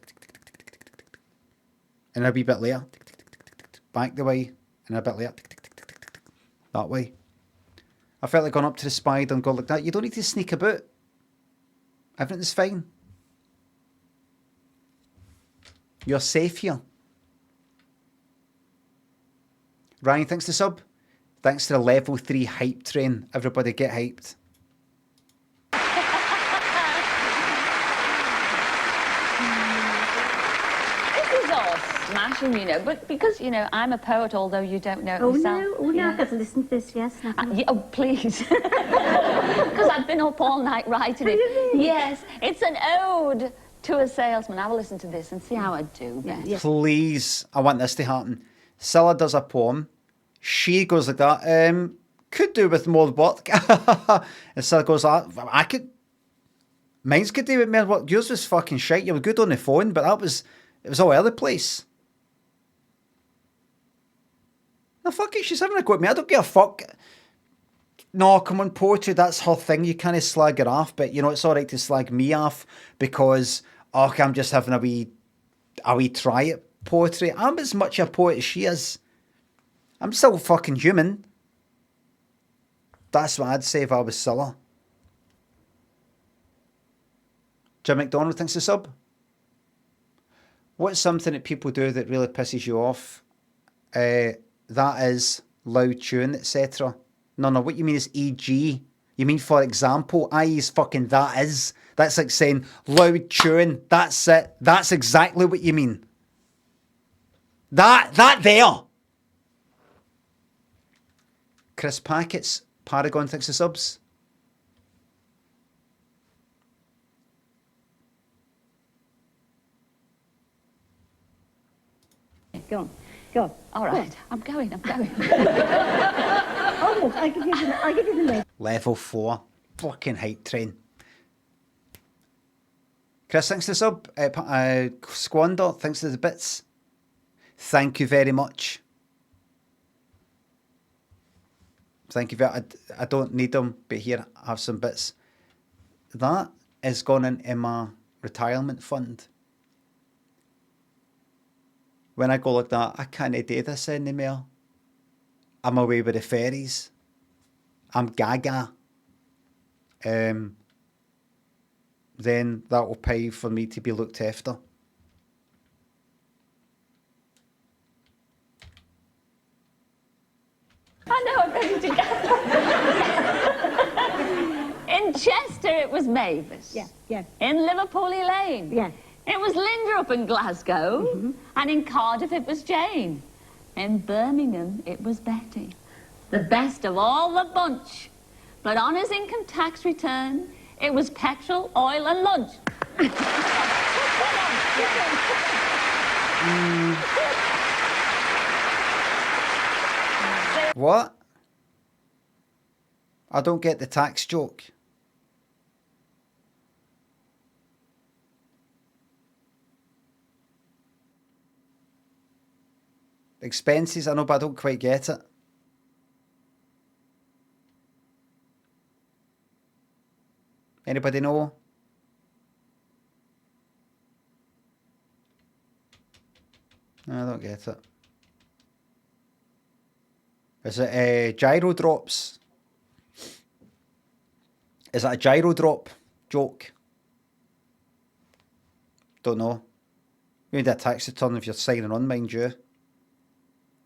and a wee bit later, back the way, and a bit later, that way. I felt like going up to the spider and going like that. You don't need to sneak about. Everything's fine. You're safe here. Ryan, thanks to sub. Thanks to the level 3 hype train. Everybody get hyped. This is all smashing, you know, but because, you know, I'm a poet, although you don't know it yourself. No, I've got to listen to this, yes. Oh, please. Because I've been up all night writing it. Yes, it's an ode to a salesman. Have a listen to this and see how I do, Beth. Yes. Please, I want this to happen. Scylla does a poem. She goes like that. Could do with more work. And Scylla goes like that. I could. Mine's could do with more work. Yours was fucking shite. You were good on the phone, but it was all over the place. No, fuck it. She's having a go at me. I don't give a fuck. No, come on, poetry, that's her thing. You can't slag her off, but you know, it's all right to slag me off because, okay, I'm just having a wee try at poetry. I'm as much a poet as she is. I'm still fucking human. That's what I'd say if I was Scylla. Jim McDonald thinks a sub. What's something that people do that really pisses you off? That is loud chewing, etc. No, what you mean is e.g. You mean, for example, I.e. is fucking that is. That's like saying loud chewing. That's it. That's exactly what you mean. That there. Chris Packets, Paragon thinks the subs. Go on. Go. All right, I'm going. Almost. I give you the name. Level 4. Fucking hype train. Chris, thanks to the sub. Squander, thanks to the bits. Thank you very much. Thank you very much. I don't need them, but here, I have some bits. That is gone into my retirement fund. When I go like that, I can't do this anymore. I'm away with the fairies. I'm gaga. Then that will pay for me to be looked after. I know, I'm ready to go. In Chester, it was Mavis. Yeah. In Liverpool, Elaine. Yeah. It was Linda up in Glasgow. Mm-hmm. And in Cardiff, it was Jane. In Birmingham, it was Betty. The best of all the bunch. But on his income tax return, it was petrol, oil, and lunch. What? I don't get the tax joke. Expenses, I know, but I don't quite get it. Anybody know? No, I don't get it. Is it gyro drops? Is that a gyro drop joke? Don't know. You need a tax return if you're signing on, mind you.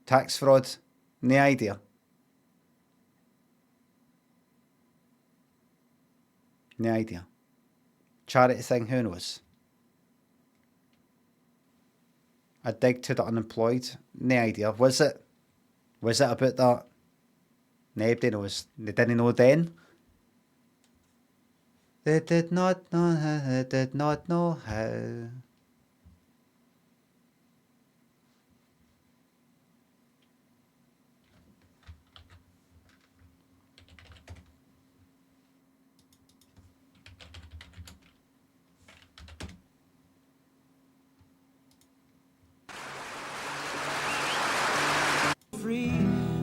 Tax fraud? No idea. No idea. Charity thing, who knows? A dig to the unemployed? No idea. Was it? Was it about that? Nobody knows. They didn't know then. They did not know how. They did not know how.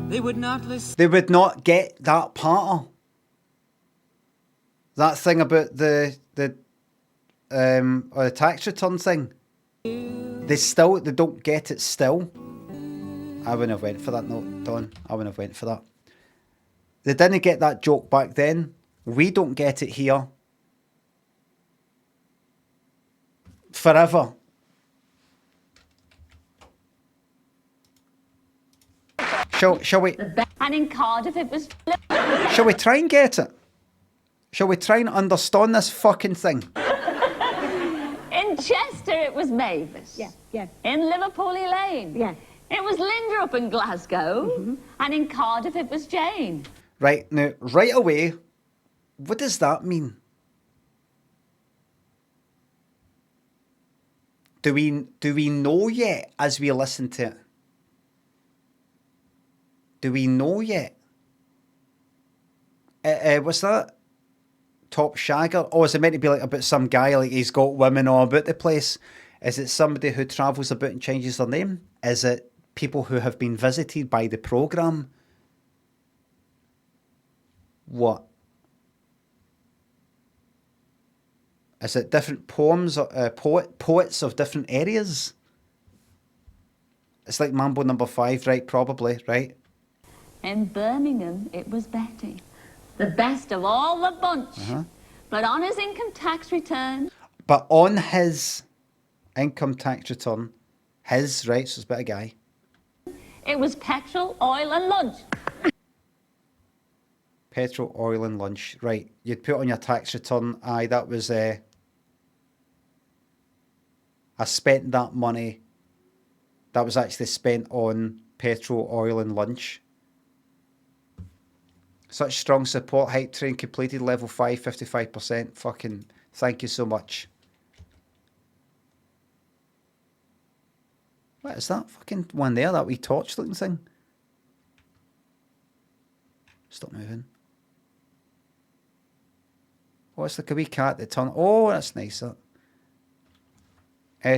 They would not listen. They would not get that part. That thing about the or the tax return thing. They don't get it still. I wouldn't have went for that, no, Don. I wouldn't have went for that. They didn't get that joke back then. We don't get it here. Forever. Shall we? And in Cardiff it was... Shall we try and get it? Shall we try and understand this fucking thing? In Chester it was Mavis. Yeah, yeah. In Liverpool Lane. Yeah. It was Linda up in Glasgow. And in Cardiff it was Jane. Right, now, right away, what does that mean? Do we know yet as we listen to it? Do we know yet? What's that? Top Shagger? Oh, is it meant to be like about some guy, like he's got women all about the place? Is it somebody who travels about and changes their name? Is it people who have been visited by the programme? What? Is it different poems, poets of different areas? It's like Mambo number 5, right? Probably, right? In Birmingham, it was Betty. The best of all the bunch. But on his income tax return... But on his income tax return, his, right, so it's about a guy. It was petrol, oil and lunch. Petrol, oil and lunch. Right, you'd put on your tax return, aye, that was... I spent that money. That was actually spent on petrol, oil and lunch. Such strong support. Hype train completed. Level 5, 55%. Fucking thank you so much. What is that fucking one there? That wee torch looking thing? Stop moving. Oh, it's like a wee cat that turn. Oh, that's nice. That.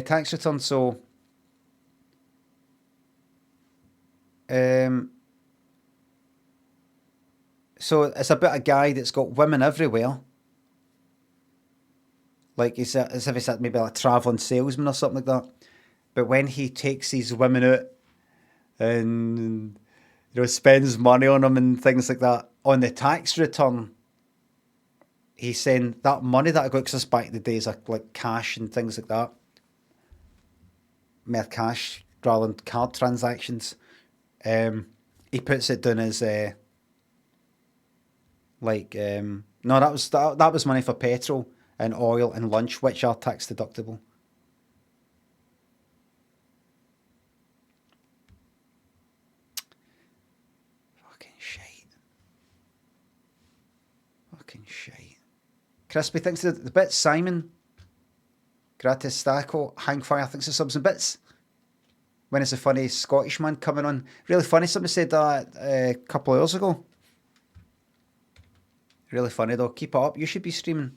Tax return. So, so it's about a guy that's got women everywhere. Like he's as if he's maybe like a travelling salesman or something like that. But when he takes these women out and spends money on them and things like that, on the tax return, he's saying that money that I got, because this back in the days like cash and things like that, mere cash rather than card transactions. He puts it down as no, that was money for petrol and oil and lunch, which are tax deductible. Fucking shite. Crispy thinks the bits. Simon, gratis stacco, hangfire thinks of subs and bits. When is the funny Scottish man coming on? Really funny. Somebody said that a couple of hours ago. Really funny though. Keep it up. You should be streaming.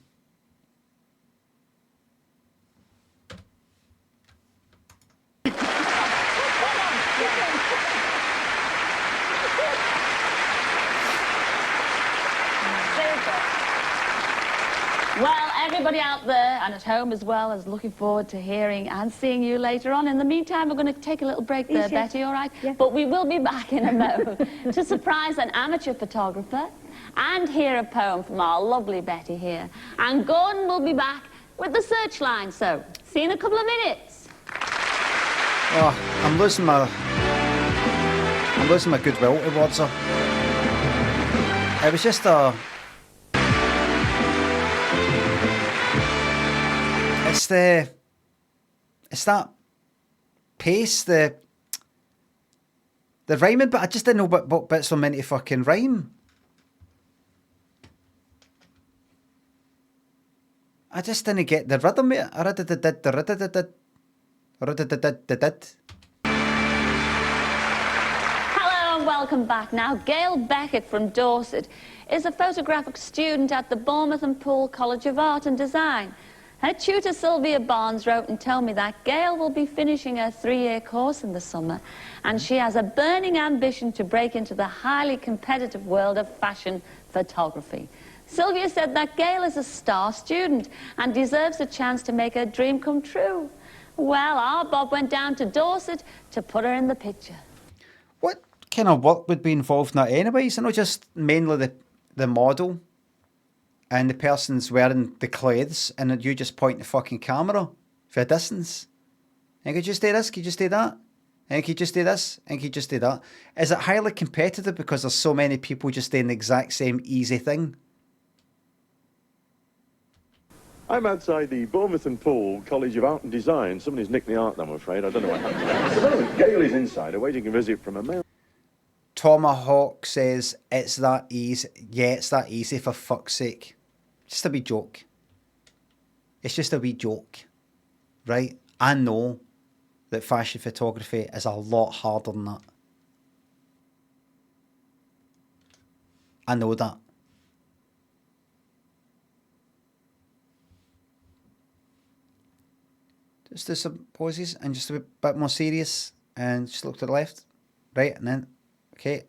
everybody out there and at home as well is looking forward to hearing and seeing you later on. In the meantime, we're going to take a little break there, Betty, all right? Yeah. But we will be back in a moment to surprise an amateur photographer and hear a poem from our lovely Betty here. And Gordon will be back with the searchline, so see you in a couple of minutes. Oh, I'm losing my goodwill towards her. It was just a... It's that pace, the rhyming, but I just didn't know what bits were meant to fucking rhyme. I just didn't get the rhythm of it. Hello and welcome back. Now, Gail Beckett from Dorset is a photographic student at the Bournemouth and Poole College of Art and Design. Her tutor Sylvia Barnes wrote and told me that Gail will be finishing her 3-year course in the summer, and she has a burning ambition to break into the highly competitive world of fashion photography. Sylvia said that Gail is a star student and deserves a chance to make her dream come true. Well, our Bob went down to Dorset to put her in the picture. What kind of work would be involved in that anyways? I know just mainly the model and the person's wearing the clothes and you just point the fucking camera for a distance. And could you just do this? Could you just do that? And could you just do this? And could you just do that? Is it highly competitive because there's so many people just doing the exact same easy thing? I'm outside the Bournemouth and Poole College of Art and Design. Somebody's nicked the art, I'm afraid. I don't know what happened. At the moment, Gail is inside, awaiting a visit from a male. Tomahawk says, it's that easy. Yeah, it's that easy, for fuck's sake. Just a wee joke. It's just a wee joke, right? I know that fashion photography is a lot harder than that. I know that. Just do some poses and just a bit more serious and just look to the left, right, and then, okay,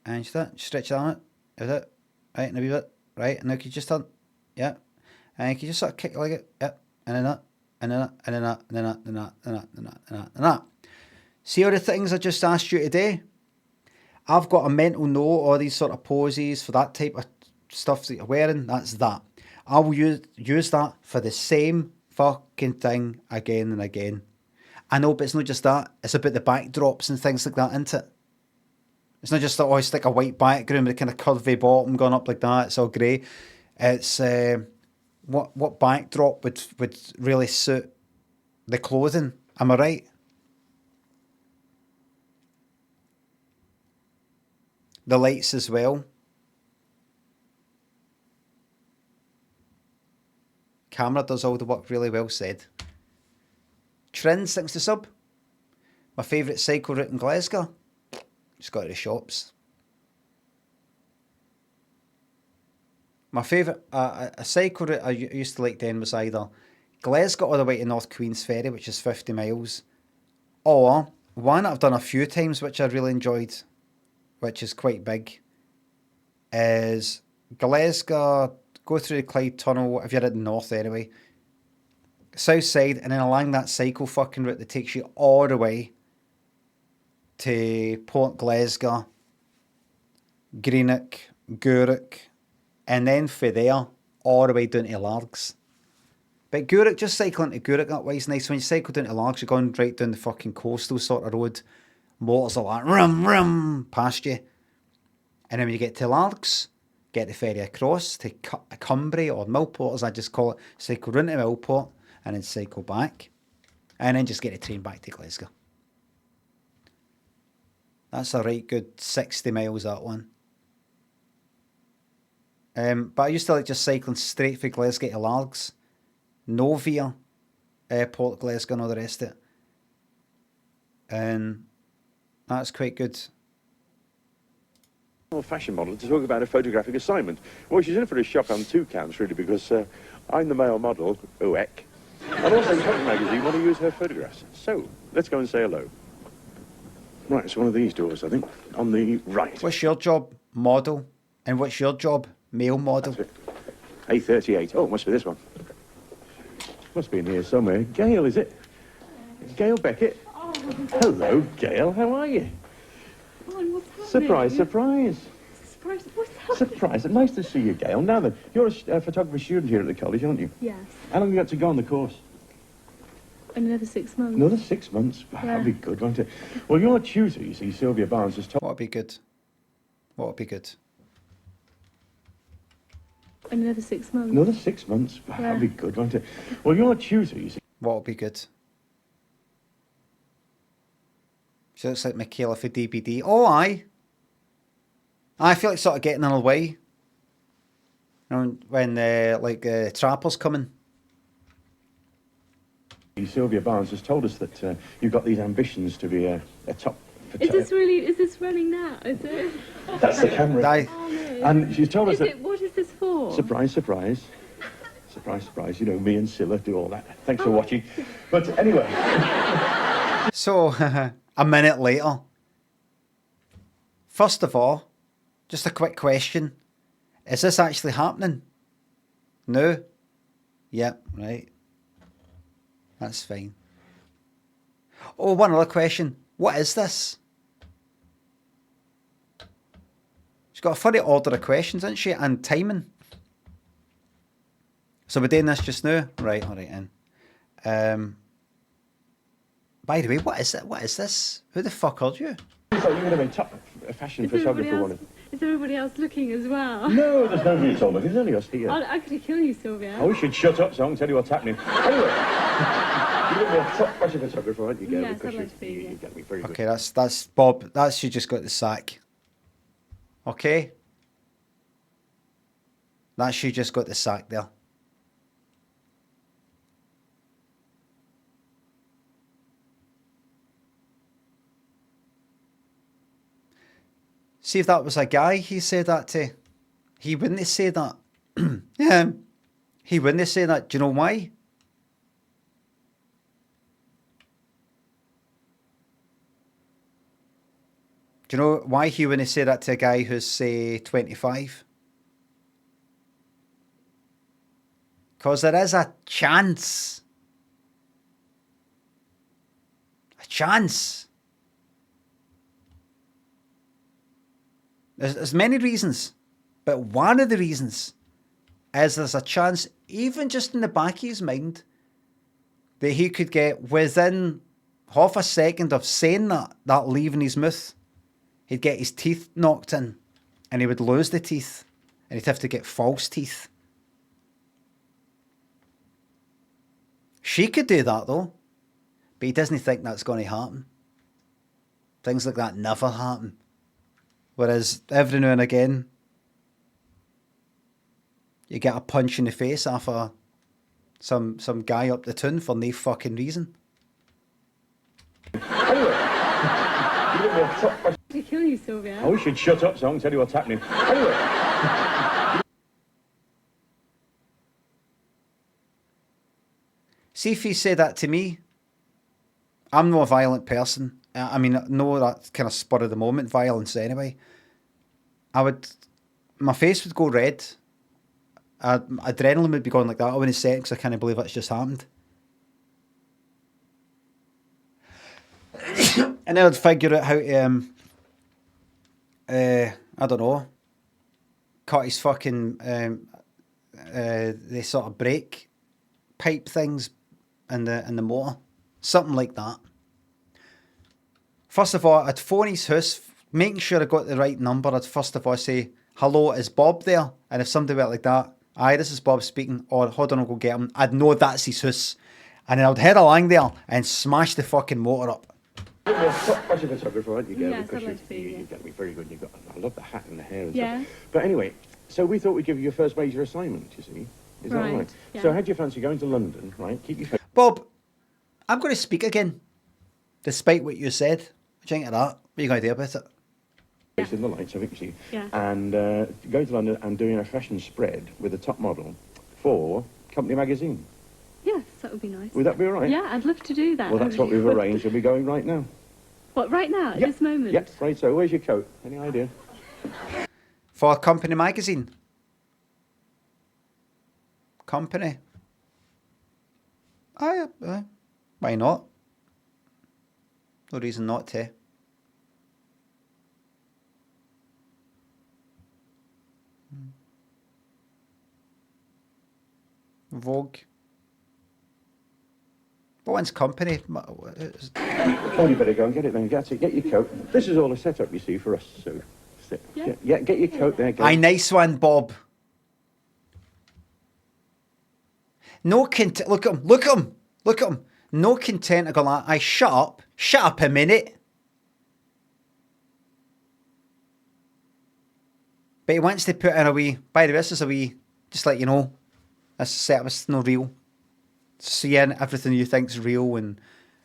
and just that, stretch the arm out, is it, right, and a wee bit, right, and now you just turn, yeah, and you just sort of kick like it, yeah, and then that, and then that, and then that, and then that, and then that, and that, and that, and that, and that. See all the things I just asked you today? I've got a mental note, all these sort of poses for that type of stuff that you're wearing, that's that. I will use that for the same fucking thing again and again. I know, but it's not just that. It's about the backdrops and things like that, isn't it? It's not just that, oh, it's like a white background with a kind of curvy bottom going up like that. It's all grey. It's what backdrop would really suit the clothing. Am I right? The lights as well. Camera does all the work, really well said. Trin, thanks to sub. My favourite cycle route in Glasgow. Just go to the shops. My favourite, a cycle route I used to like then was either Glasgow all the way to North Queen's Ferry, which is 50 miles, or one I've done a few times, which I really enjoyed, which is quite big, is Glasgow, go through the Clyde Tunnel, if you're at the north anyway, south side, and then along that cycle fucking route that takes you all the way to Port Glasgow, Greenock, Gourock, and then from there all the way down to Largs. But Gourock, just cycling to Gourock that way is nice. When you cycle down to Largs, you're going right down the fucking coastal sort of road. Motors are like rum past you. And then when you get to Largs, get the ferry across to Cumbria or Millport, as I just call it, cycle round to Millport and then cycle back, and then just get the train back to Glasgow. That's a right good 60 miles, that one. But I used to like just cycling straight from Glasgow to Largs, no via Port Glasgow and all the rest of it. And that's quite good. Fashion model to talk about a photographic assignment. Well, she's in for a shock on two counts, really, because I'm the male model, Oek, and also Cover Magazine want to use her photographs. So, let's go and say hello. Right, it's one of these doors, I think, on the right. What's your job, model? And what's your job, male model? A38. Oh, it must be this one. Must be in here somewhere. Gail, is it? Gail Beckett? Oh. Hello, Gail. How are you? Ron, what's happening? Surprise, surprise. Surprise, what's happening? Surprise. Nice to see you, Gail. Now then, you're a photography student here at the college, aren't you? Yes. How long have you got to go on the course? Another 6 months. Another 6 months? That'll be good, won't it? Well, your tutor, you see, Sylvia Barnes, has told... What'll be good? What'll be good? Another 6 months. Another 6 months? That'll be good, won't it? Well, your tutor, you see... What'll be good? She looks like Michaela for DBD. Oh, aye. I feel like sort of getting in her way. You know, when, Trapple's coming. Sylvia Barnes has told us that you've got these ambitions to be a top... Is this running now? Is it? That's the camera. Oh, no. And she's told us that... What is this for? Surprise, surprise. Surprise, surprise. You know, me and Scylla do all that. Thanks for watching. But anyway... So, a minute later. First of all, just a quick question. Is this actually happening? No? Yep, right. That's fine. Oh, one other question. What is this? She's got a funny order of questions, hasn't she? And timing. So we're doing this just now? Right, alright then. By the way, what is it? What is this? Who the fuck are you? You thought you would have been top fashion photographer one. Is everybody else looking as well? No, there's nobody at all. There's only us here. I could kill you, Sylvia. Oh, we should shut up so I can tell you what's happening. Anyway, you're going to be a top fashion photographer, aren't you, Gail? Yes, because I'd like to be, you get me very good. Okay, that's Bob. That's you just got the sack. Okay? That's you just got the sack there. See if that was a guy he said that to. He wouldn't have said that. Yeah. He wouldn't have said that. Do you know why? Do you know why he wouldn't say that to a guy who's, say, 25? Because there is a chance. A chance. There's many reasons, but one of the reasons is there's a chance, even just in the back of his mind, that he could get within half a second of saying that leaving his mouth, he'd get his teeth knocked in and he would lose the teeth and he'd have to get false teeth. She could do that though, but he doesn't think that's going to happen. Things like that never happen. Whereas every now and again, you get a punch in the face after some guy up the tune for no fucking reason. Anyway, you're going to be a top fashion... To kill you, Sylvia. Oh, we should shut up so I can tell you what's happening. Anyway... See if he said that to me. I'm not a violent person. I mean, no, that kind of spur of the moment violence anyway. My face would go red. Adrenaline would be going like that. I wouldn't say it because I can't believe it's just happened. And then I'd figure out how to, I don't know, cut his fucking, the sort of brake pipe things in the motor. Something like that. First of all, I'd phone his house, making sure I got the right number. I'd first of all say, hello, is Bob there? And if somebody went like that, aye, this is Bob speaking, or hold on, I'll go get him, I'd know that's his house. And then I'd head along there and smash the fucking motor up. You're a top fashion photographer, aren't you, Gail? Yes, because I'd like to be, you get me very good. You've got, I love the hat and the hair and Yeah. stuff. But anyway, so we thought we'd give you your first major assignment, you see. Is that right? Yeah. So how do you fancy going to London, right? Keep your face... Bob, I'm going to speak again, despite what you said. What do you think of that? What are you going to do about it? In the lights, I think, you see. Yeah. And going to London and doing a fashion spread with a top model for Company Magazine. Yes, that would be nice. Would that be all right? Yeah, I'd love to do that. Well, that's what we've arranged. We'll be going right now. What, right now, at Yep. this moment? Yep, right so. Where's your coat? Any idea? For Company Magazine. Company. Aye, why not? No reason not to. Vogue. But one's company. Oh, you better go and get it then. Get your coat. This is all a setup, you see, for us. So, yeah, get your coat there. Go. Aye, nice one, Bob. No content. Look at him. Look at him. Look at him. No content to go like, aye, shut up. Shut up a minute. But he wants to put in a wee, by the way, this is a wee, just let you know, this setup is no real. Seeing everything you think's real and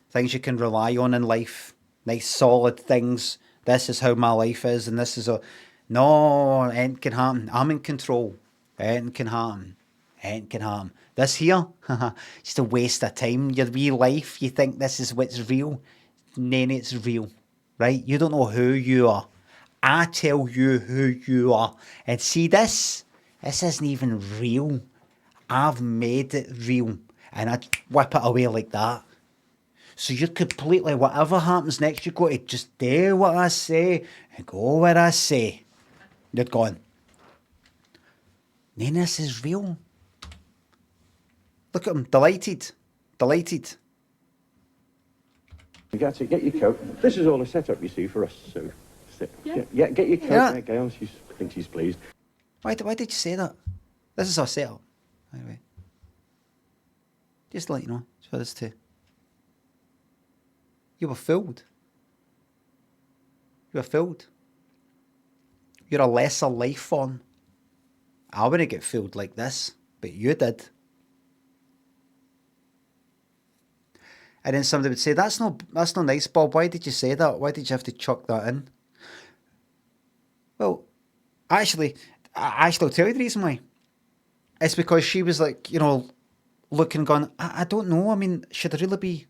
things you can rely on in life. Nice solid things. This is how my life is and this is a... No, anything can happen. I'm in control. Anything can happen. Anything can happen. This here, just a waste of time. Your wee life, you think this is what's real. Then it's real, right? You don't know who you are. I tell you who you are. And see this isn't even real. I've made it real. And I whip it away like that. So you're completely, whatever happens next, you got to just do what I say and go where I say. You're gone. Then this is real. Look at him, delighted. Delighted. Get your coat. This is all a setup, you see, for us. So, yeah, get your coat there, Gail. I think she's pleased. Why did you say that? This is our setup. Anyway. Just to let you know, it's for this too. You were fooled. You were fooled. You're a lesser life form. I wouldn't get fooled like this, but you did. And then somebody would say, that's no nice, Bob. Why did you say that? Why did you have to chuck that in? Well, actually, I'll tell you the reason why. It's because she was like, you know, looking, going, I don't know. I mean, should I really be...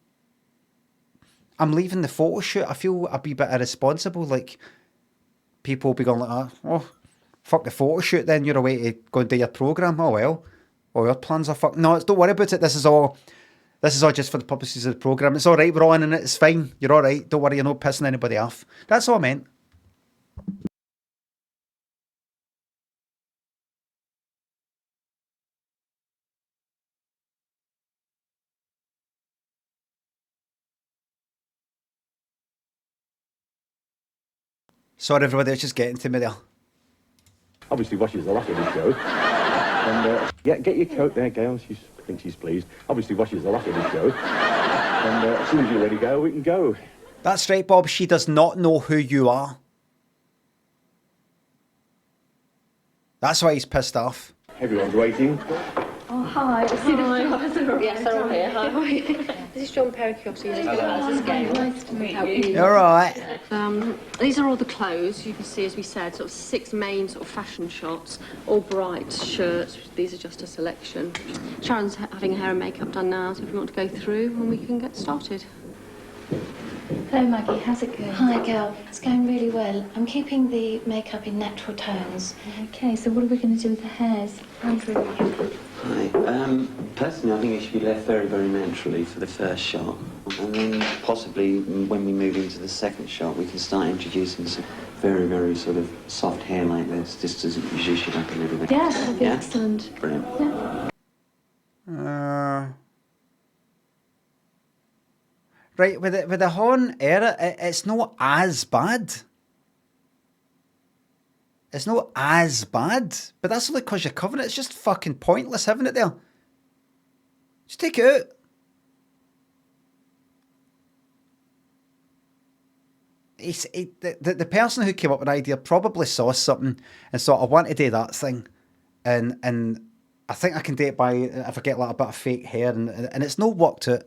I'm leaving the photo shoot. I feel a wee bit irresponsible. Like, people will be going like, oh, fuck the photo shoot then. You're away to go and do your programme. Oh, well. All your plans are fucked. No, don't worry about it. This is all just for the purposes of the programme. It's all right. We're all in it. It's fine. You're all right. Don't worry. You're not pissing anybody off. That's all I meant. Sorry, everybody, I was just getting to me there. Obviously watches a lot of the show. And, yeah, get your coat there, Gail. I think she's pleased. Obviously watches a lot of the show. And as soon as you're ready to go, we can go. That's right, Bob. She does not know who you are. That's why he's pissed off. Everyone's waiting. Oh, hi. Yes, they're all here. Hi. This is John Periciotti. Nice to meet you. You're all right. These are all the clothes. You can see, as we said, sort of 6 main sort of fashion shots, all bright shirts. These are just a selection. Sharon's having hair and makeup done now, so if you want to go through, and we can get started. Hello, Maggie. How's it going? Hi, Gail. It's going really well. I'm keeping the makeup in natural tones. Okay, so what are we going to do with the hairs? Andrew? Hi. Personally, I think it should be left very, very naturally for the first shot. And then possibly when we move into the second shot, we can start introducing some very, very sort of soft hair like this, just to zhuzh it up a little bit. Yeah, that'd be excellent. Brilliant. Yeah. Right, with the horn era, it's not as bad. It's not as bad, but that's only because you're covering it. It's just fucking pointless having it there. Just take it out. The person who came up with the idea probably saw something and thought, I want to do that thing. And I think I can do it by, if I get like a bit of fake hair, and it's not worked out.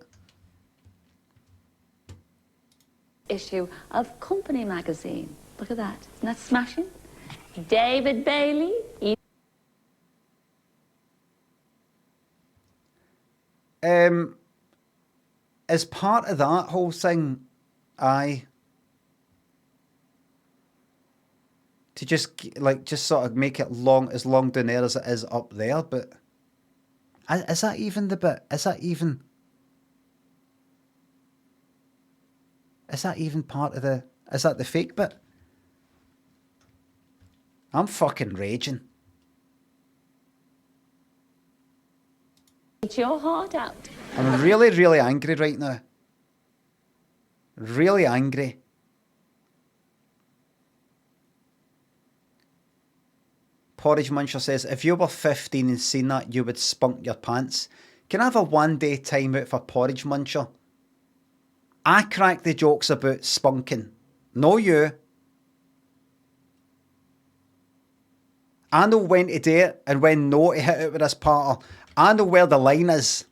Issue of Company magazine. Look at that. Isn't that smashing? David Bailey. As part of that whole thing, to just sort of make it as long down there as it is up there, but is that even the bit? Is that even? Is that even part of the... Is that the fake bit? I'm fucking raging. Eat your heart out. I'm really, really angry right now. Really angry. Porridge Muncher says, if you were 15 and seen that, you would spunk your pants. Can I have a one-day timeout for Porridge Muncher? I crack the jokes about spunking. No you. I know when to do it and when no to hit it with this partner. I know where the line is.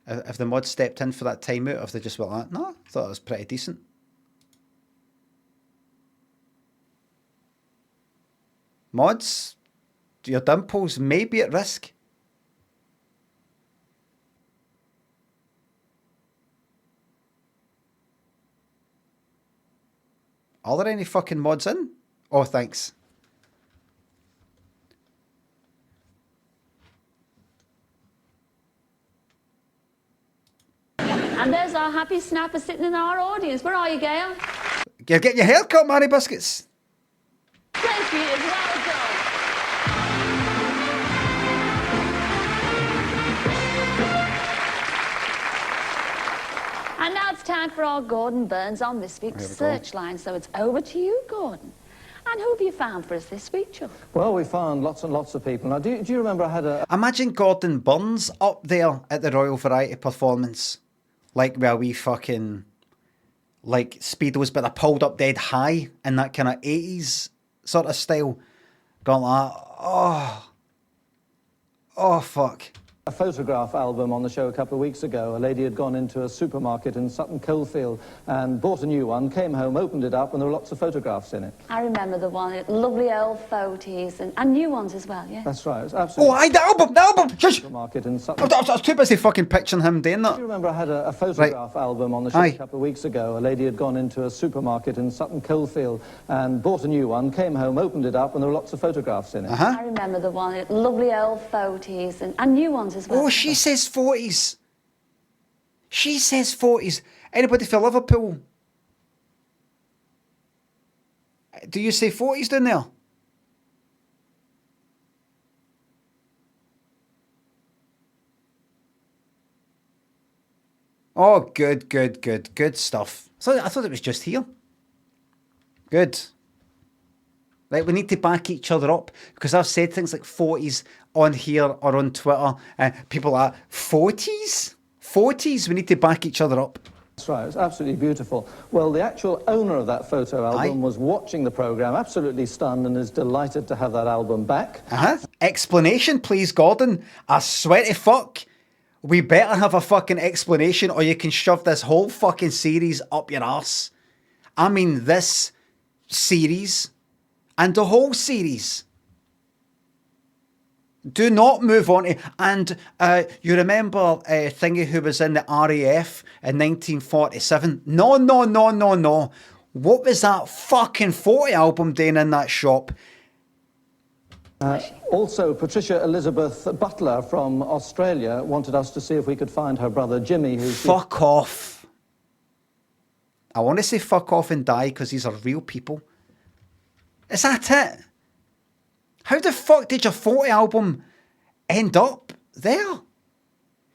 If the mod stepped in for that timeout, if they just went like, no, I thought it was pretty decent. Mods, your dimples may be at risk. Are there any fucking mods in? Oh, thanks. And there's our happy snapper sitting in our audience. Where are you, Gail? You're getting your hair cut, Manny Biscuits. Thank you, as well done. And now it's time for our Gordon Burns on this week's Searchline. So it's over to you, Gordon. And who have you found for us this week, Chuck? Well, we found lots and lots of people. Now, do you remember I had a... Imagine Gordon Burns up there at the Royal Variety Performance. Like where we fucking... Like Speedos, but they're pulled up dead high in that kind of 80s sort of style. Going like, oh, fuck. A photograph album on the show a couple of weeks ago. A lady had gone into a supermarket in Sutton Coldfield and bought a new one, came home, opened it up, and there were lots of photographs in it. I remember the one, lovely old photos and new ones as well, yeah? That's right, it's absolutely... Oh, the album! Shush! Supermarket in Sutton... I was too busy fucking picturing him doing that. Do you remember I had a photograph album on the show a couple of weeks ago? A lady had gone into a supermarket in Sutton Coldfield and bought a new one, came home, opened it up, and there were lots of photographs in it. I remember the one, lovely old photos and new ones as well. Oh, she says 40s. She says 40s. Anybody for Liverpool? Do you say 40s down there? Oh, good stuff. So I thought it was just here. Good. Right, we need to back each other up because I've said things like 40s on here or on Twitter and people are 40s? 40s? We need to back each other up. That's right, it's absolutely beautiful. Well, the actual owner of that photo album was watching the programme, absolutely stunned, and is delighted to have that album back. Explanation, please, Gordon. I swear to fuck. We better have a fucking explanation or you can shove this whole fucking series up your arse. I mean this series and the whole series. Do not move on to... And you remember Thingy who was in the RAF in 1947? No. What was that fucking photo album doing in that shop? Also, Patricia Elizabeth Butler from Australia wanted us to see if we could find her brother Jimmy, who's... Fuck off. I want to say fuck off and die because these are real people. Is that it? How the fuck did your photo album end up there?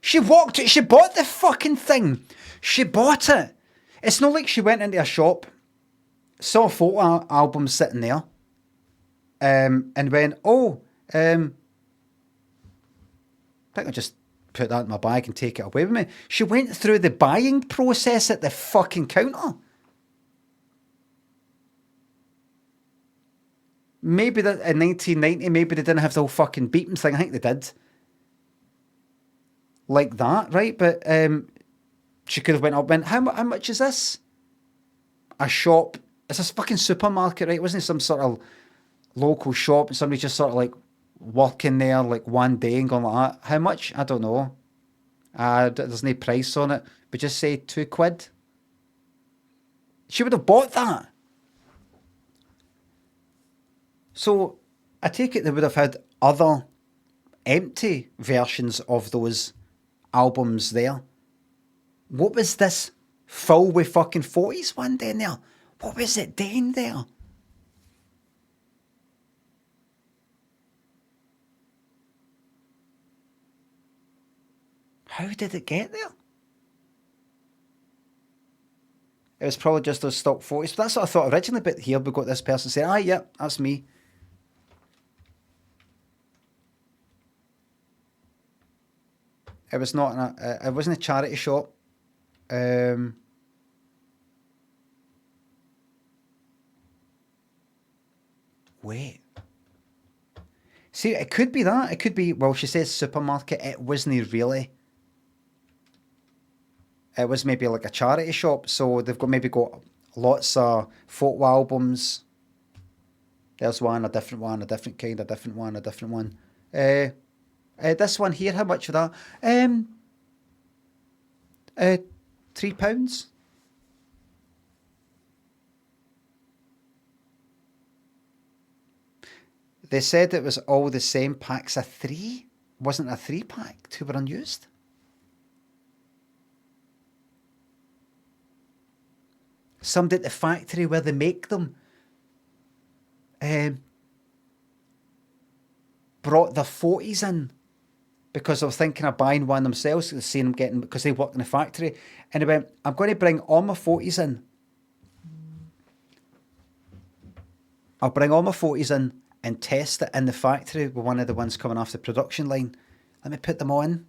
She bought the fucking thing. She bought it. It's not like she went into a shop, saw a photo album sitting there, and went, I think I'll just put that in my bag and take it away with me. She went through the buying process at the fucking counter. Maybe that in 1990, maybe they didn't have the whole fucking beeping thing. I think they did. Like that, right? But she could have went up and went, how much is this? A shop. It's a fucking supermarket, right? It wasn't some sort of local shop and somebody just sort of like working there like one day and going like that. How much? I don't know. There's no price on it. But just say £2. She would have bought that. So I take it they would have had other empty versions of those albums there. What was this full with fucking 40s one down there? What was it doing there? How did it get there? It was probably just those stock 40s. But that's what I thought originally, but here we got this person saying, yeah, that's me. It was not it wasn't a charity shop. Wait. See, it could be that. It could be, well, she says supermarket. It wasn't really. It was maybe like a charity shop. So they've maybe got lots of photo albums. There's one, a different kind, a different one, a different one. This one here, how much for that? £3. They said it was all the same packs of 3. Wasn't a 3-pack. 2 were unused. Somebody at the factory where they make them brought the 40s in because I was thinking of buying one themselves, seeing them getting, because they work in the factory, and they went, I'm going to bring all my 40s in. I'll bring all my 40s in and test it in the factory with one of the ones coming off the production line. Let me put them on.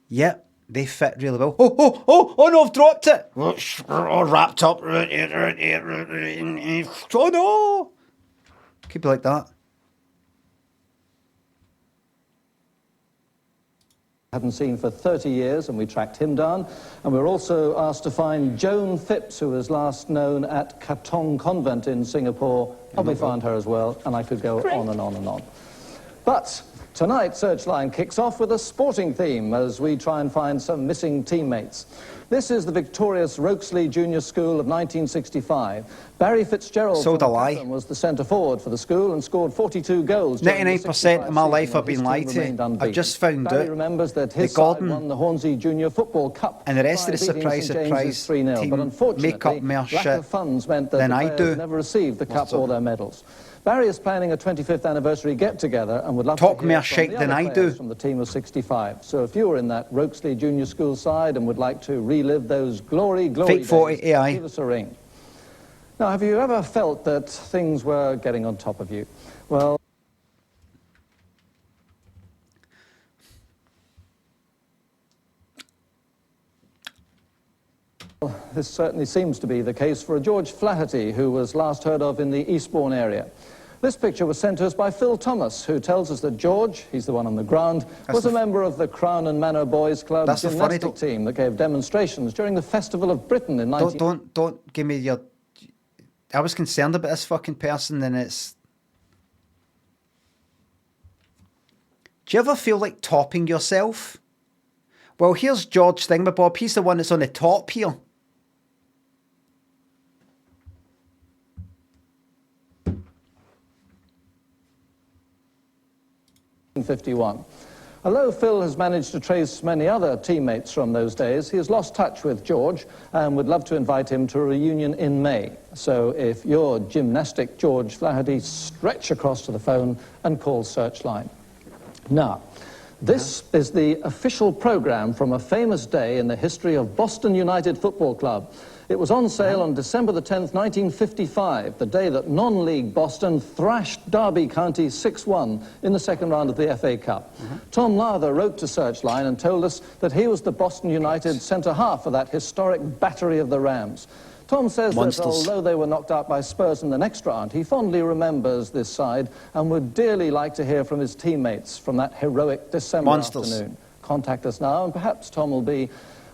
Yep, they fit really well. Oh no, I've dropped it. Oh, wrapped up. Oh no. Could be like that. Hadn't seen for 30 years, and we tracked him down. And we were also asked to find Joan Phipps, who was last known at Katong Convent in Singapore. And we found her as well, and I could go on and on and on. But tonight, Searchline kicks off with a sporting theme as we try and find some missing teammates. This is the victorious Rokesley Junior School of 1965. Barry Fitzgerald was the centre forward for the school and scored 42 goals. 99% of my life I've been lied to. I've just found out remembers that his side won the Hornsey Junior Football Cup and the rest of the surprise team but unfortunately, make up more shit lack of funds meant that the players never received the cup or their medals. Barry is planning a 25th anniversary get-together and would love to hear from the other players from the team of 65. So if you were in that Rokesley Junior School side and would like to relive those glory days, give us a ring. Now, have you ever felt that things were getting on top of you? Well, this certainly seems to be the case for a George Flaherty, who was last heard of in the Eastbourne area. This picture was sent to us by Phil Thomas, who tells us that George, he's the one on the ground, was a member of the Crown and Manor Boys Club gymnastic team that gave demonstrations during the Festival of Britain in 19... Don't give me your... I was concerned about this fucking person, and it's... Do you ever feel like topping yourself? Well, here's George Thingamabob. He's the one that's on the top here. '51. Although Phil has managed to trace many other teammates from those days, he has lost touch with George and would love to invite him to a reunion in May. So if you're gymnastic George Flaherty, stretch across to the phone and call Searchline. Now, this is the official programme from a famous day in the history of Boston United Football Club. It was on sale on December the 10th, 1955, the day that non-league Boston thrashed Derby County 6-1 in the second round of the FA Cup. Tom Lather wrote to Searchline and told us that he was the Boston United centre-half for that historic battery of the Rams. Tom says that although they were knocked out by Spurs in the next round, he fondly remembers this side and would dearly like to hear from his teammates from that heroic December afternoon. Contact us now and perhaps Tom will be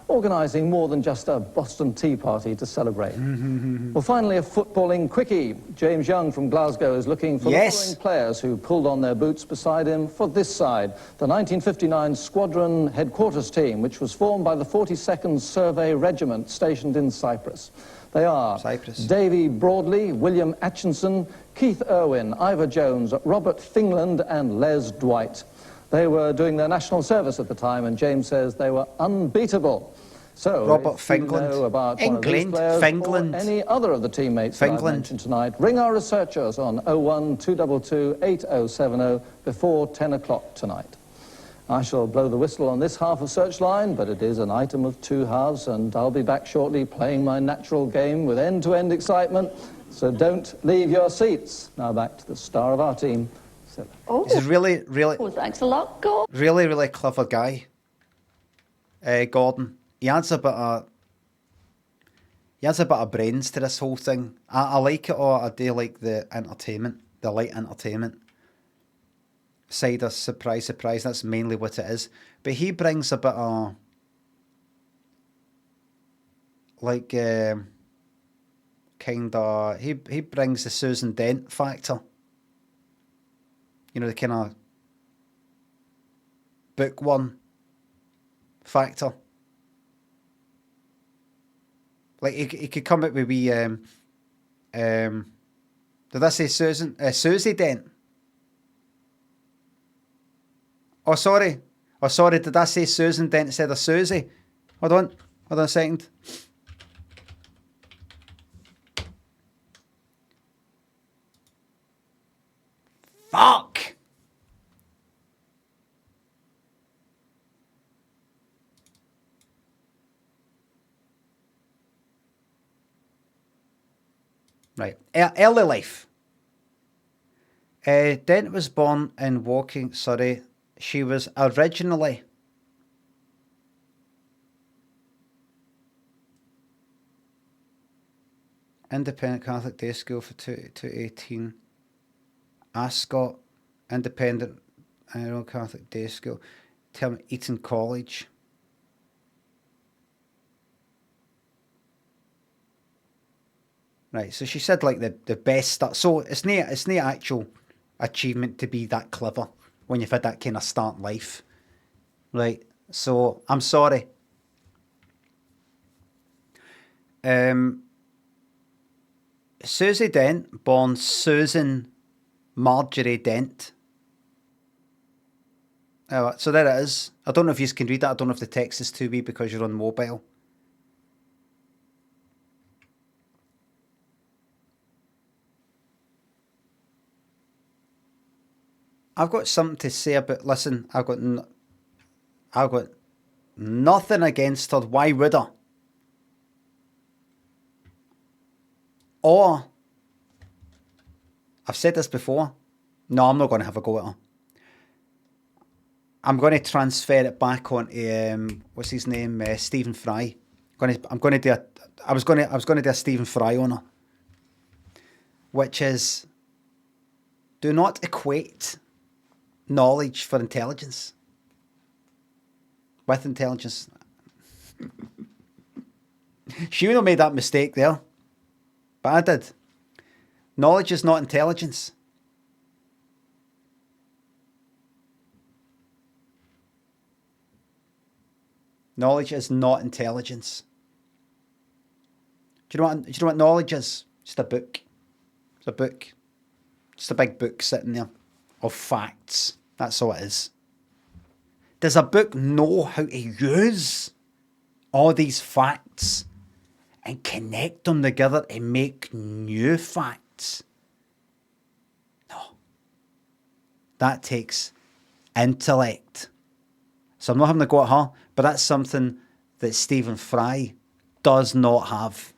organising more than just a Boston Tea Party to celebrate. Well, finally, a footballing quickie. James Young from Glasgow is looking for the following players who pulled on their boots beside him for this side, the 1959 Squadron Headquarters Team, which was formed by the 42nd Survey Regiment stationed in Cyprus. They are Davy Broadley, William Atchinson, Keith Irwin, Ivor Jones, Robert Fingland and Les Dwight. They were doing their national service at the time, and James says they were unbeatable. So, Robert if you know about one of these players or any other of the teammates that I've mentioned tonight, ring our researchers on 01222 8070 before 10 o'clock tonight. I shall blow the whistle on this half of Searchline, but it is an item of two halves, and I'll be back shortly playing my natural game with end-to-end excitement, so don't leave your seats. Now back to the star of our team, Cilla. Oh, he's a really, thanks a lot, Gordon. really clever guy, Gordon. He adds a bit of brains to this whole thing. I like it, or I do like the entertainment, the light entertainment side of surprise. That's mainly what it is. But he brings a bit of like he brings the Susan Dent factor. You know, the kind of bookworm factor. Like he could come up with wee did I say Susan? Susie Dent. Oh sorry, did I say Susan Dent instead of Susie? Hold on a second. Fuck! Right, early life. Dent was born in Woking, Surrey. She was originally independent Catholic day school for 218. Ascot, independent Catholic day school. Term Eton College. Right, so she said like the best start. So it's no actual achievement to be that clever when you've had that kind of start in life. Right, so I'm sorry. Susie Dent, born Susan Marjorie Dent. Oh, so there it is. I don't know if you can read that. I don't know if the text is too wee because you're on mobile. I've got something to say about. Listen, I've got nothing against her. Why would I? Or I've said this before. No, I'm not going to have a go at her. I'm going to transfer it back onto what's his name, Stephen Fry. I was going to do a Stephen Fry on her, which is do not equate knowledge for intelligence with intelligence. She would have made that mistake there, but I did. Knowledge is not intelligence. Knowledge is not intelligence. Do you know what knowledge is? Just a book. It's a book. Just a big book sitting there of facts. That's all it is. Does a book know how to use all these facts and connect them together and make new facts? No. That takes intellect. So I'm not having to go at her, but that's something that Stephen Fry does not have.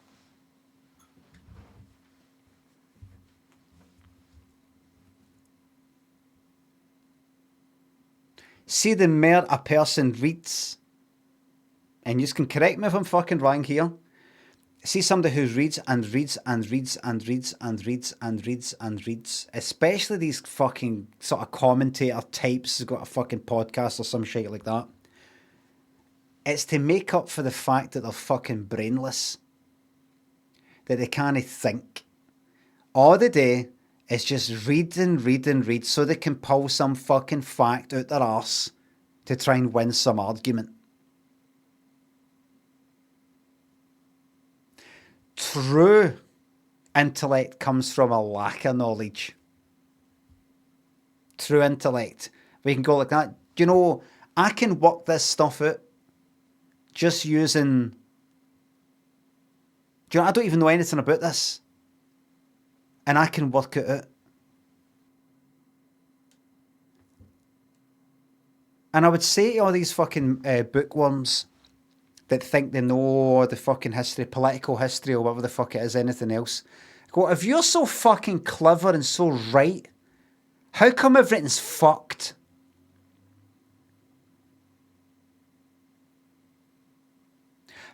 See, the more a person reads, and you can correct me if I'm fucking wrong here. See somebody who reads and reads and reads and reads and reads and reads and reads, especially these fucking sort of commentator types who've got a fucking podcast or some shit like that. It's to make up for the fact that they're fucking brainless. That they can't think. All they do is just read and read and read so they can pull some fucking fact out their arse to try and win some argument. True intellect comes from a lack of knowledge. True intellect. We can go like that. You know, I can work this stuff out just using... Do you know, I don't even know anything about this. And I can work it out. And I would say to all these fucking bookworms that think they know the fucking history, political history or whatever the fuck it is, anything else. Go, if you're so fucking clever and so right, how come everything's fucked?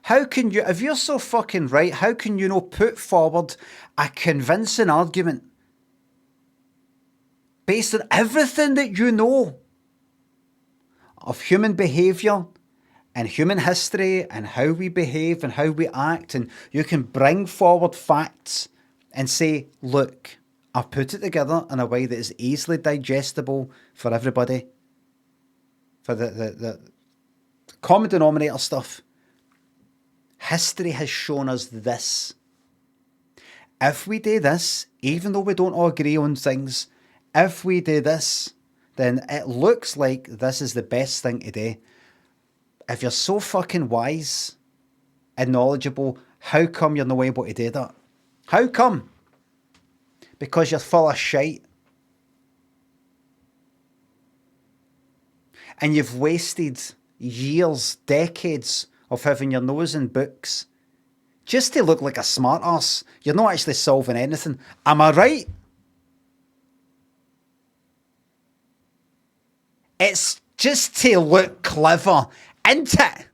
How can you, if you're so fucking right, how can you not put forward a convincing argument based on everything that you know of human behaviour and human history and how we behave and how we act, and you can bring forward facts and say, look, I've put it together in a way that is easily digestible for everybody, for the common denominator stuff. History has shown us this. If we do this, even though we don't all agree on things, if we do this, then it looks like this is the best thing to do. If you're so fucking wise and knowledgeable, how come you're not able to do that? How come? Because you're full of shite. And you've wasted years, decades of having your nose in books just to look like a smart ass. You're not actually solving anything. Am I right? It's just to look clever, isn't it?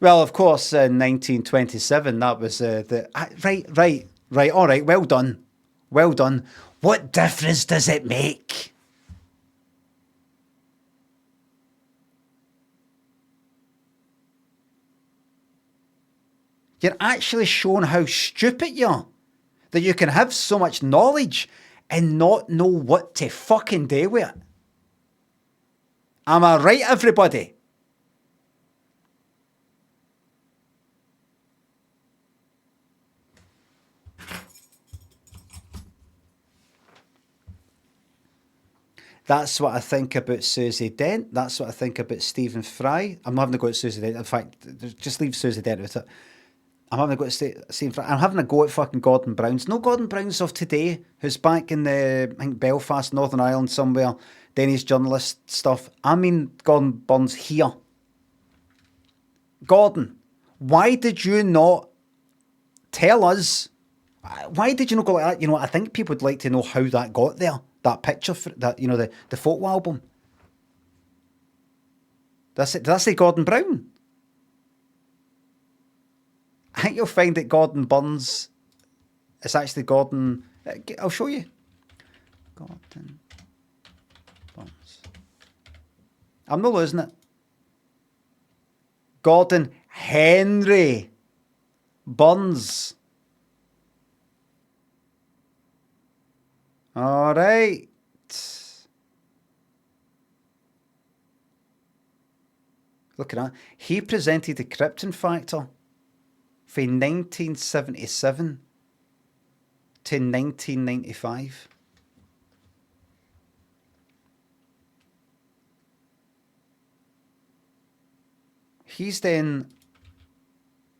Well, of course, in 1927, that was right, all right, well done. Well done. What difference does it make? You're actually showing how stupid you are. That you can have so much knowledge and not know what to fucking do with it. Am I right, everybody? That's what I think about Susie Dent. That's what I think about Stephen Fry. I'm not having a go at Susie Dent. In fact, just leave Susie Dent with it. I'm having a go at Stephen Fry. I'm having a go at fucking Gordon Browns. No Gordon Browns of today, who's back in I think Belfast, Northern Ireland somewhere, doing his journalist stuff. I mean Gordon Burns here. Gordon, why did you not tell us? Why did you not go like that? You know, I think people would like to know how that got there. That picture, that, you know, the photo album. That's it. Did I say Gordon Brown? I think you'll find that Gordon Burns, it's actually Gordon, I'll show you. Gordon Burns. I'm not losing it. Gordon Henry Burns. All right. Look at that. He presented the Krypton Factor from 1977 to 1995. He's doing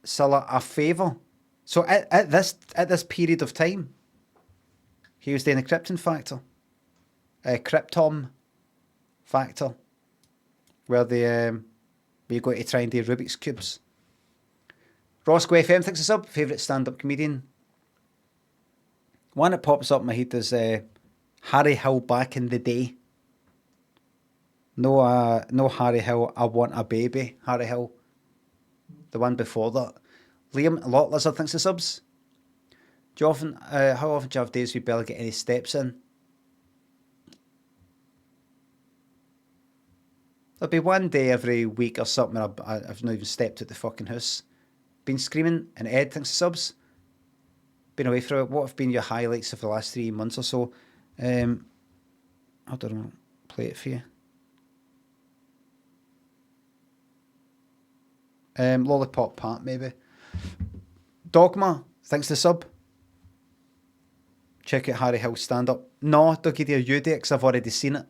Scylla a favour. So at this period of time, he was doing a Krypton Factor. Krypton Factor. Where you go to try and do Rubik's Cubes. Roscoe FM thinks it's up. Favourite stand-up comedian. One that pops up in my head is Harry Hill back in the day. No Harry Hill, I Want a Baby, Harry Hill. The one before that. Liam Lot Lizard thinks the subs. How often do you have days we barely get any steps in? There'll be one day every week or something where I've not even stepped out the fucking house. Been screaming, and Ed thinks subs. Been away for it. What have been your highlights of the last 3 months or so? I don't know. Play it for you. Lollipop Pat, maybe. Dogma, thanks to sub. Check out Harry Hill's stand-up. No, don't give you a you date because I've already seen it.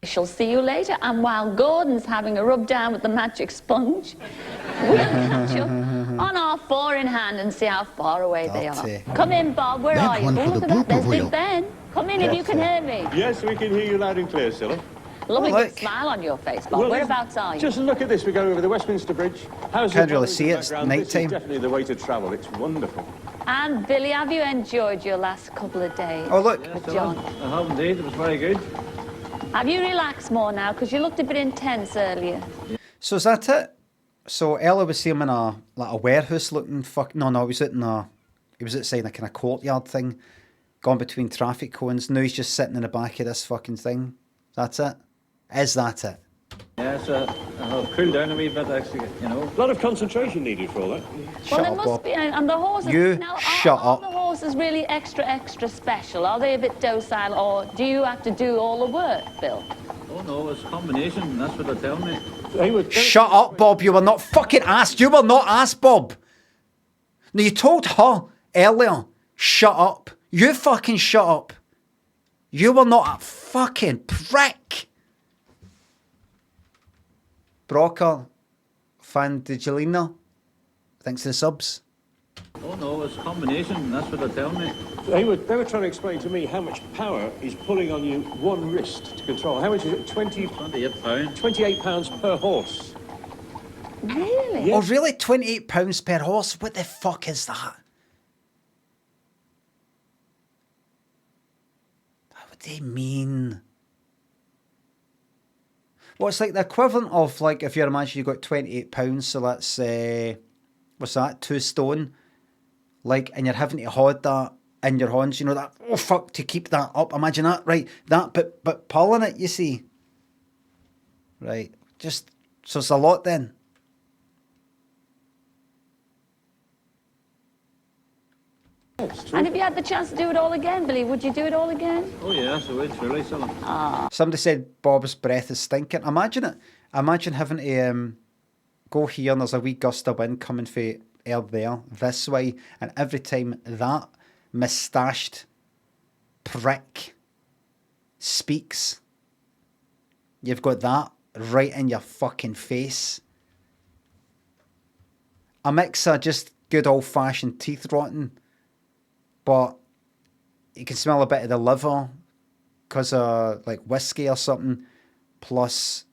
I shall see you later. And while Gordon's having a rub down with the magic sponge, we'll catch up on our four in hand and see how far away they are. Come in, Bob. Where are you? Oh, look at that. There's Big Ben. Come in if you can hear me. Yes, we can hear you loud and clear, Scylla. Lovely big smile on your face, Bob. Well, whereabouts are you? Just look at this. We're going over the Westminster Bridge. How's Can't really see it. It's night This is time. definitely the way to travel. It's wonderful. And Billy, have you enjoyed your last couple of days? Oh, look. Yes, John. I have indeed. It was very good. Have you relaxed more now? Because you looked a bit intense earlier. So is that it? So Ella was seeing him in a warehouse looking No, he was he was outside a kind of courtyard thing, gone between traffic cones. Now he's just sitting in the back of this fucking thing. That's it. Is that it? Yes, I've cooled down a wee bit, actually, you know. A lot of concentration needed for all that. Well, there must be, and the horses. You now, shut are up. the horses really extra special? Are they a bit docile, or do you have to do all the work, Bill? Oh no, it's a combination. That's what they tell me. Shut up, Bob. You were not fucking asked. You were not asked, Bob. No, you told her earlier. Shut up. You fucking shut up. You were not a fucking prick. Brocker, Fandigelina, thanks to the subs. Oh no, it's a combination. That's what they tell me. They were trying to explain to me how much power is pulling on you one wrist to control. How much is it? 28 pounds. 28 pounds per horse. Really? Yes. Oh, really? £28 per horse? What the fuck is that? What do they mean? Well, it's like the equivalent of, like, if you imagine you got £28, so that's, what's that, 2 stone? Like, and you're having to hold that in your hands, you know, that, oh, fuck, to keep that up. Imagine that, right? That, but pulling it, you see. Right. Just, so it's a lot then. And if you had the chance to do it all again, Billy, would you do it all again? Oh yes, I would, surely, Scylla. Somebody said Bob's breath is stinking. Imagine it. Imagine having to go here and there's a wee gust of wind coming from out there, this way, and every time that moustached prick speaks, you've got that right in your fucking face. A mix of just good old-fashioned teeth rotting, but you can smell a bit of the liver because of like whiskey or something, plus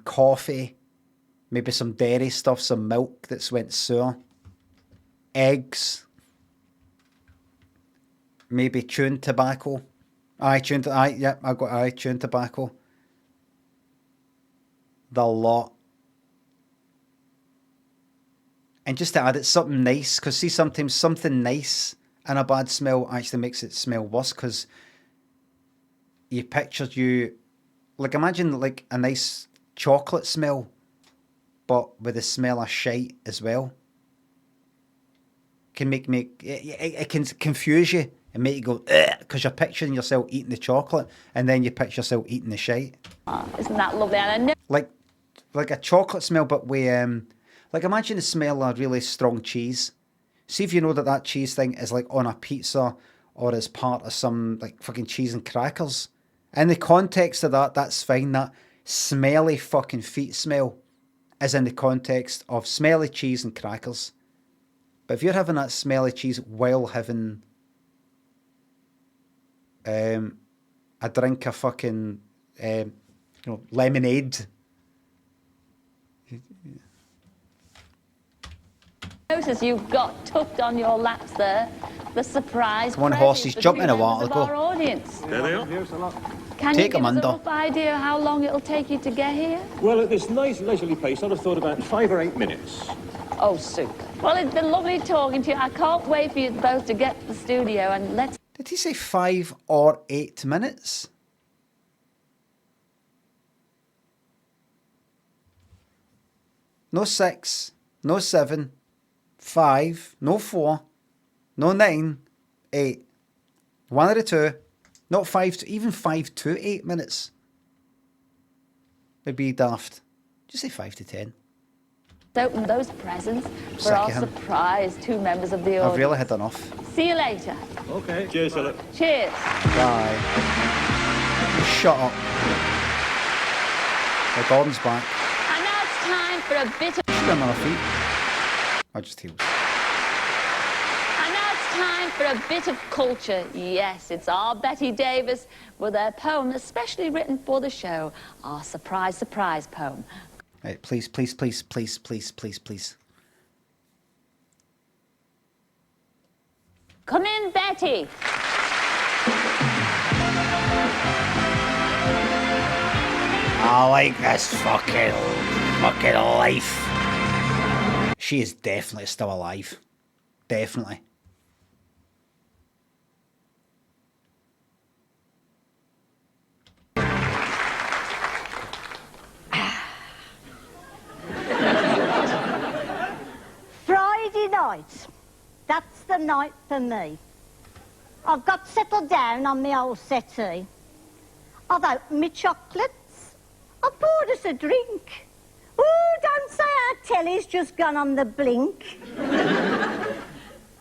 coffee, maybe some dairy stuff, some milk that's went sour, eggs, maybe chewing tobacco. Chewing tobacco. The lot. And just to add, it's something nice, because see, sometimes something nice and a bad smell actually makes it smell worse, because you pictured you, like, imagine like a nice chocolate smell, but with the smell of shite as well. Can make it can confuse you and make you go, because you're picturing yourself eating the chocolate, and then you picture yourself eating the shite. Isn't that lovely? And I know like a chocolate smell, but with like, imagine the smell of really strong cheese. See if you know that cheese thing is like on a pizza or as part of some like fucking cheese and crackers. In the context of that, that's fine. That smelly fucking feet smell is in the context of smelly cheese and crackers. But if you're having that smelly cheese while having a drink of fucking lemonade. Notice you've got tucked on your laps there the surprise. Come on, horses, jump in a while ago. ago. Our audience. There they are. Can you give us a rough idea how long it'll take you to get here? Well, at this nice leisurely pace, I'd have thought about 5 or 8 minutes. Oh, super. Well, it's been lovely talking to you. I can't wait for you both to get to the studio, and let's... Did he say 5 or 8 minutes? No 6, no 7, 5, no 4, no 9, 8. One of the two. Not 5 to, even 5 to 8 minutes. Would be daft. Just say 5 to 10. Open those presents for Sick our of him. surprise 2 members of the audience. I've really had enough. See you later. Okay. Cheers, Philip. Cheers. Bye. Shut up. The Gordon's back. And now it's time for a bit of... Stand on her feet. I just healed. And now it's time for a bit of culture. Yes, it's our Betty Davis with her poem especially written for the show. Our surprise, surprise poem. Right, please, please, please, please, please, please, please. Come in, Betty. I like this fucking life. She is definitely still alive. Definitely. Friday night. That's the night for me. I've got settled down on my old settee. I've opened my chocolates. I've poured us a drink. Oh, don't say our telly's just gone on the blink.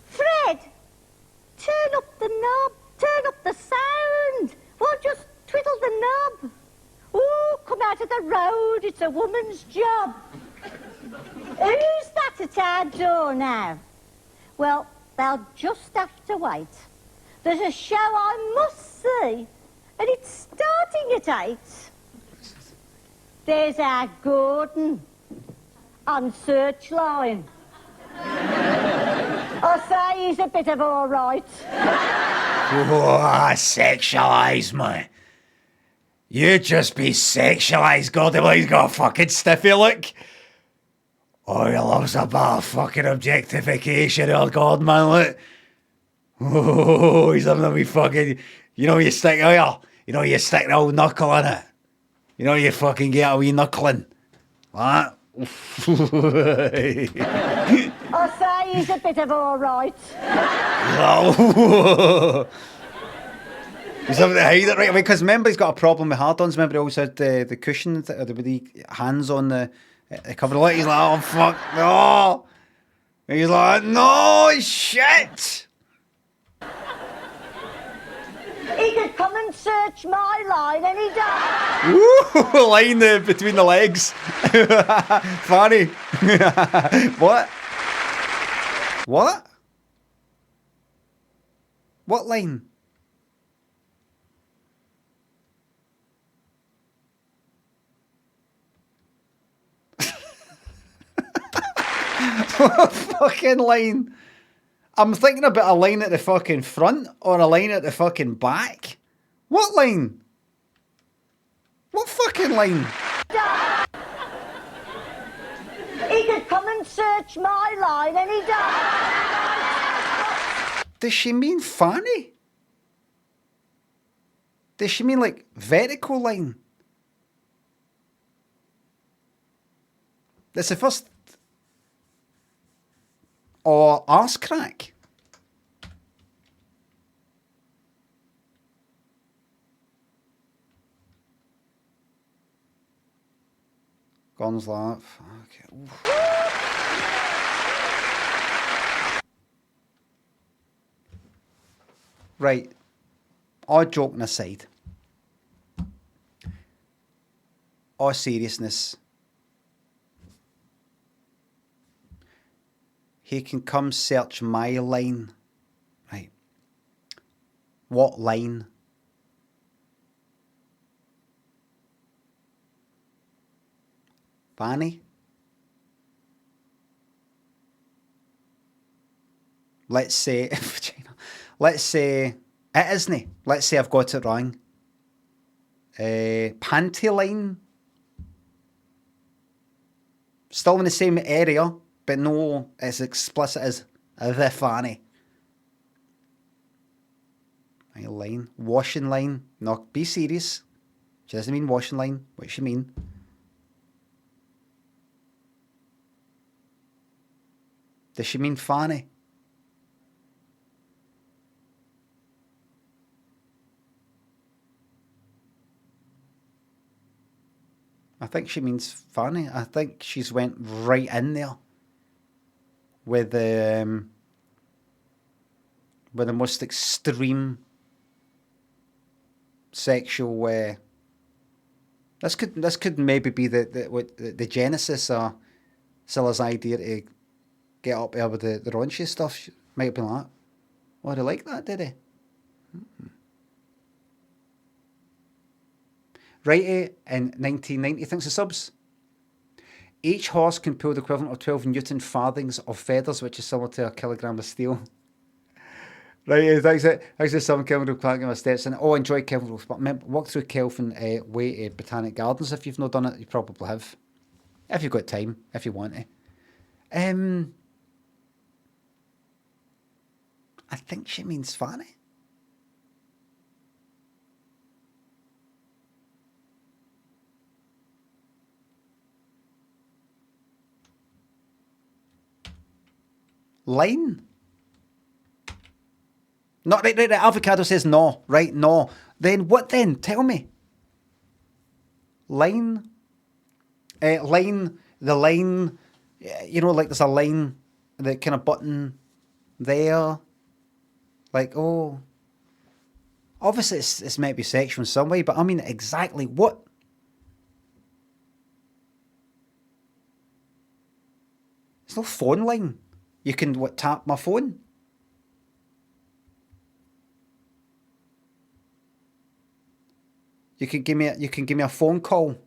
Fred, turn up the knob. Turn up the sound. Well, just twiddle the knob. Oh, come out of the road. It's a woman's job. Who's that at our door now? Well, they'll just have to wait. There's a show I must see, and it's starting at 8. There's our Gordon on Searchline. I say he's a bit of all right. Whoa, sexualised, man. You just be sexualised, Gordon. He's got a fucking stiffy look. Oh, he loves a bit of fucking objectification, old God, man, look. Oh, he's having a wee fucking... You know you stick... Oh, yeah. You know you stick the old knuckle in it. You know you fucking get a wee knuckling. Like that. I say he's a bit of all right. Oh. He's having to hide it right away, because remember he's got a problem with hard-ons. Remember he always had the cushion, or the hands on the cover of it. He's like, oh, fuck, no. He's like, no, shit. He could come and search my line any day. Ooh, line between the legs. Funny. What? What? What line? What fucking line? I'm thinking about a line at the fucking front or a line at the fucking back. What line? What fucking line? He could come and search my line any day. Does she mean fanny? Does she mean like vertical line? That's the first... Or arse crack? Gordon's like, fuck it. Right. All joking aside. All seriousness. He can come search my line. Right. What line? Fanny? Let's say, let's say, it isn't. Let's say I've got it wrong. Panty line? Still in the same area, but no, as explicit as the fanny. A line. Washing line. No, be serious. She doesn't mean washing line. What does she mean? Does she mean fanny? I think she means fanny. I think she's went right in there with the most extreme sexual. This could maybe be the genesis of Scylla's idea to get up there with the raunchy stuff. She might have been like, "Oh, they like that, did they?" Righty in 1990, thanks for subs. Each horse can pull the equivalent of 12 Newton farthings of feathers, which is similar to a kilogram of steel. Right, thanks for some Kelvin Clark my steps in. Oh, enjoy Kelvin. But walk through Kelvin Way to Botanic Gardens. If you've not done it, you probably have. If you've got time, if you want to. I think she means fanny. Line? Not right. Avocado says no. Right, no. Then what then? Tell me. Line? Line, the line, you know, like there's a line, the kind of button there. Like, oh. Obviously it's meant to be sexual in some way, but I mean exactly what? It's no phone line. You can tap my phone. You can give me a phone call.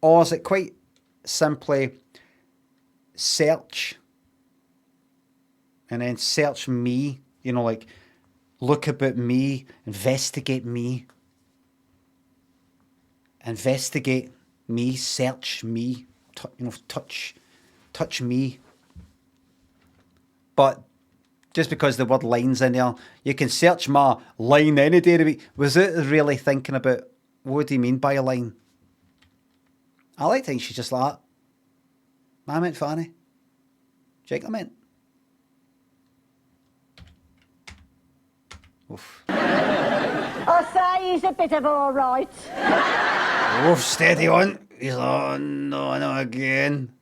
Or is it quite simply search and then search me, you know, like look about me, investigate me, search me, touch me. But just because the word line's in there, you can search my line any day of the week. Was it really thinking about what do you mean by a line? I like to think she's just like that. I meant fanny. Check I meant. Oof. I say he's a bit of all right. Oof, steady on. He's like, oh no, not again.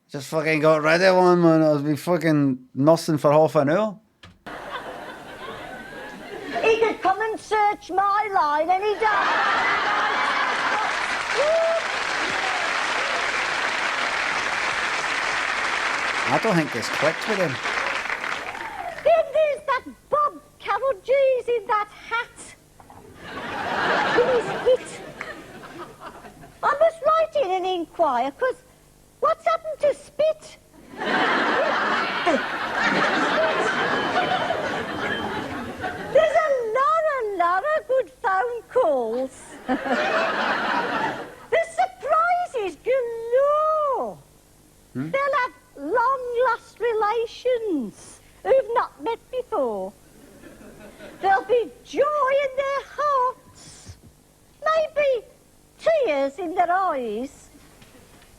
Just fucking got rid of one, man. I was been fucking nursing for half an hour. He could come and search my line and he does. I don't think it's clicked with him. Then there's that Bob Carol G's in that hat. With his hit. I must write in and inquire, because what's happened to Spit? There's a lot of good phone calls. The surprises galore. They'll have long-lost relations who've not met before. There'll be joy in their hearts. Maybe tears in their eyes.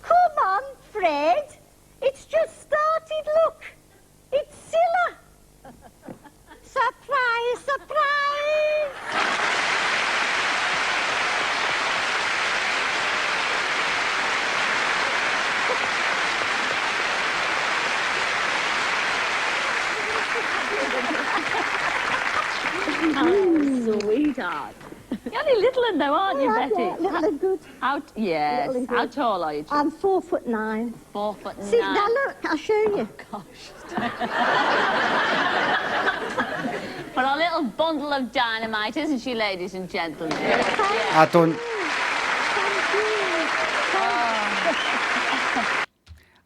Come on, Fred. It's just started, look. It's Scylla. Surprise, surprise. Oh, sweetheart. You're only little and though, aren't you, Betty? Yeah, little and good. Yes. Little and good. How tall are you? I'm 4'9". 4'9". See, now look, I'll show you. Gosh. But a little bundle of dynamite, isn't she, ladies and gentlemen? I don't...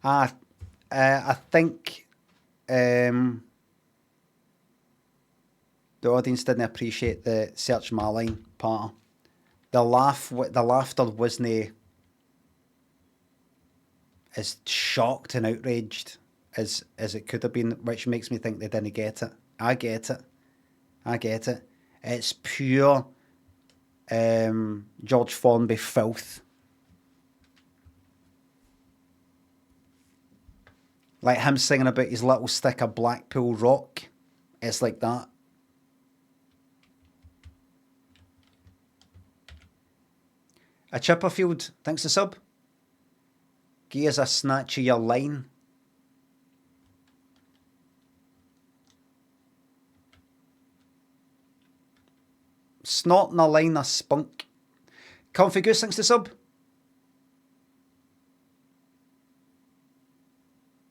I think the audience didn't appreciate the search my line part. The laughter wasn't as shocked and outraged as it could have been, which makes me think they didn't get it. I get it. I get it. It's pure George Formby filth. Like him singing about his little stick of Blackpool rock. It's like that. A Chipperfield, thanks to sub. Give us a snatch of your line. Snorting a line of spunk. Comfy Goose, thanks to sub.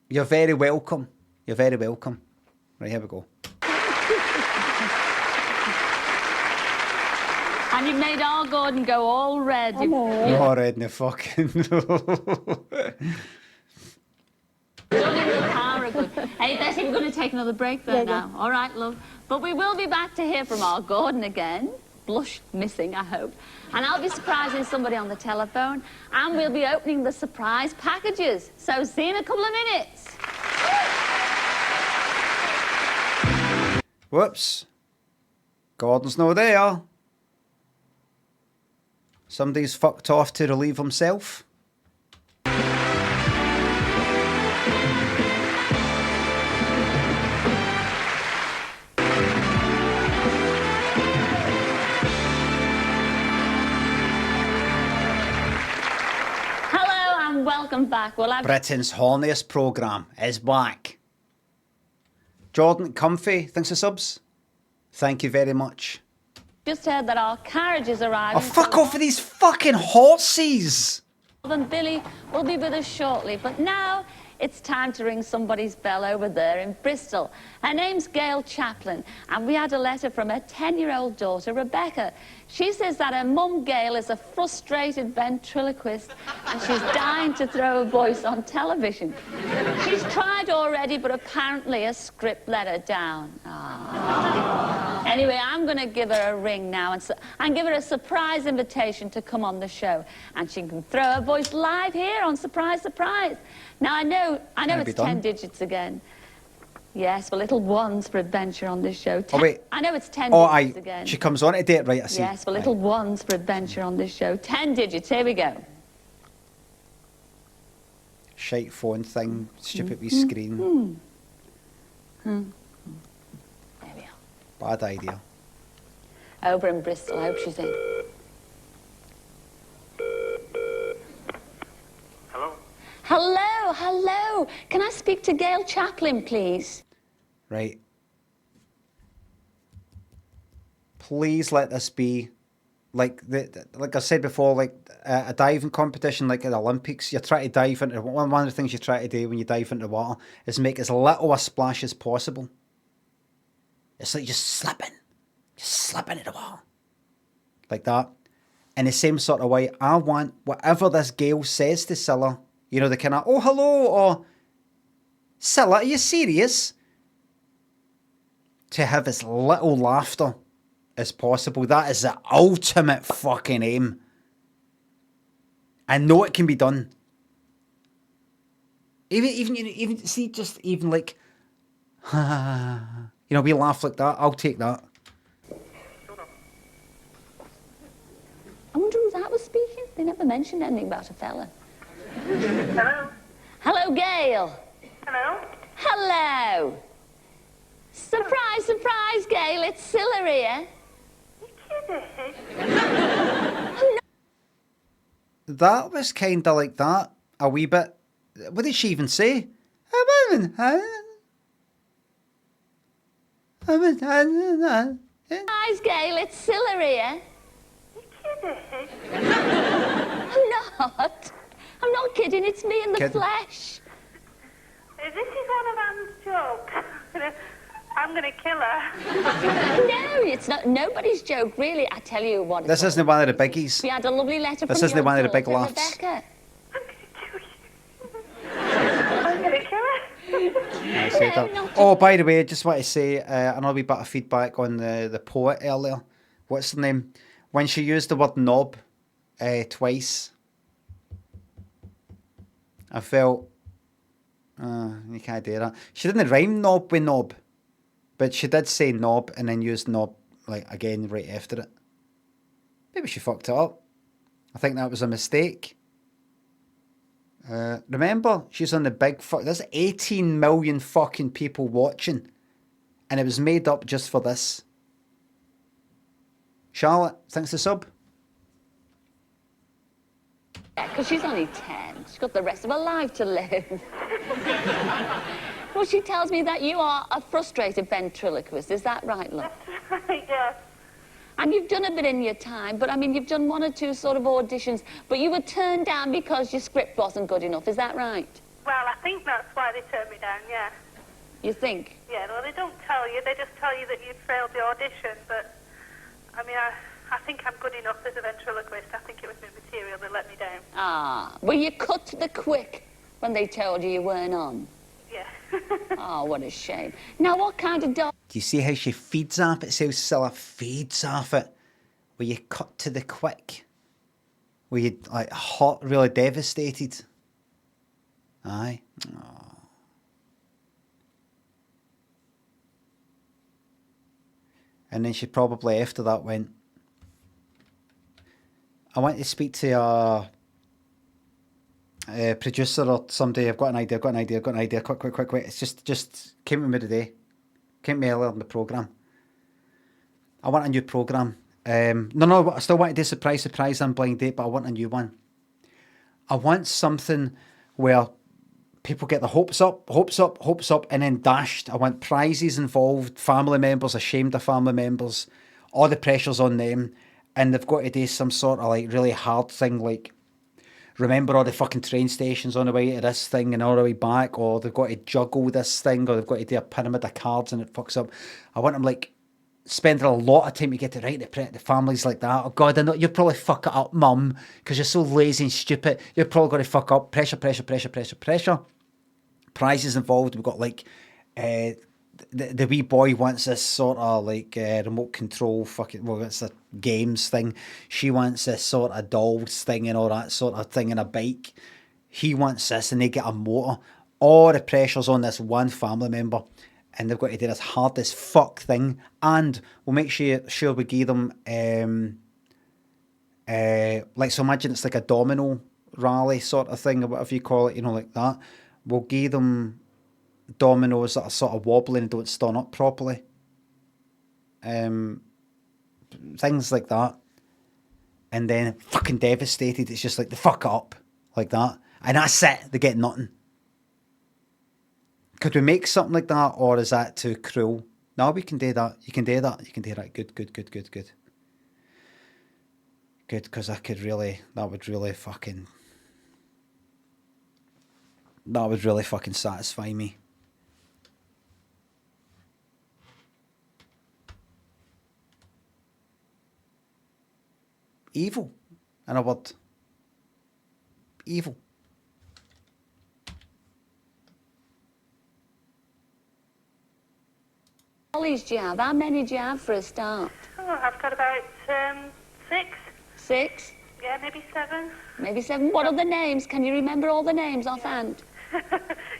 You're very welcome. You're very welcome. Right, here we go. And you've made our Gordon go all red. All red in the fucking... Hey, Bessie, we're going to take another break there now. All right, love. But we will be back to hear from our Gordon again. Blush missing, I hope. And I'll be surprising somebody on the telephone. And we'll be opening the surprise packages. So see you in a couple of minutes. Whoops. Gordon's not there. Somebody's fucked off to relieve himself. Welcome back. Well, Britain's horniest programme is back. Jordan, comfy, thanks for subs. Thank you very much. Just heard that our carriage is arriving. Oh, fuck off with these fucking horses! Then Billy will be with us shortly, but now it's time to ring somebody's bell over there in Bristol. Her name's Gail Chaplin, and we had a letter from her 10-year-old daughter, Rebecca. She says that her mum, Gail, is a frustrated ventriloquist, and she's dying to throw her voice on television. She's tried already, but apparently a script let her down. Oh. Anyway, I'm going to give her a ring now and give her a surprise invitation to come on the show. And she can throw her voice live here on Surprise, Surprise. Now, I know it's 10 digits again. Yes, for little ones for adventure on this show. Oh, wait. I know it's 10 digits again. She comes on to date, right? I see. Yes, for little ones for adventure on this show. 10 digits. Here we go. Shite phone thing. Stupid wee screen. There we are. Bad idea. Over in Bristol. I hope she's in. Hello, hello. Can I speak to Gail Chaplin, please? Right. Please let this be like like I said before, like a diving competition, like at the Olympics. You're trying to dive into one of the things you try to do when you dive into the water is make as little a splash as possible. It's like just slipping into the water, like that. In the same sort of way, I want whatever this Gail says to Scylla. You know, the kind of, oh, hello, or Scylla, are you serious? To have as little laughter as possible. That is the ultimate fucking aim. I know it can be done. Even see, just even like, you know, we laugh like that. I'll take that. I wonder who that was speaking. They never mentioned anything about a fella. Hello? Hello, Gail. Hello? Hello. Surprise, surprise, Gail. It's Scylla here. You kidding? That was kind of like that. A wee bit. What did she even say? Surprise, Gail. It's Scylla here. You kidding? I'm not kidding. It's me in the flesh. This is one of Anne's jokes. I'm going to kill her. No, it's not. Nobody's joke, really. I tell you what. This isn't one of the biggies. We had a lovely letter from This isn't one of the big daughter, laughs. Rebecca. I'm going to kill her. Oh, by the way, I just want to say another wee bit of feedback on the poet earlier. What's her name? When she used the word knob twice, I felt, you can't do that. She didn't rhyme knob with knob. But she did say knob and then used knob, like, again right after it. Maybe she fucked it up. I think that was a mistake. Remember, she's on the big fuck. There's 18 million fucking people watching. And it was made up just for this. Charlotte, thanks for the sub. Yeah, because she's only 10. She's got the rest of her life to live. Well, she tells me that you are a frustrated ventriloquist. Is that right, love? That's right, yes. And you've done a bit in your time, but I mean, you've done 1 or 2 sort of auditions, but you were turned down because your script wasn't good enough. Is that right? Well, I think that's why they turned me down, yeah. You think? Yeah, well, they don't tell you. They just tell you that you failed the audition, but, I mean, I think I'm good enough as a ventriloquist. I think it was my material that let me down. Ah, were you cut to the quick when they told you weren't on? Yeah. Oh, what a shame. Now, what kind of dog... Do you see how she feeds off it? See how Scylla feeds off it? Were you cut to the quick? Were you, like, hot, really devastated? Aye. Oh. And then she probably, after that, went, I want to speak to a producer or somebody. I've got an idea, Quick. It's just came to me today. Came to me earlier in the programme. I want a new programme. No, I still want to do surprise and blind date, but I want a new one. I want something where people get the hopes up, and then dashed. I want prizes involved, family members ashamed of family members, all the pressure's on them, and they've got to do some sort of like really hard thing, like remember all the fucking train stations on the way to this thing and all the way back, or they've got to juggle this thing, or they've got to do a pyramid of cards and it fucks up. I want them like spending a lot of time to get it right. The families like that. Oh God, I know you'll probably fuck it up, mum, because you're so lazy and stupid. You're probably going to fuck up. Pressure. Prizes involved. We've got like the wee boy wants this sort of like remote control it's a games thing. She wants this sort of dolls thing and all that sort of thing and a bike. He wants this and they get a motor. All the pressure's on this one family member and they've got to do this hard as fuck thing, and we'll make sure we give them like, so imagine it's like a domino rally sort of thing or whatever you call it, you know, like that. We'll give them dominoes that are sort of wobbling and don't stand up properly. Things like that. And then fucking devastated, it's just like the fuck up like that. And that's it, they get nothing. Could we make something like that, or is that too cruel? No, we can do that. You can do that. Good. Good, because that would really fucking satisfy me. Evil, in a word. Evil. Dollies do you have? How many do you have for a start? Oh, I've got about 6. 6? Yeah, maybe 7. Maybe 7. What are the names? Can you remember all the names offhand?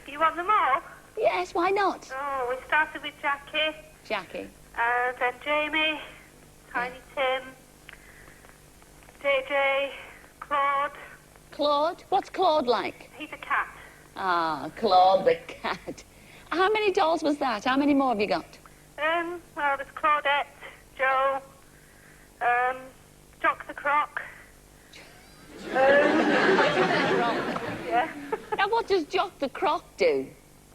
You want them all? Yes, why not? Oh, we started with Jackie. And then Jamie, Tiny Tim, JJ, Claude. Claude? What's Claude like? He's a cat. Ah, Claude the cat. How many dolls was that? How many more have you got? Well, there's Claudette, Joe, Jock the Croc. Yeah. Now, what does Jock the Croc do?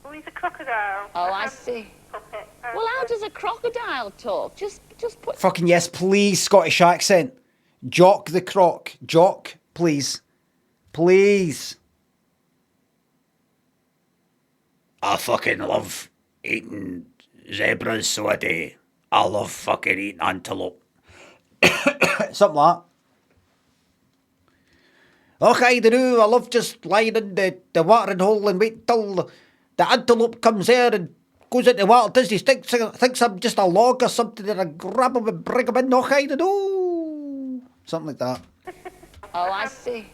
Well, he's a crocodile. Oh, I see. Puppet. Well, how does a crocodile talk? Just put... Fucking yes, please, Scottish accent. Jock the Croc. Jock, please. Please. I fucking love eating zebras, so I do. I love fucking eating antelope. Something like that. Okay, I love just lying in the watering hole and wait till the antelope comes there and goes into the water. Does he thinks I'm just a log or something, and I grab him and bring him in? Okay, something like that. Oh, I see.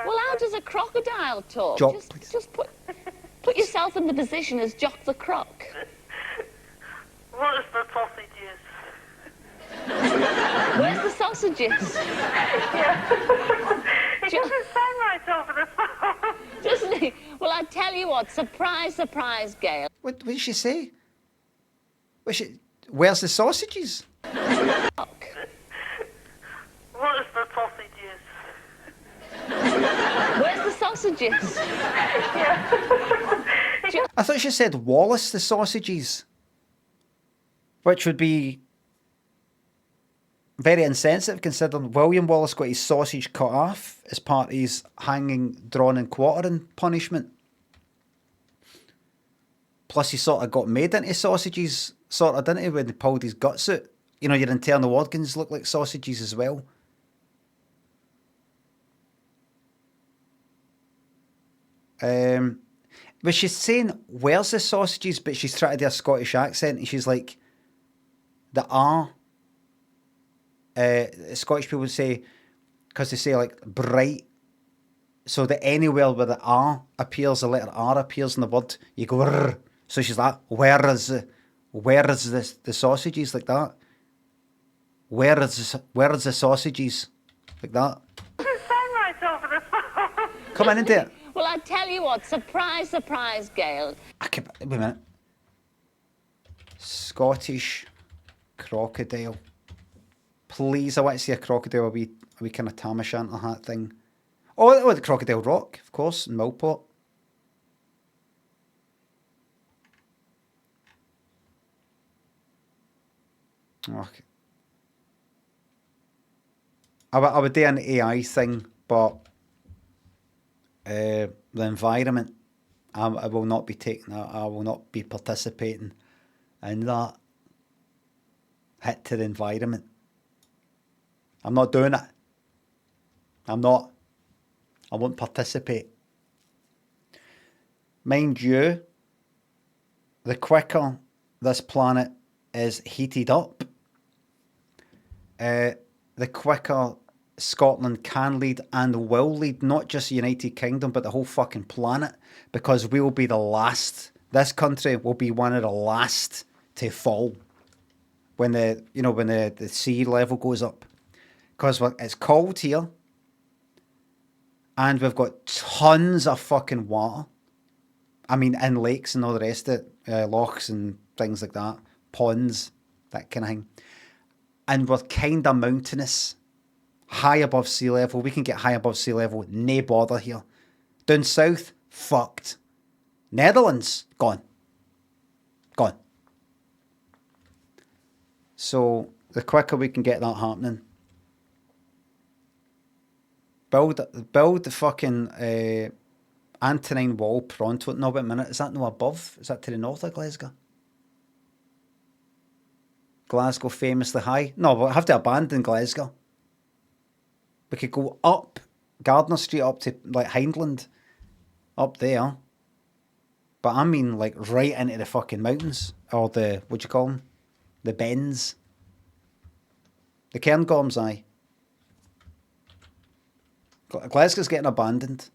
Well, how does a crocodile talk? Jock, just put yourself in the position as Jock the Croc. What is the sausages? Where's the sausages? It doesn't sound right over the phone. Doesn't it? Well, I tell you what, surprise, surprise, Gail. What did she say? Where's the sausages? What is the sausages? Where's the sausages? I thought she said Wallace the sausages, which would be very insensitive considering William Wallace got his sausage cut off as part of his hanging, drawn and quartering punishment. Plus he sort of got made into sausages, sort of, didn't he, when they pulled his guts out? You know, your internal organs look like sausages as well. But she's saying, where's the sausages? But she's trying to do a Scottish accent, and she's like, the R. Scottish people would say, because they say like bright, so that anywhere where the R appears, the letter R appears in the word, you go rrr. So she's like, where is the sausages, like that? Where is the sausages, like that? Doesn't sound right over the phone. Come on into it. Well, I tell you what, surprise, surprise, Gail. Wait a minute. Scottish crocodile. Please, I want to see a crocodile, a wee kind of tam o' shanter hat thing. Oh, the Crocodile Rock, of course, in Millport. Okay. I would do an AI thing, but the environment, I will not be taking that. I will not be participating in that. Hit to the environment. I'm not doing it. I'm not. I won't participate. Mind you, the quicker this planet is heated up, the quicker Scotland can lead and will lead, not just the United Kingdom, but the whole fucking planet, because we will be the last. This country will be one of the last to fall when the sea level goes up, because it's cold here, and we've got tons of fucking water. I mean, in lakes and all the rest of it, lochs and things like that, ponds, that kind of thing. And we're kind of mountainous, high above sea level. We can get high above sea level, no bother here. Down south, fucked. Netherlands, gone. Gone. So the quicker we can get that happening, build the fucking Antonine Wall pronto. No, wait a minute, is that no above? Is that to the north of Glasgow? Glasgow famously high? No, we'll have to abandon Glasgow. We could go up Gardner Street up to like Hindland, up there. But I mean like right into the fucking mountains, or the, what do you call them? The bends. The Cairngorms, aye. Glasgow's getting abandoned.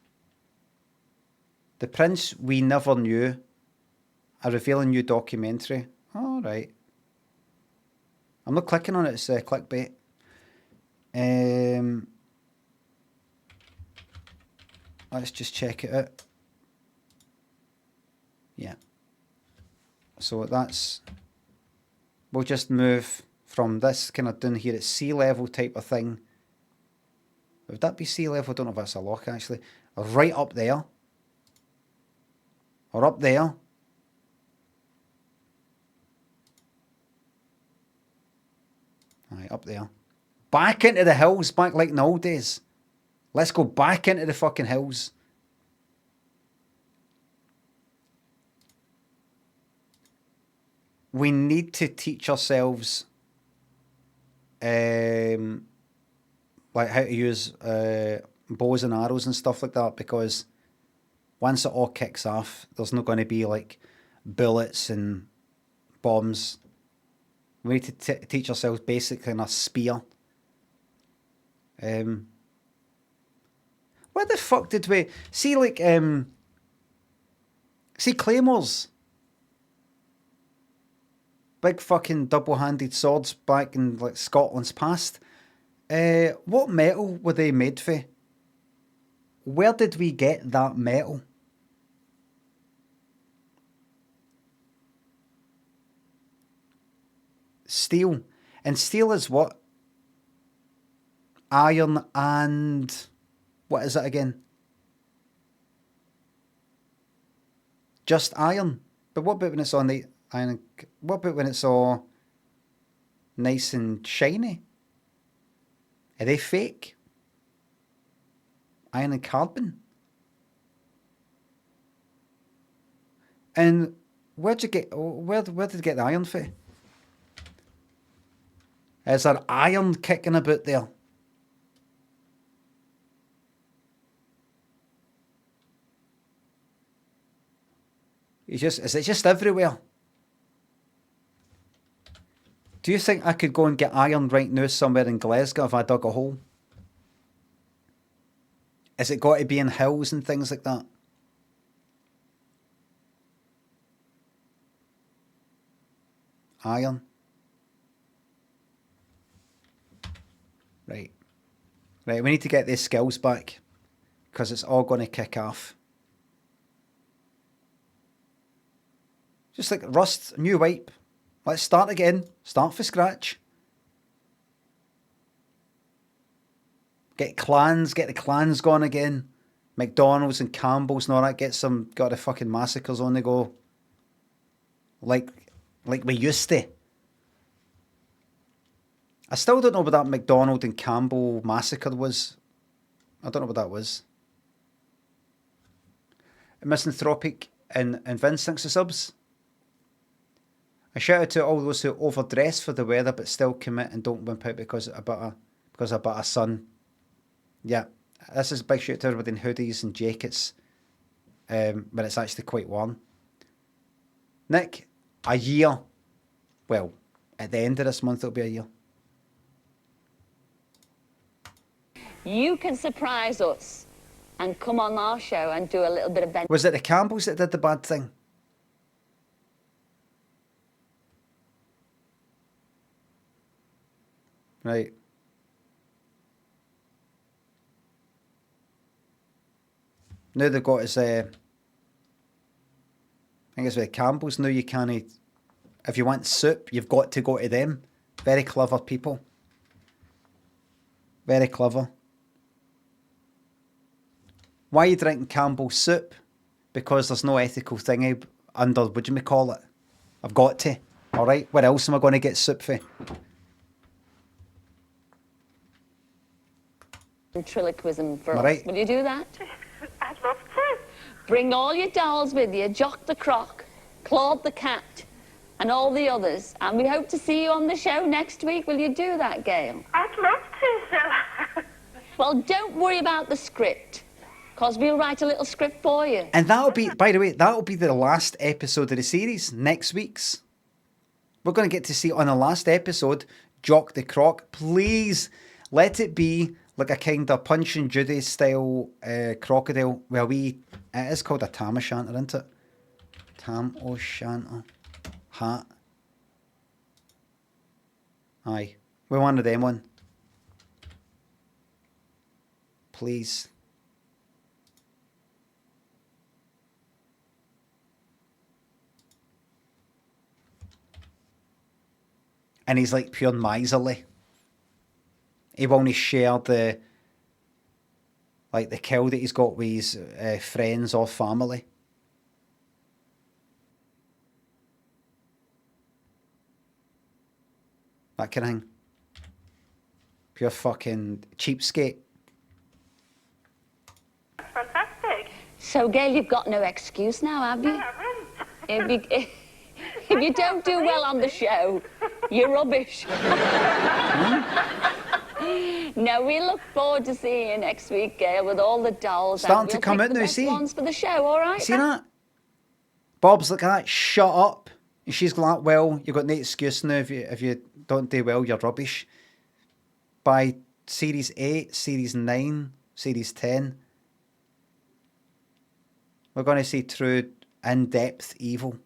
The Prince We Never Knew, a revealing new documentary. All right. I'm not clicking on it, it's clickbait. Let's just check it out. Yeah. So we'll just move from this kind of down here at sea level type of thing. Would that be sea level? I don't know if that's a loch actually. Right up there. Or up there. Right, up there. Back into the hills, back like in the old days. Let's go back into the fucking hills. We need to teach ourselves like how to use bows and arrows and stuff like that, because once it all kicks off, there's not going to be like bullets and bombs. We need to teach ourselves basically in a spear. Where the fuck did we see like see claymores? big fucking double-handed swords back in like Scotland's past. What metal were they made for? Where did we get that metal? Steel. And steel is what? Iron and... What is it again? Just iron. But what about when it's on the iron? What about when it's all nice and shiny? Are they fake? Iron and carbon? And where did you get the iron for? Is there iron kicking about there? Is it just everywhere? Do you think I could go and get iron right now somewhere in Glasgow if I dug a hole? Is it got to be in hills and things like that? Iron. Right. Right, we need to get these skills back because it's all going to kick off. Just like Rust, new wipe. Let's start again. Start for scratch. Get the clans going again. McDonald's and Campbell's and all that. Got the fucking massacres on the go. Like we used to. I still don't know what that McDonald and Campbell massacre was. I don't know what that was. Misanthropic and Vince, thanks for subs. A shout out to all those who overdress for the weather but still commit and don't wimp out because of a sun. Yeah, this is a big shout out to everybody in hoodies and jackets when it's actually quite warm. Nick, a year. Well, at the end of this month it'll be a year. You can surprise us and come on our show and do a little bit of... Was it the Campbells that did the bad thing? Right. Now they've got his, I think it's with the Campbells now you can't, if you want soup, you've got to go to them. Very clever people. Very clever. Why are you drinking Campbell's soup? Because there's no ethical thing under, what do you call it? I've got to. Alright, where else am I going to get soup for? Ventriloquism for us. Right. Will you do that? I'd love to. Bring all your dolls with you, Jock the Croc, Claude the Cat, and all the others. And we hope to see you on the show next week. Will you do that, Gail? I'd love to, Zilla. Well, don't worry about the script, because we'll write a little script for you. And that'll be, by the way, that'll be the last episode of the series, next week's. We're going to get to see on the last episode, Jock the Croc. Please, let it be like a kind of Punch and Judy style crocodile. Well, it is called a tam o'shanter, isn't it? Tam o'shanter hat. Aye, we wanted them one. Please. And he's like pure miserly. He won't share the kill that he's got with his friends or family. That kind of thing. Pure fucking cheapskate. Fantastic. So, Gail, you've got no excuse now, have you? I haven't. If you don't do well on the show, you're rubbish. No, we look forward to seeing you next week, Gail, with all the dolls. Starting to come out now, see? Ones for the show, all right? See that? Bob's like that. Shut up. And she's like, well, you've got no excuse now. If you don't do well, you're rubbish. By Series 8, Series 9, Series 10, we're going to see true in-depth evil.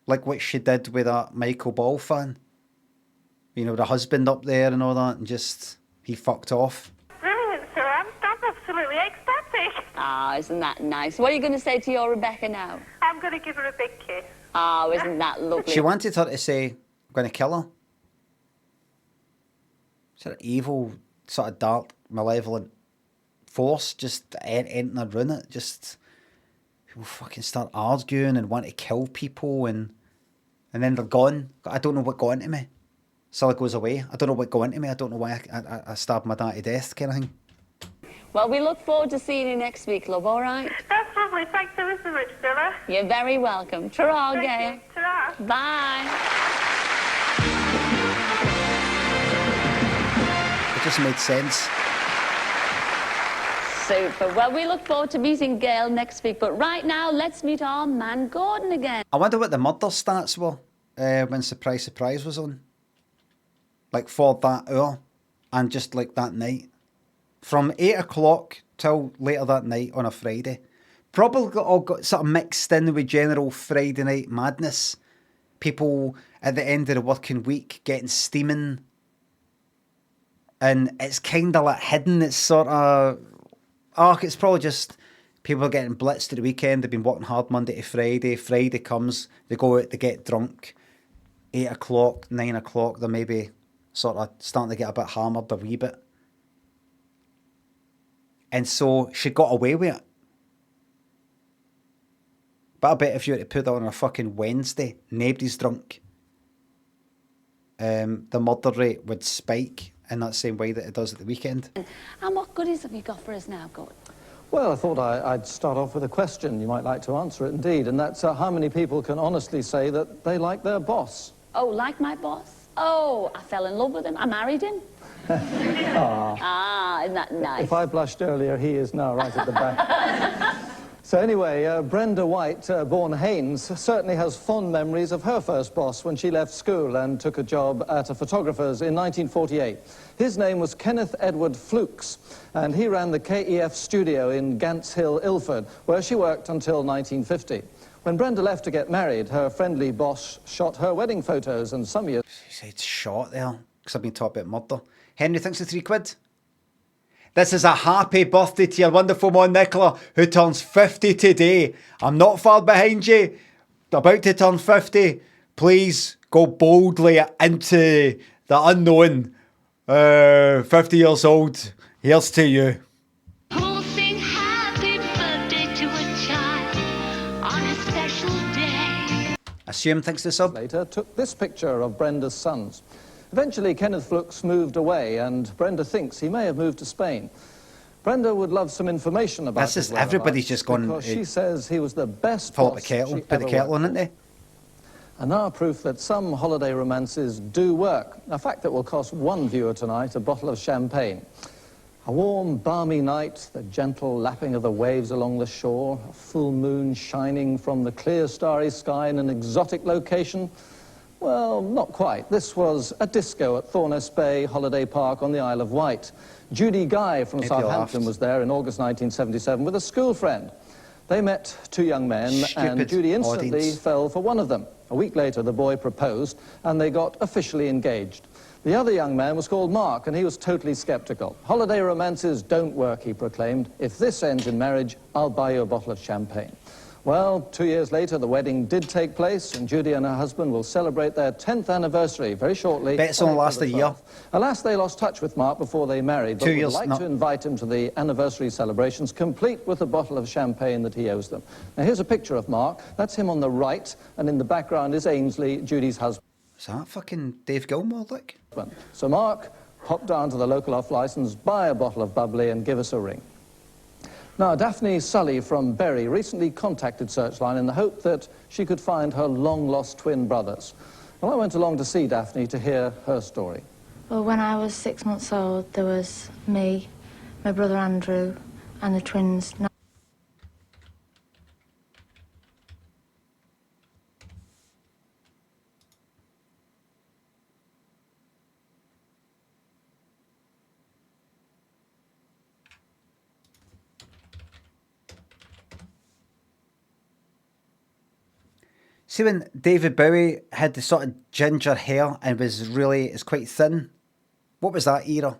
Like what she did with that Michael Ball fan. You know, the husband up there and all that, and just, he fucked off. Brilliant, sir. I'm absolutely ecstatic. Ah, isn't that nice? What are you going to say to your Rebecca now? I'm going to give her a big kiss. Oh, isn't that lovely? She wanted her to say, I'm going to kill her. Sort of evil, sort of dark, malevolent force just entering her room. It just, people fucking start arguing and want to kill people, and then they're gone. I don't know what got into me. Sally goes away. I don't know what got into me. I don't know why I stabbed my dad to death, kind of thing. Well, we look forward to seeing you next week, love, all right? That's lovely. Thanks ever so much, Stella. You're very welcome. Ta-ra, Thank Gail. you. Ta-ra. Bye. It just made sense. Super. Well, we look forward to meeting Gail next week, but right now, let's meet our man Gordon again. I wonder what the murder stats were when Surprise Surprise was on. Like for that hour and just like that night. From 8 o'clock till later that night on a Friday. Probably all got sort of mixed in with general Friday night madness. People at the end of the working week getting steaming. And it's kind of like hidden. It's sort of... Oh, it's probably just people are getting blitzed at the weekend. They've been working hard Monday to Friday. Friday comes, they go out, they get drunk. 8 o'clock, 9 o'clock, they're maybe sort of starting to get a bit hammered a wee bit. And so she got away with it. But I bet if you were to put that on a fucking Wednesday, nobody's drunk. The murder rate would spike in that same way that it does at the weekend. And what goodies have you got for us now, Gordon? Well, I thought I'd start off with a question. You might like to answer it indeed, and that's how many people can honestly say that they like their boss? Oh, like my boss? Oh, I fell in love with him. I married him. Ah, isn't that nice? If I blushed earlier, he is now right at the back. So anyway, Brenda White, born Haynes, certainly has fond memories of her first boss when she left school and took a job at a photographer's in 1948. His name was Kenneth Edward Flukes, and he ran the KEF studio in Gants Hill, Ilford, where she worked until 1950. When Brenda left to get married, her friendly boss shot her wedding photos, and some years... You said shot there, because I've been taught about murder. Henry thinks the £3. This is a happy birthday to your wonderful man Nicola, who turns 50 today. I'm not far behind you. About to turn 50. Please go boldly into the unknown. 50 years old. Here's to you. Who'll sing happy birthday to a child on a special day? Assume thinks the sub. Later took this picture of Brenda's sons. Eventually, Kenneth Flukes moved away, and Brenda thinks he may have moved to Spain. Brenda would love some information about this is everybody's just gone. Because she says he was the best Fill up boss the kettle, she put the ever kettle worked on it, for. eh? And now proof that some holiday romances do work. A fact that will cost one viewer tonight a bottle of champagne. A warm, balmy night, the gentle lapping of the waves along the shore, a full moon shining from the clear, starry sky in an exotic location. Well, not quite. This was a disco at Thorness Bay Holiday Park on the Isle of Wight. Judy Guy from Southampton was there in August 1977 with a school friend. They met two young men, and Judy instantly fell for one of them. A week later, the boy proposed, and they got officially engaged. The other young man was called Mark, and he was totally skeptical. Holiday romances don't work, he proclaimed. If this ends in marriage, I'll buy you a bottle of champagne. Well, 2 years later, the wedding did take place, and Judy and her husband will celebrate their 10th anniversary very shortly. Bet it's only last a year. Alas, they lost touch with Mark before they married, but would like to invite him to the anniversary celebrations, complete with a bottle of champagne that he owes them. Now, here's a picture of Mark. That's him on the right, and in the background is Ainsley, Judy's husband. Is that fucking Dave Gilmore, look? So Mark, hop down to the local off-licence, buy a bottle of bubbly, and give us a ring. Now, Daphne Sully from Bury recently contacted Searchline in the hope that she could find her long-lost twin brothers. Well, I went along to see Daphne to hear her story. Well, when I was 6 months old, there was me, my brother Andrew, and the twins. See when David Bowie had the sort of ginger hair and is quite thin? What was that era?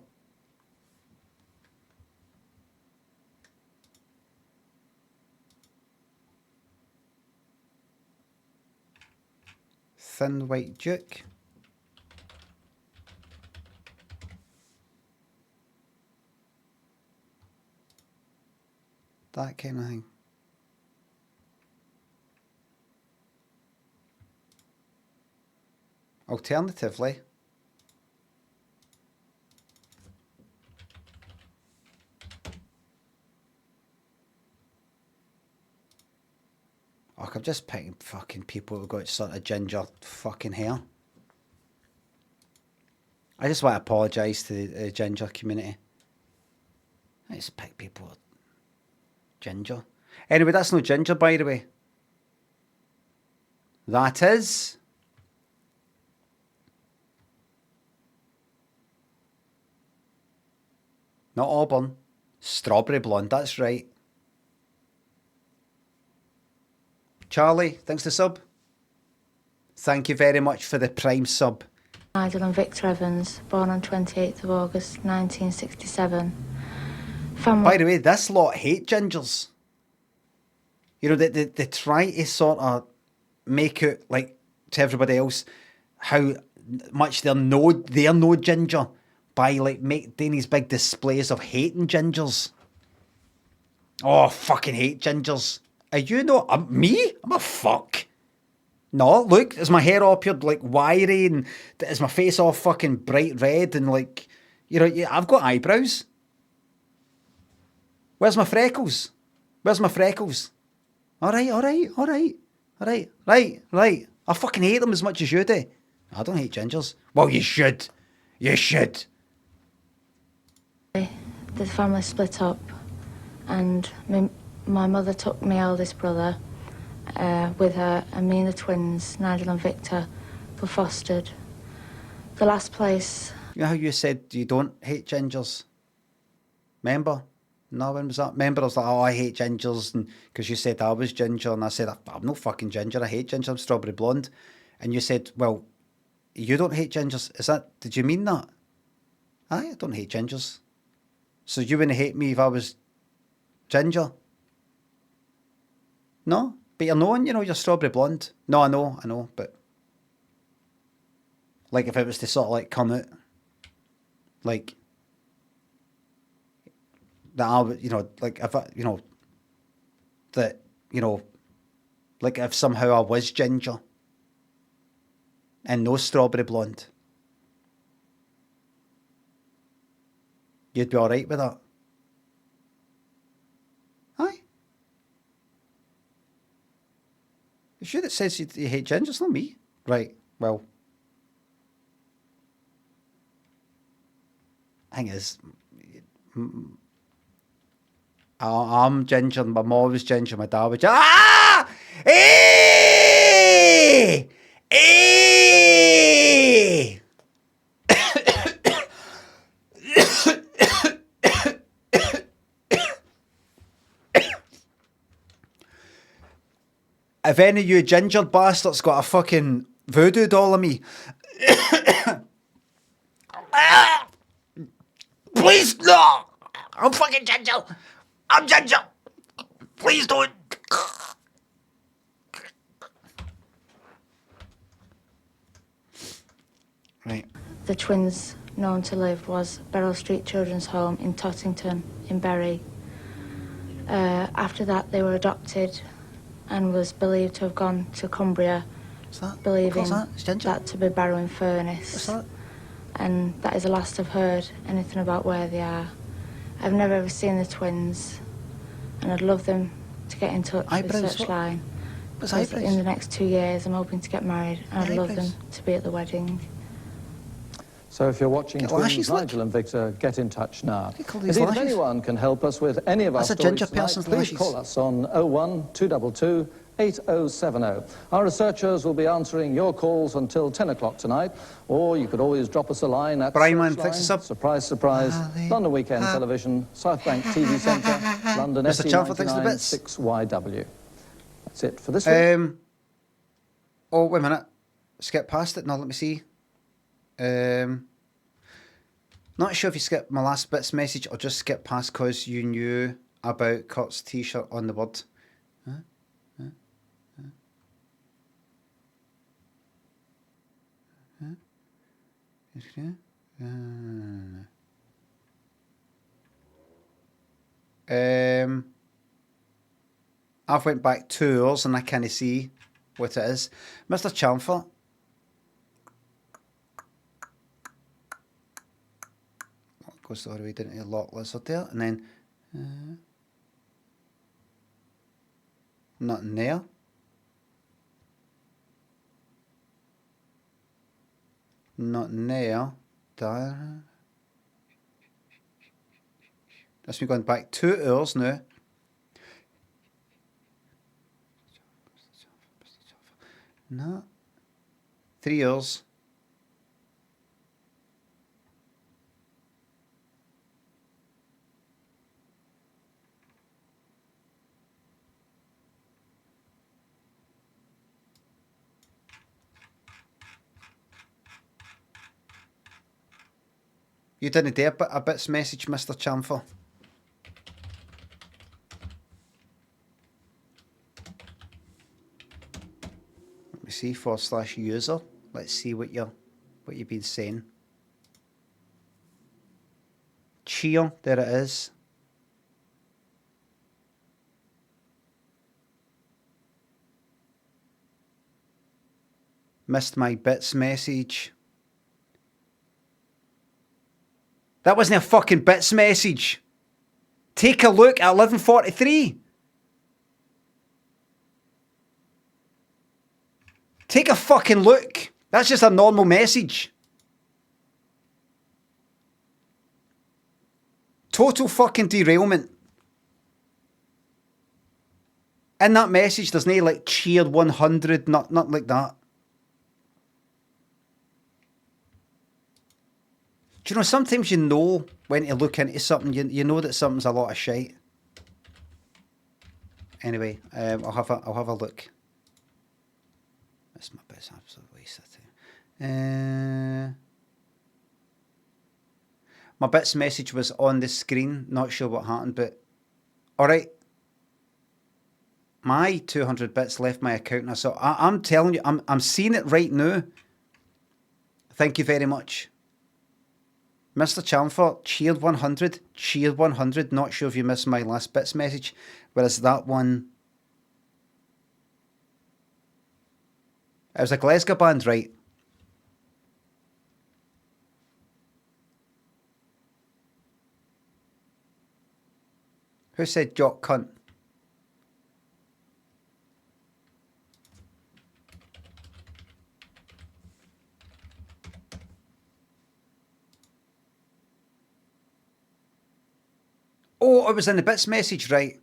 Thin White Duke. That kind of thing. Alternatively, I'm just picking fucking people who've got sort of ginger fucking hair. I just want to apologise to the ginger community. I just pick people with ginger. Anyway, that's no ginger, by the way. That is... not auburn. Strawberry blonde, that's right. Charlie, thanks for the sub. Thank you very much for the prime sub. Nigel and Victor Evans, born on 28th of August 1967. By the way, this lot hate gingers. You know, they try to sort of make it like to everybody else how much they're no ginger by like doing these big displays of hating gingers. Oh, fucking hate gingers. Are you not me? I'm a fuck. No, look, is my hair all appeared like wiry and is my face all fucking bright red and like, you know, yeah, I've got eyebrows. Where's my freckles? Where's my freckles? Alright. I fucking hate them as much as you do. I don't hate gingers. Well, you should. You should. The family split up and my mother took my eldest brother with her, and me and the twins, Nigel and Victor, were fostered. The last place... You know how you said you don't hate gingers? Remember? No, when was that? Remember I was like, oh, I hate gingers, and because you said I was ginger, and I said, I'm no fucking ginger, I hate ginger, I'm strawberry blonde. And you said, well, you don't hate gingers. Did you mean that? I don't hate gingers. So you wouldn't hate me if I was ginger? No? But you're known, you know, you're strawberry blonde. No, I know, but... like, if it was to sort of, like, come out... like... that I would, you know, like, if I, you know... that, you know... like, if somehow I was ginger... and no strawberry blonde... you'd be alright with that? Aye? It's you that says you hate gingers, not me. Right, well. Thing is, I'm ginger, my mom was ginger, my dad was ginger. Ah! Hey! Hey! If any of you ginger bastards got a fucking voodoo doll of me, please no! I'm fucking ginger. I'm ginger. Please don't. Right. The twins known to live was Beryl Street Children's Home in Tottington in Bury. After that they were adopted and was believed to have gone to Cumbria, believing that to be Barrow Furnace. What's that? And that is the last I've heard anything about where they are. I've never ever seen the twins, and I'd love them to get in touch with Searchline. What's eyebrows? In the next 2 years I'm hoping to get married, and I'd love them to be at the wedding. So if you're watching twins, Nigel and Victor, get in touch now. Indeed, if anyone can help us with any of our stories tonight, please call us on 01 222 8070. Our researchers will be answering your calls until 10 o'clock tonight, or you could always drop us a line at surprise, surprise, London Weekend Television, South Bank TV Centre, London SE 99 6YW. That's it for this week. Oh, wait a minute. Skip past it. No, let me see. Not sure if you skipped my last bit's message or just skip past because you knew about Kurt's t-shirt on the word. I've went back 2 hours and I can't see what it is. Mr. Chalmford. Goes all the way down to the lock lizard there, and then nothing there. Nothing there. There. That's me going back 2 hours now. No. 3 hours. You didn't dare a bit's message, Mr. Chamfer. Let me see, /user. Let's see what you've been saying. Cheer, there it is. Missed my bits message. That wasn't a fucking bits message. Take a look at 11:43. Take a fucking look. That's just a normal message. Total fucking derailment. In that message, there's no like cheered 100, not like that. Do you know, sometimes you know when to look into something, you know that something's a lot of shite. Anyway, I'll have a look. That's my best absolute waste of time. My bits message was on the screen, not sure what happened, but alright. My 200 bits left my account now, so I'm telling you, I'm seeing it right now. Thank you very much. Mr. Chalmford, cheered 100, not sure if you missed my last bits message, whereas that one, it was a Glasgow band, right? Who said jock cunt? Oh, it was in the bits message, right?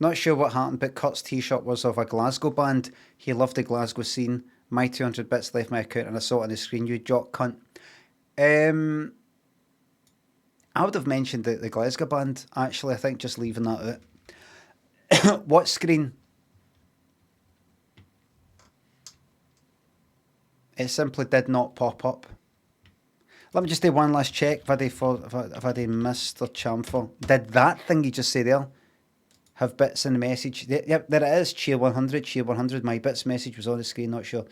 Not sure what happened, but Kurt's t-shirt was of a Glasgow band. He loved the Glasgow scene. My 200 bits left my account and I saw it on the screen. You jock cunt. I would have mentioned the Glasgow band, actually. I think just leaving that out. What screen? It simply did not pop up. Let me just do one last check. If I did Mr. Chamfer. Did that thing you just say there have bits in the message? Yep, there it is. Cheer 100. My bits message was on the screen, not sure.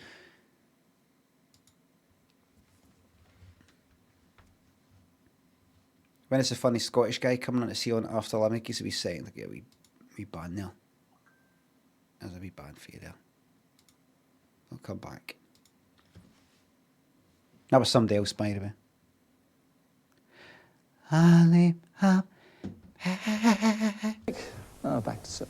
When is the funny Scottish guy coming on to see on after Limmy? He's a wee second to get a wee band there. There's a wee band for you there. I'll come back. That was somebody else, by the way. Back to Sir.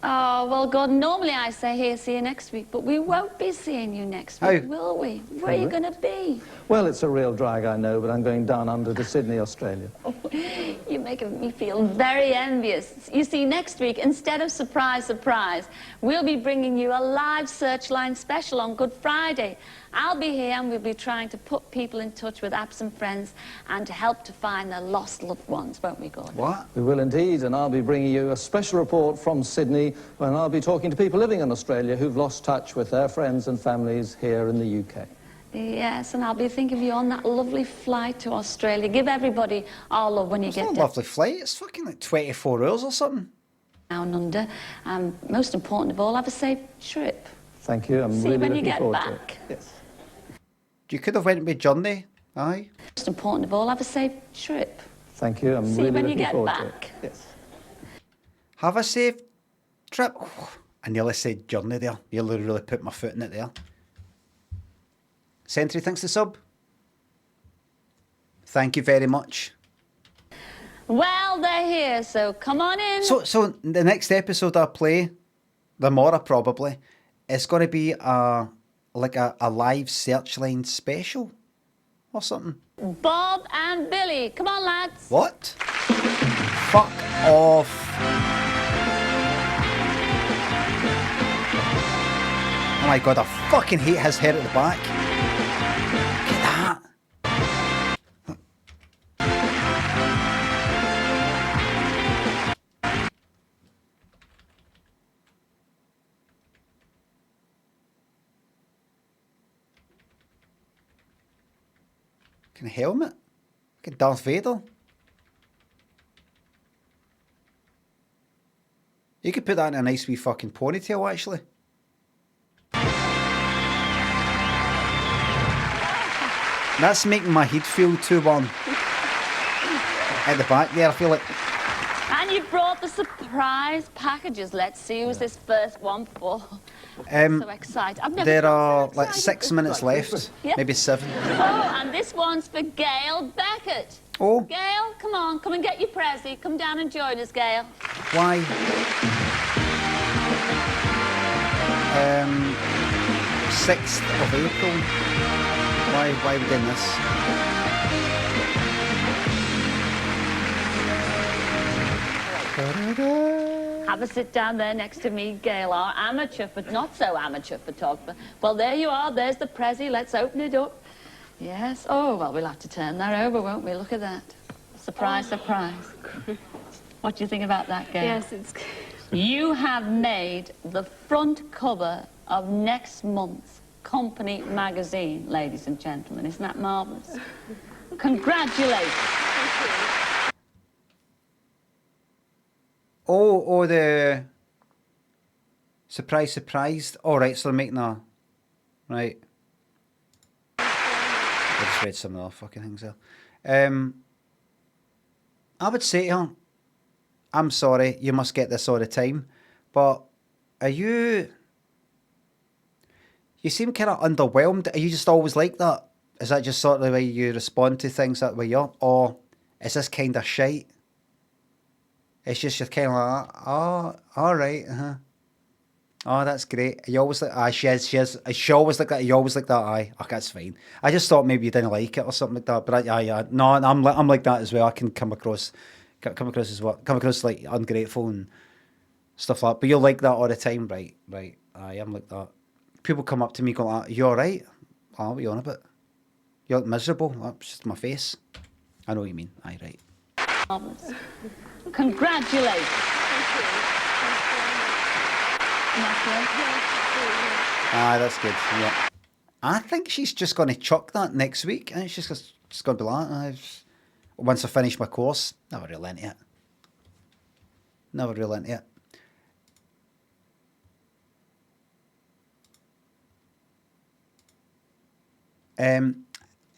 Oh, well, God, normally I say, here, see you next week, but we won't be seeing you next week, will we? Where are you going to be? Well, it's a real drag, I know, but I'm going down under to Sydney, Australia. Oh, you're making me feel very envious. You see, next week, instead of surprise, surprise, we'll be bringing you a live Searchline special on Good Friday. I'll be here and we'll be trying to put people in touch with absent friends and to help to find their lost loved ones, won't we, Gordon? What? We will indeed, and I'll be bringing you a special report from Sydney me when I'll be talking to people living in Australia who've lost touch with their friends and families here in the UK. Yes, and I'll be thinking of you on that lovely flight to Australia. Give everybody our love when you get It's not a lovely flight. It's fucking like 24 hours or something. down under. And most important of all, have a safe trip. Thank you. I'm See really when you looking get forward back. to it. Yes. You could have went with Journey, aye. Most important of all, have a safe trip. Thank you. I'm See really when you looking get forward back. to it. Yes. Have a safe trip. I nearly said Journey there. Nearly really put my foot in it there. Sentry thanks the sub. Thank you very much. Well, they're here, so come on in. So the next episode I play, the Mora probably, it's going to be a live Searchline special or something. Bob and Billy, come on, lads. What? Fuck off. Oh my god, I fucking hate his hair at the back. Look at that. Fucking helmet. Fucking Darth Vader. You could put that in a nice wee fucking ponytail, actually. That's making my head feel too warm. At the back there, I feel like... And you brought the surprise packages. Let's see who's this first one for. So excited. I've never there been are so like excited 6 minutes left. Yeah. Maybe 7. Oh, and this one's for Gail Beckett. Oh. Gail, come on, come and get your Prezi. Come down and join us, Gail. Why? 6th of April. Why are we doing this? Have a sit down there next to me, Gail, our amateur, but not so amateur photographer. Well, there you are. There's the Prezi. Let's open it up. Yes. Oh, well, we'll have to turn that over, won't we? Look at that. Surprise, surprise. What do you think about that, Gail? Yes, it's good. You have made the front cover of next month's Company magazine, ladies and gentlemen. Isn't that marvellous? Congratulations. Oh, the... Surprise, surprised. All right, so they're making a... Right. I just read some of the other fucking things there. I would say to her, I'm sorry, you must get this all the time, but are you... You seem kind of underwhelmed. Are you just always like that? Is that just sort of the way you respond to things that way you are? Or is this kind of shite? It's just you're kind of like, oh, all right, oh, that's great. Are you always like, she always like that. You always like that, aye. Okay, that's fine. I just thought maybe you didn't like it or something like that. But no, I'm like that as well. I can come across like ungrateful and stuff like that. But you're like that all the time, right? Right. Aye, I'm like that. People come up to me going like, you all right? Oh, what are you on about? You look miserable. That's just my face. I know what you mean. Aye, right. Congratulations. Ah, that's good. Yeah. I think she's just going to chuck that next week. And she's just going to be like, once I finish my course, never really into it. Never really into it.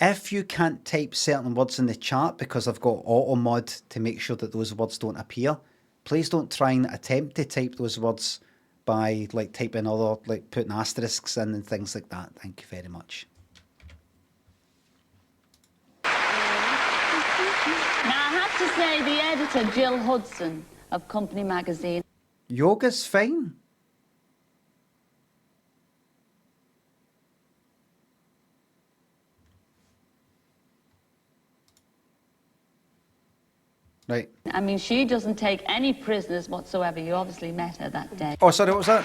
If you can't type certain words in the chat because I've got auto mod to make sure that those words don't appear, please don't try and attempt to type those words by like typing other, like putting asterisks in and things like that. Thank you very much. Now, I have to say, the editor, Jill Hudson, of Company magazine. Yoga's fine. Right. I mean, she doesn't take any prisoners whatsoever. You obviously met her that day. Oh, sorry, what was that?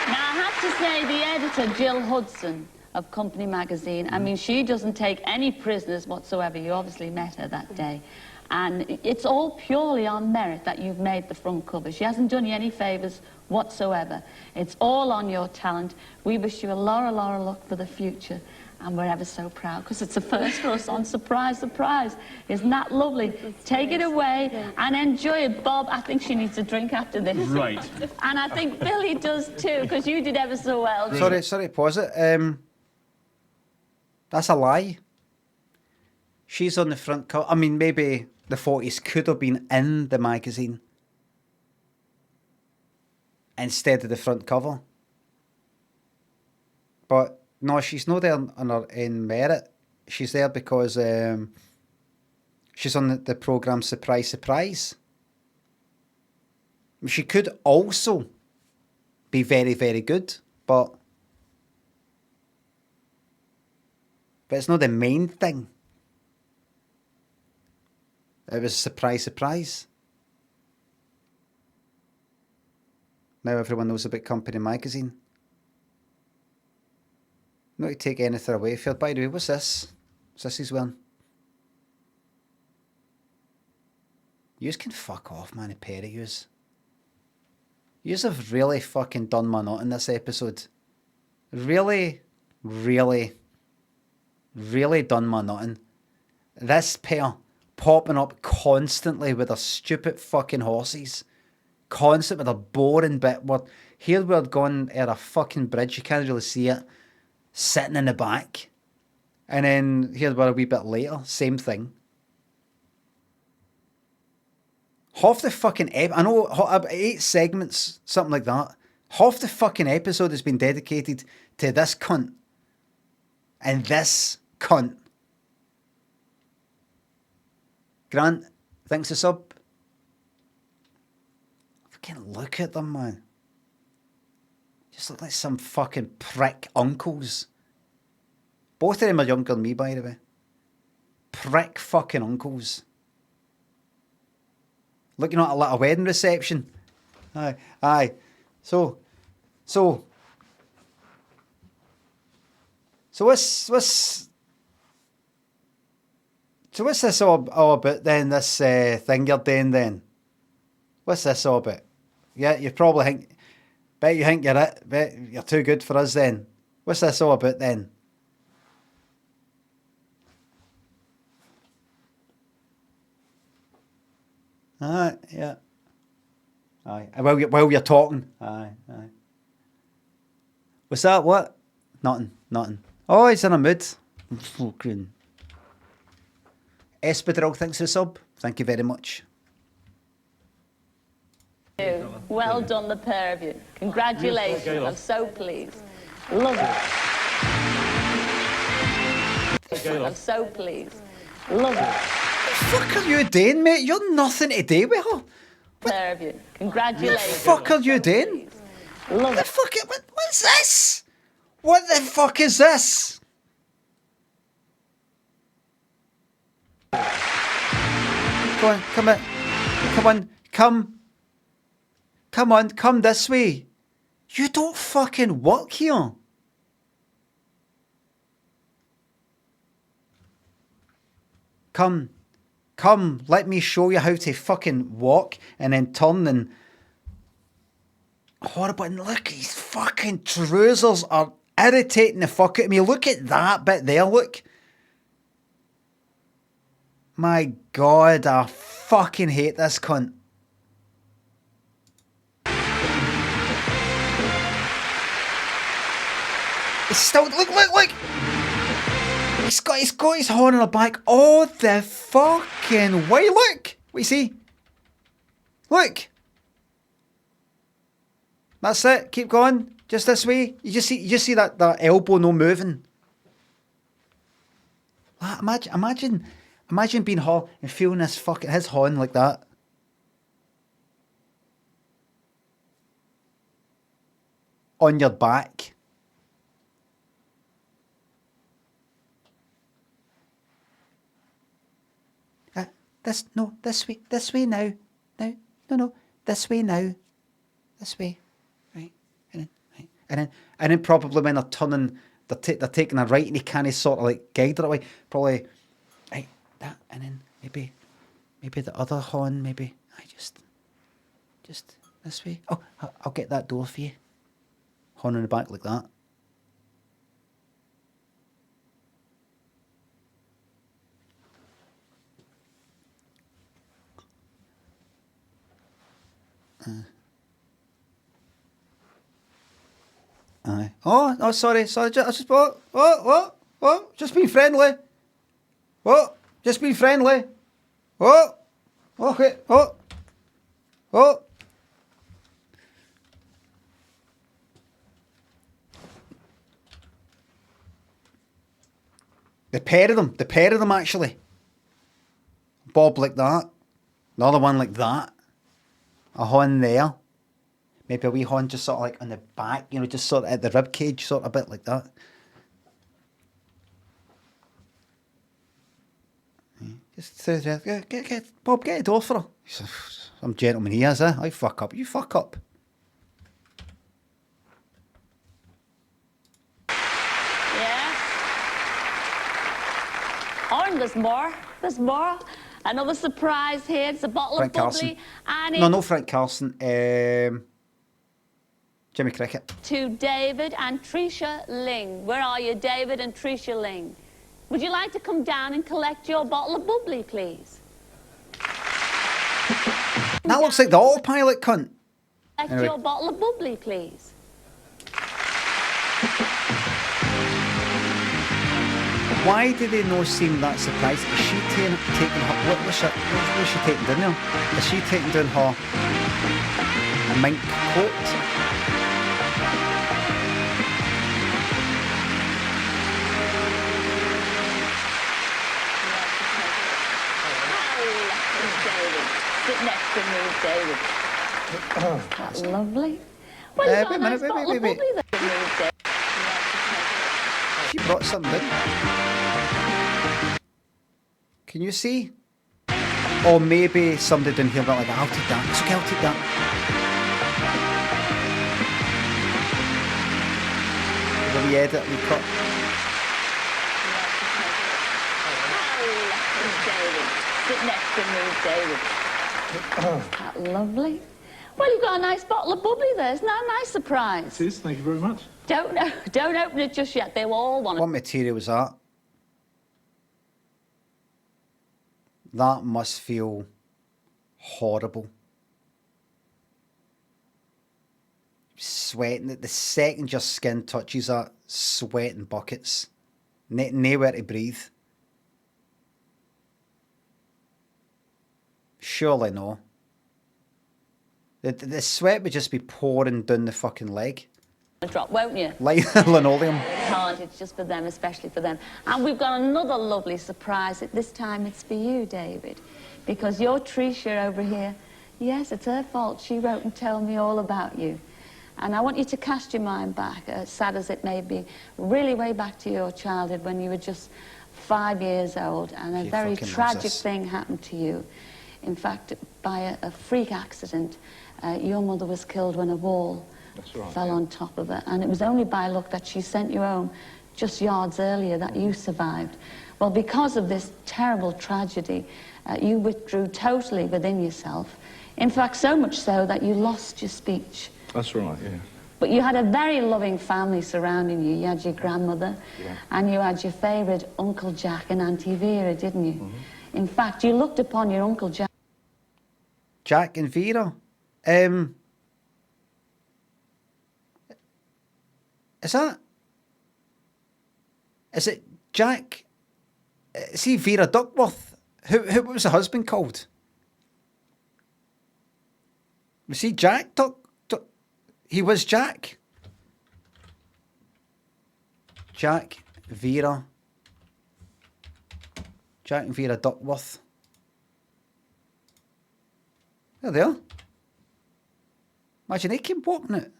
Now, I have to say, the editor, Jill Hudson, of Company magazine, I mean, she doesn't take any prisoners whatsoever. You obviously met her that day. And it's all purely on merit that you've made the front cover. She hasn't done you any favours whatsoever. It's all on your talent. We wish you a lot of luck for the future. And we're ever so proud, because it's a first for us on Surprise, Surprise. Isn't that lovely? Take it away and enjoy it. Bob, I think she needs a drink after this. Right. And I think Billy does too, because you did ever so well. Sorry, pause it. That's a lie. She's on the front cover. I mean, maybe the 40s could have been in the magazine instead of the front cover. But no, she's not there in merit. She's there because she's on the programme Surprise, Surprise. She could also be very, very good, but it's not the main thing. It was Surprise, Surprise. Now everyone knows about Company Magazine. Not to take anything away, Phil. By the way, what's this? What's this he's wearing? Yous can fuck off, man, a pair of yous. Yous have really fucking done my nut in this episode. Really, really, really done my nutting. This pair popping up constantly with their stupid fucking horses. Constant with their boring bit. Here we're going at a fucking bridge, you can't really see it. Sitting in the back. And then here we're a wee bit later, same thing. Half the fucking I know 8 segments, something like that. Half the fucking episode has been dedicated to this cunt. And this cunt. Grant, thanks a sub. Fucking look at them, man. Just look like some fucking prick uncles. Both of them are younger than me, by the way. Prick fucking uncles. Looking at a little wedding reception. Aye. So what's this all about then, this thing you're doing then? What's this all about? Yeah, you probably think, bet you think you're it, bet you're too good for us then. What's this all about then? Aye, yeah. Aye, while you're talking. Aye. What's that, what? Nothing. Oh, he's in a mood. Fucking. Espadrille, thanks for the sub. Thank you very much. Well done, the pair of you. Congratulations. I'm so pleased. Love it. I'm so pleased. Love it. What the fuck are you doing, mate? You're nothing to do with her. Pair of you. Congratulations. What the fuck are you doing? Love the fuck? What's this? What the fuck is this? Go on, come this way. You don't fucking work here. Come, let me show you how to fucking walk and then turn and... Horrible, and look, these fucking trousers are irritating the fuck out of me. Look at that bit there, look. My God, I fucking hate this cunt. It's still, look. He's got his horn on the back all the fucking way. Look, what you see? Look. That's it. Keep going. Just this way. You just see that elbow no moving. Imagine being Hall and feeling his horn like that. On your back. This way now. No, this way now. This way. Right. And then probably when they're turning, they're taking a right and he can't sort of like guide it away. Probably, right, that, and then maybe Maybe the other horn, maybe. I just this way. Oh, I'll get that door for you. Horn in the back like that. Aye. Oh, sorry. I just just being friendly. Just being friendly. Okay. The pair of them actually. Bob like that. Another one like that. A horn there. Maybe a wee horn just sort of like on the back, you know, just sort of at the rib cage, sort of a bit like that. Just get Bob, get a door for her. Some gentleman he is, I fuck up. You fuck up. Yeah. Oh, and there's more. There's more. Another surprise here. It's a bottle Frank of bubbly. Carlson. And No, Frank Carlson. Jimmy Cricket. To David and Tricia Ling. Where are you, David and Tricia Ling? Would you like to come down and collect your bottle of bubbly, please? That looks like the autopilot, cunt. Collect Anyway. your bottle of bubbly, please. Why did they not seem that surprised? Is she taking her... What was she taking down there? Is she taking down her mink coat? Sit next to me, David. That's lovely. Well, you've got a nice bottle of bubbly there, David. She brought something in. Can you see? Or maybe somebody down here went like, I'll take that. It's okay, I'll take that. Will we edit? We cut. David. Sit next to me, David. That lovely. Well, you've got a nice bottle of bubbly there. Isn't that a nice surprise? It is, thank you very much. Don't open it just yet. They will all want it. What material was that? That must feel horrible. Sweating. The second your skin touches that, sweating buckets. Nowhere to breathe. Surely no. The sweat would just be pouring down the fucking leg. Drop, won't you? Like linoleum. Can't, it's just for them, especially for them. And we've got another lovely surprise. This time it's for you, David. Because your Tricia over here, yes, it's her fault. She wrote and told me all about you. And I want you to cast your mind back, as sad as it may be, really way back to your childhood when you were just 5 years old and a very tragic thing happened to you. In fact, by a freak accident, your mother was killed when a wall fell on top of her. And it was only by luck that she sent you home just yards earlier that you survived. Well, because of this terrible tragedy, you withdrew totally within yourself. In fact, so much so that you lost your speech. That's right, yeah. But you had a very loving family surrounding you. You had your grandmother, and you had your favourite Uncle Jack and Auntie Vera, didn't you? Mm-hmm. In fact, you looked upon your Uncle Jack. Jack and Vera. Is it Jack? Is he Vera Duckworth? Who was the husband called? Was he Jack Duck? He was Jack. Jack, Vera. Jack and Vera Duckworth. There they are. Imagine they came walking it.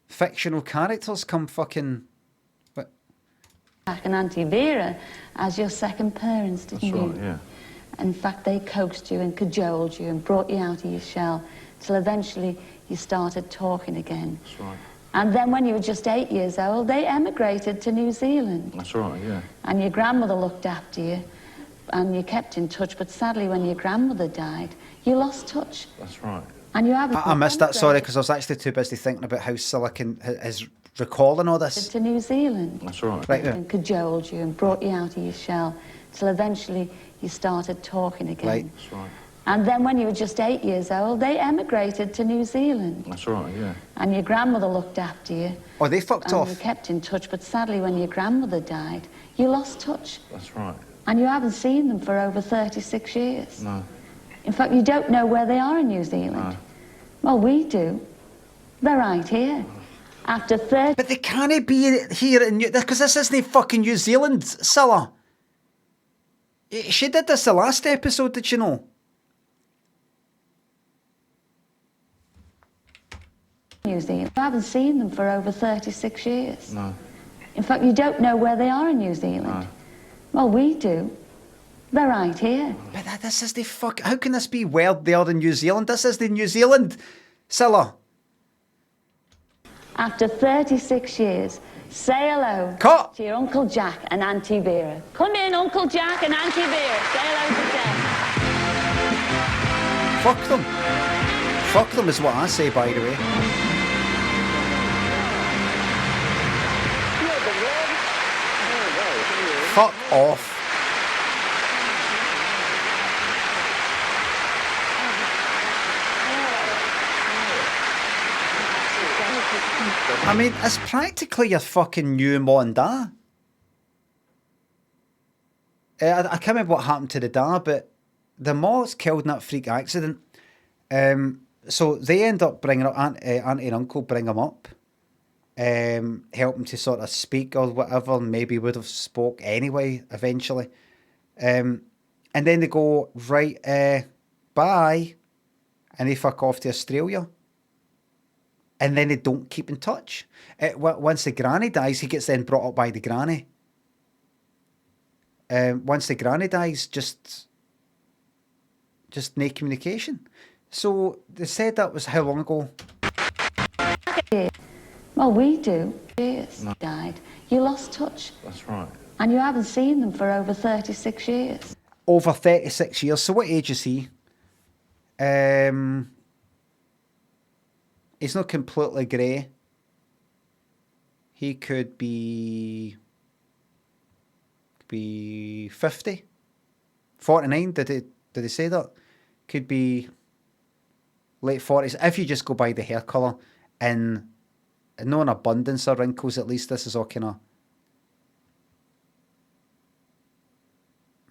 Fictional characters come fucking... What? Jack and Auntie Vera as your second parents, didn't you? That's right, yeah. In fact, they coaxed you and cajoled you and brought you out of your shell till eventually you started talking again. That's right. And then when you were just 8 years old, they emigrated to New Zealand. That's right, yeah. And your grandmother looked after you, and you kept in touch, but sadly when your grandmother died, you lost touch. That's right. And you haven't... I missed that, sorry, because I was actually too busy thinking about how Silicon is recalling all this. To New Zealand. That's right. Right, yeah. And cajoled you and brought you out of your shell, till eventually you started talking again. Right. That's right. And then when you were just 8 years old, they emigrated to New Zealand. That's right, yeah. And your grandmother looked after you. Oh, they fucked and off. you kept in touch, but sadly when your grandmother died, you lost touch. That's right. And you haven't seen them for over 36 years. No. In fact, you don't know where they are in New Zealand. No. Well, we do. They're right here. After 30... But they can't be here in because this isn't fucking New Zealand, Scylla. She did this the last episode, did you know? New Zealand. You haven't seen them for over 36 years. No. In fact, you don't know where they are in New Zealand. No. Well, we do. They're right here. But this is the fuck. How can this be where they are in New Zealand? This is the New Zealand, Scylla. After 36 years, say hello to your Uncle Jack and Auntie Vera. Come in, Uncle Jack and Auntie Vera. Say hello to them. Fuck them. Fuck them is what I say, by the way. Fuck off. I mean, it's practically your fucking new mum and dad. I can't remember what happened to the dad, but the maw's killed in that freak accident. So they end up bringing up, auntie and uncle bring him up, help him to sort of speak or whatever, maybe would have spoke anyway, eventually. And then they go, right, bye, and they fuck off to Australia. And then they don't keep in touch. Once the granny dies, he gets then brought up by the granny. Once the granny dies, just no communication. So they said that was how long ago? Well, we do. Years died. You lost touch. That's right. And you haven't seen them for over 36 years. Over 36 years. So what age is he? He's not completely grey. He could be 50, 49. Did they say that? Could be late 40s. If you just go by the hair colour, and no an abundance of wrinkles, at least this is all kind of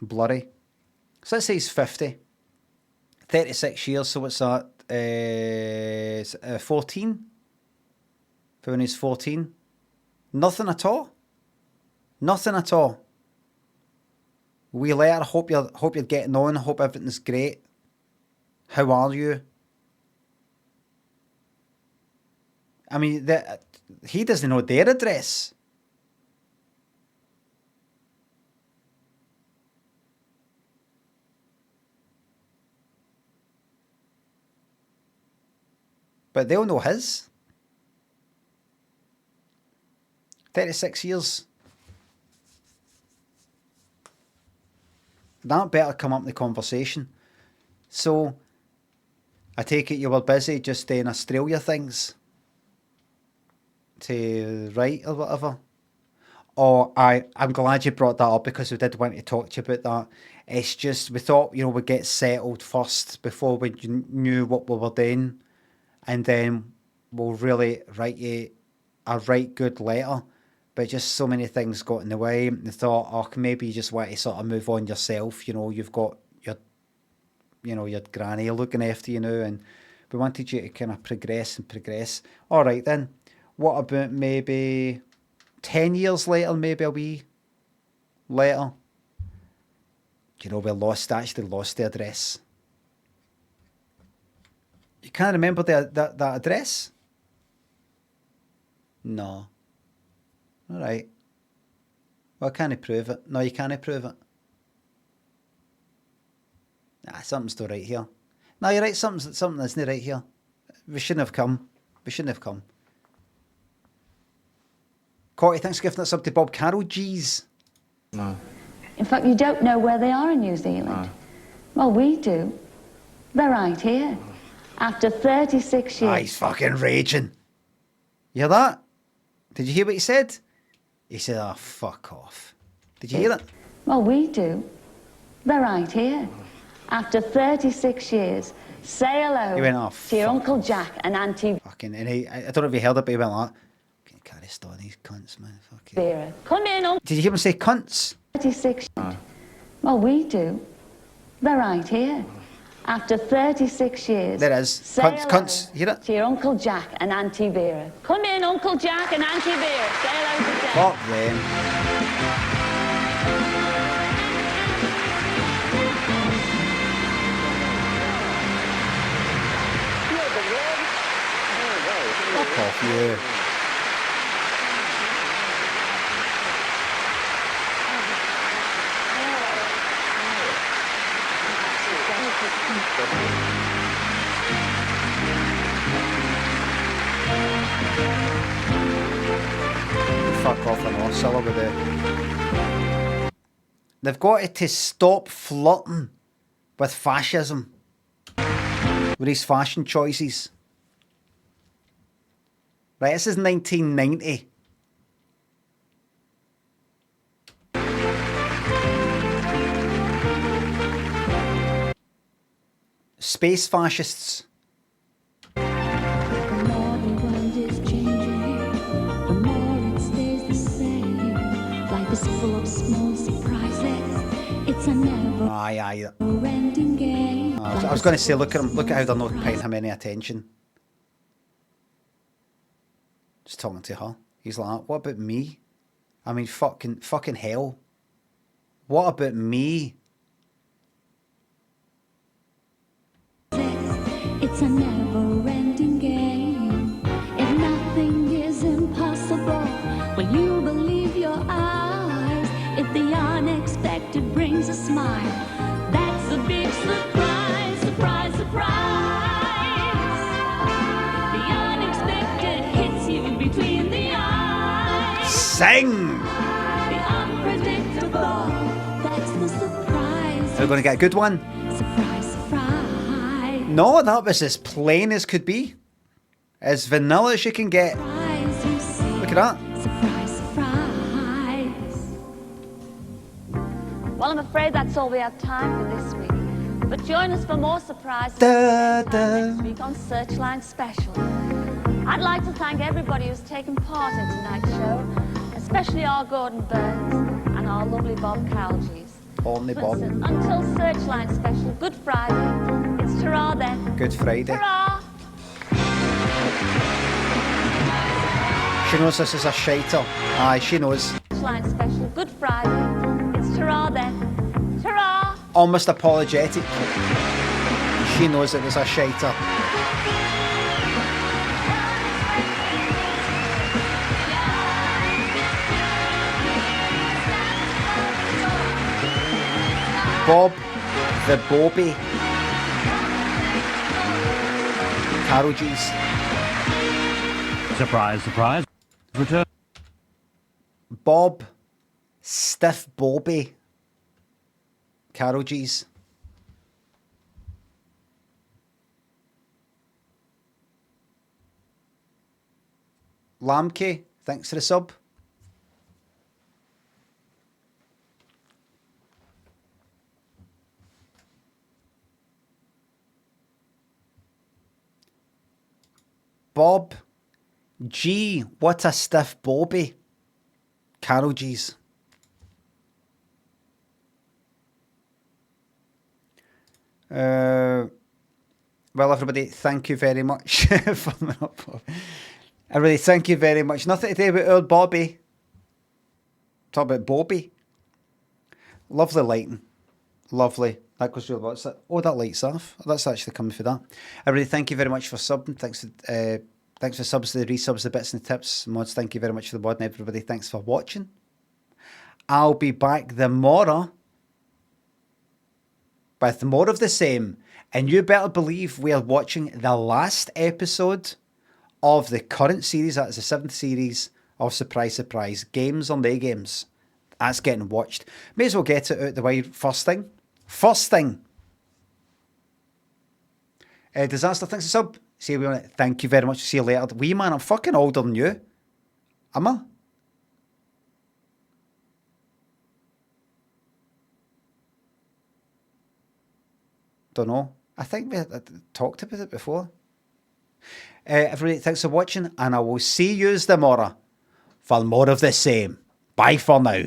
blurry. So let's say he's 50. 36 years, so what's that? 14? For when he's 14? Nothing at all? Nothing at all. Wee letter, hope you're getting on, hope everything's great. How are you? I mean, he doesn't know their address. But they'll know his. 36 years. That better come up in the conversation. So, I take it you were busy just doing Australia things to write or whatever. Oh, I'm glad you brought that up because we did want to talk to you about that. It's just, we thought, we'd get settled first before we knew what we were doing. And then we'll really write you a right good letter. But just so many things got in the way. They thought, oh, maybe you just want to sort of move on yourself. You've got your granny looking after you now. And we wanted you to kind of progress. All right, then. What about maybe 10 years later, maybe a wee letter? We actually lost the address. You can't remember that address? No. All right. Well, can I prove it? No, you can't prove it. Nah, something's not right here. No, you're right. Something isn't right here. We shouldn't have come. Cotty, thanks for gifting us up to Bob Carroll. Jeez. No. In fact, you don't know where they are in New Zealand. No. Well, we do. They're right here. After 36 years. Ah, he's fucking raging. You hear that? Did you hear what he said? He said, oh, fuck off. Did you hear that? Well, we do. They're right here. After 36 years. Say hello He went, oh, to your Uncle Jack and Auntie Fucking, and I don't know if you heard it, but he went like, can't carry on these cunts, man. Fuck it. Vera. Come in, Uncle. Did you hear him say cunts? 36. Well, we do. They're right here. After 36 years. There it is. Say Cunts, hello cunts. You hear it? to your Uncle Jack and Auntie Vera. Come in, Uncle Jack and Auntie Vera. Say hello to them. Fuck them. Fuck off, you. Fuck off and all, Silla with it. They've got to stop flirting with fascism. With these fashion choices. Right, this is 1990. Space fascists. The more the world is changing, the more it stays the same. Life is full of small surprises. It's a Aye. never-ending game. I was going to say, look at him. Look at how they're not paying him any attention. Just talking to her. He's like, what about me? I mean, fucking hell. What about me? It's a never-ending game. If nothing is impossible, will you believe your eyes? If the unexpected brings a smile, that's a big surprise, surprise, surprise. The unexpected hits you between the eyes. Sing! The unpredictable, that's the surprise. Are we going to get a good one? Surprise, surprise. No, that was as plain as could be. As vanilla as you can get. Look at that. Surprise, surprise. Well, I'm afraid that's all we have time for this week. But join us for more surprises next week on Searchline Special. I'd like to thank everybody who's taken part in tonight's show, especially our Gordon Burns and our lovely Bob Calgies. Only Bob. Until Searchline Special, Good Friday. It's ta-ra then. Good Friday. Ta-ra! She knows this is a shiter. Aye, she knows. Searchline Special, Good Friday. It's ta-ra then. Ta-ra! Almost apologetic. She knows it was a shiter. Bob the Bobby. Carol G's. Surprise, surprise. Return. Bob Stiff Bobby. Carol G's. Lamke, thanks for the sub. Bob G, what a stiff Bobby. Carol G's. Well, everybody, thank you very much. Everybody, thank you very much. Nothing to do with old Bobby. Talk about Bobby. Lovely lighting. Lovely. That goes real well. Oh, that light's off. That's actually coming for that. Everybody, thank you very much for subbing. Thanks for subs, the resubs, the bits and the tips. Mods, thank you very much for the mod. And everybody, thanks for watching. I'll be back tomorrow with more of the same. And you better believe we are watching the last episode of the current series. That is the 7th series of Surprise Surprise. Games or no games. That's getting watched. May as well get it out the way first thing. First thing. Disaster thinks a sub. Say we want it. Thank you very much. See you later. Wee man, I'm fucking older than you. Am I? Don't know. I think we talked about it before. Everybody, thanks for watching, and I will see you tomorrow for more of the same. Bye for now.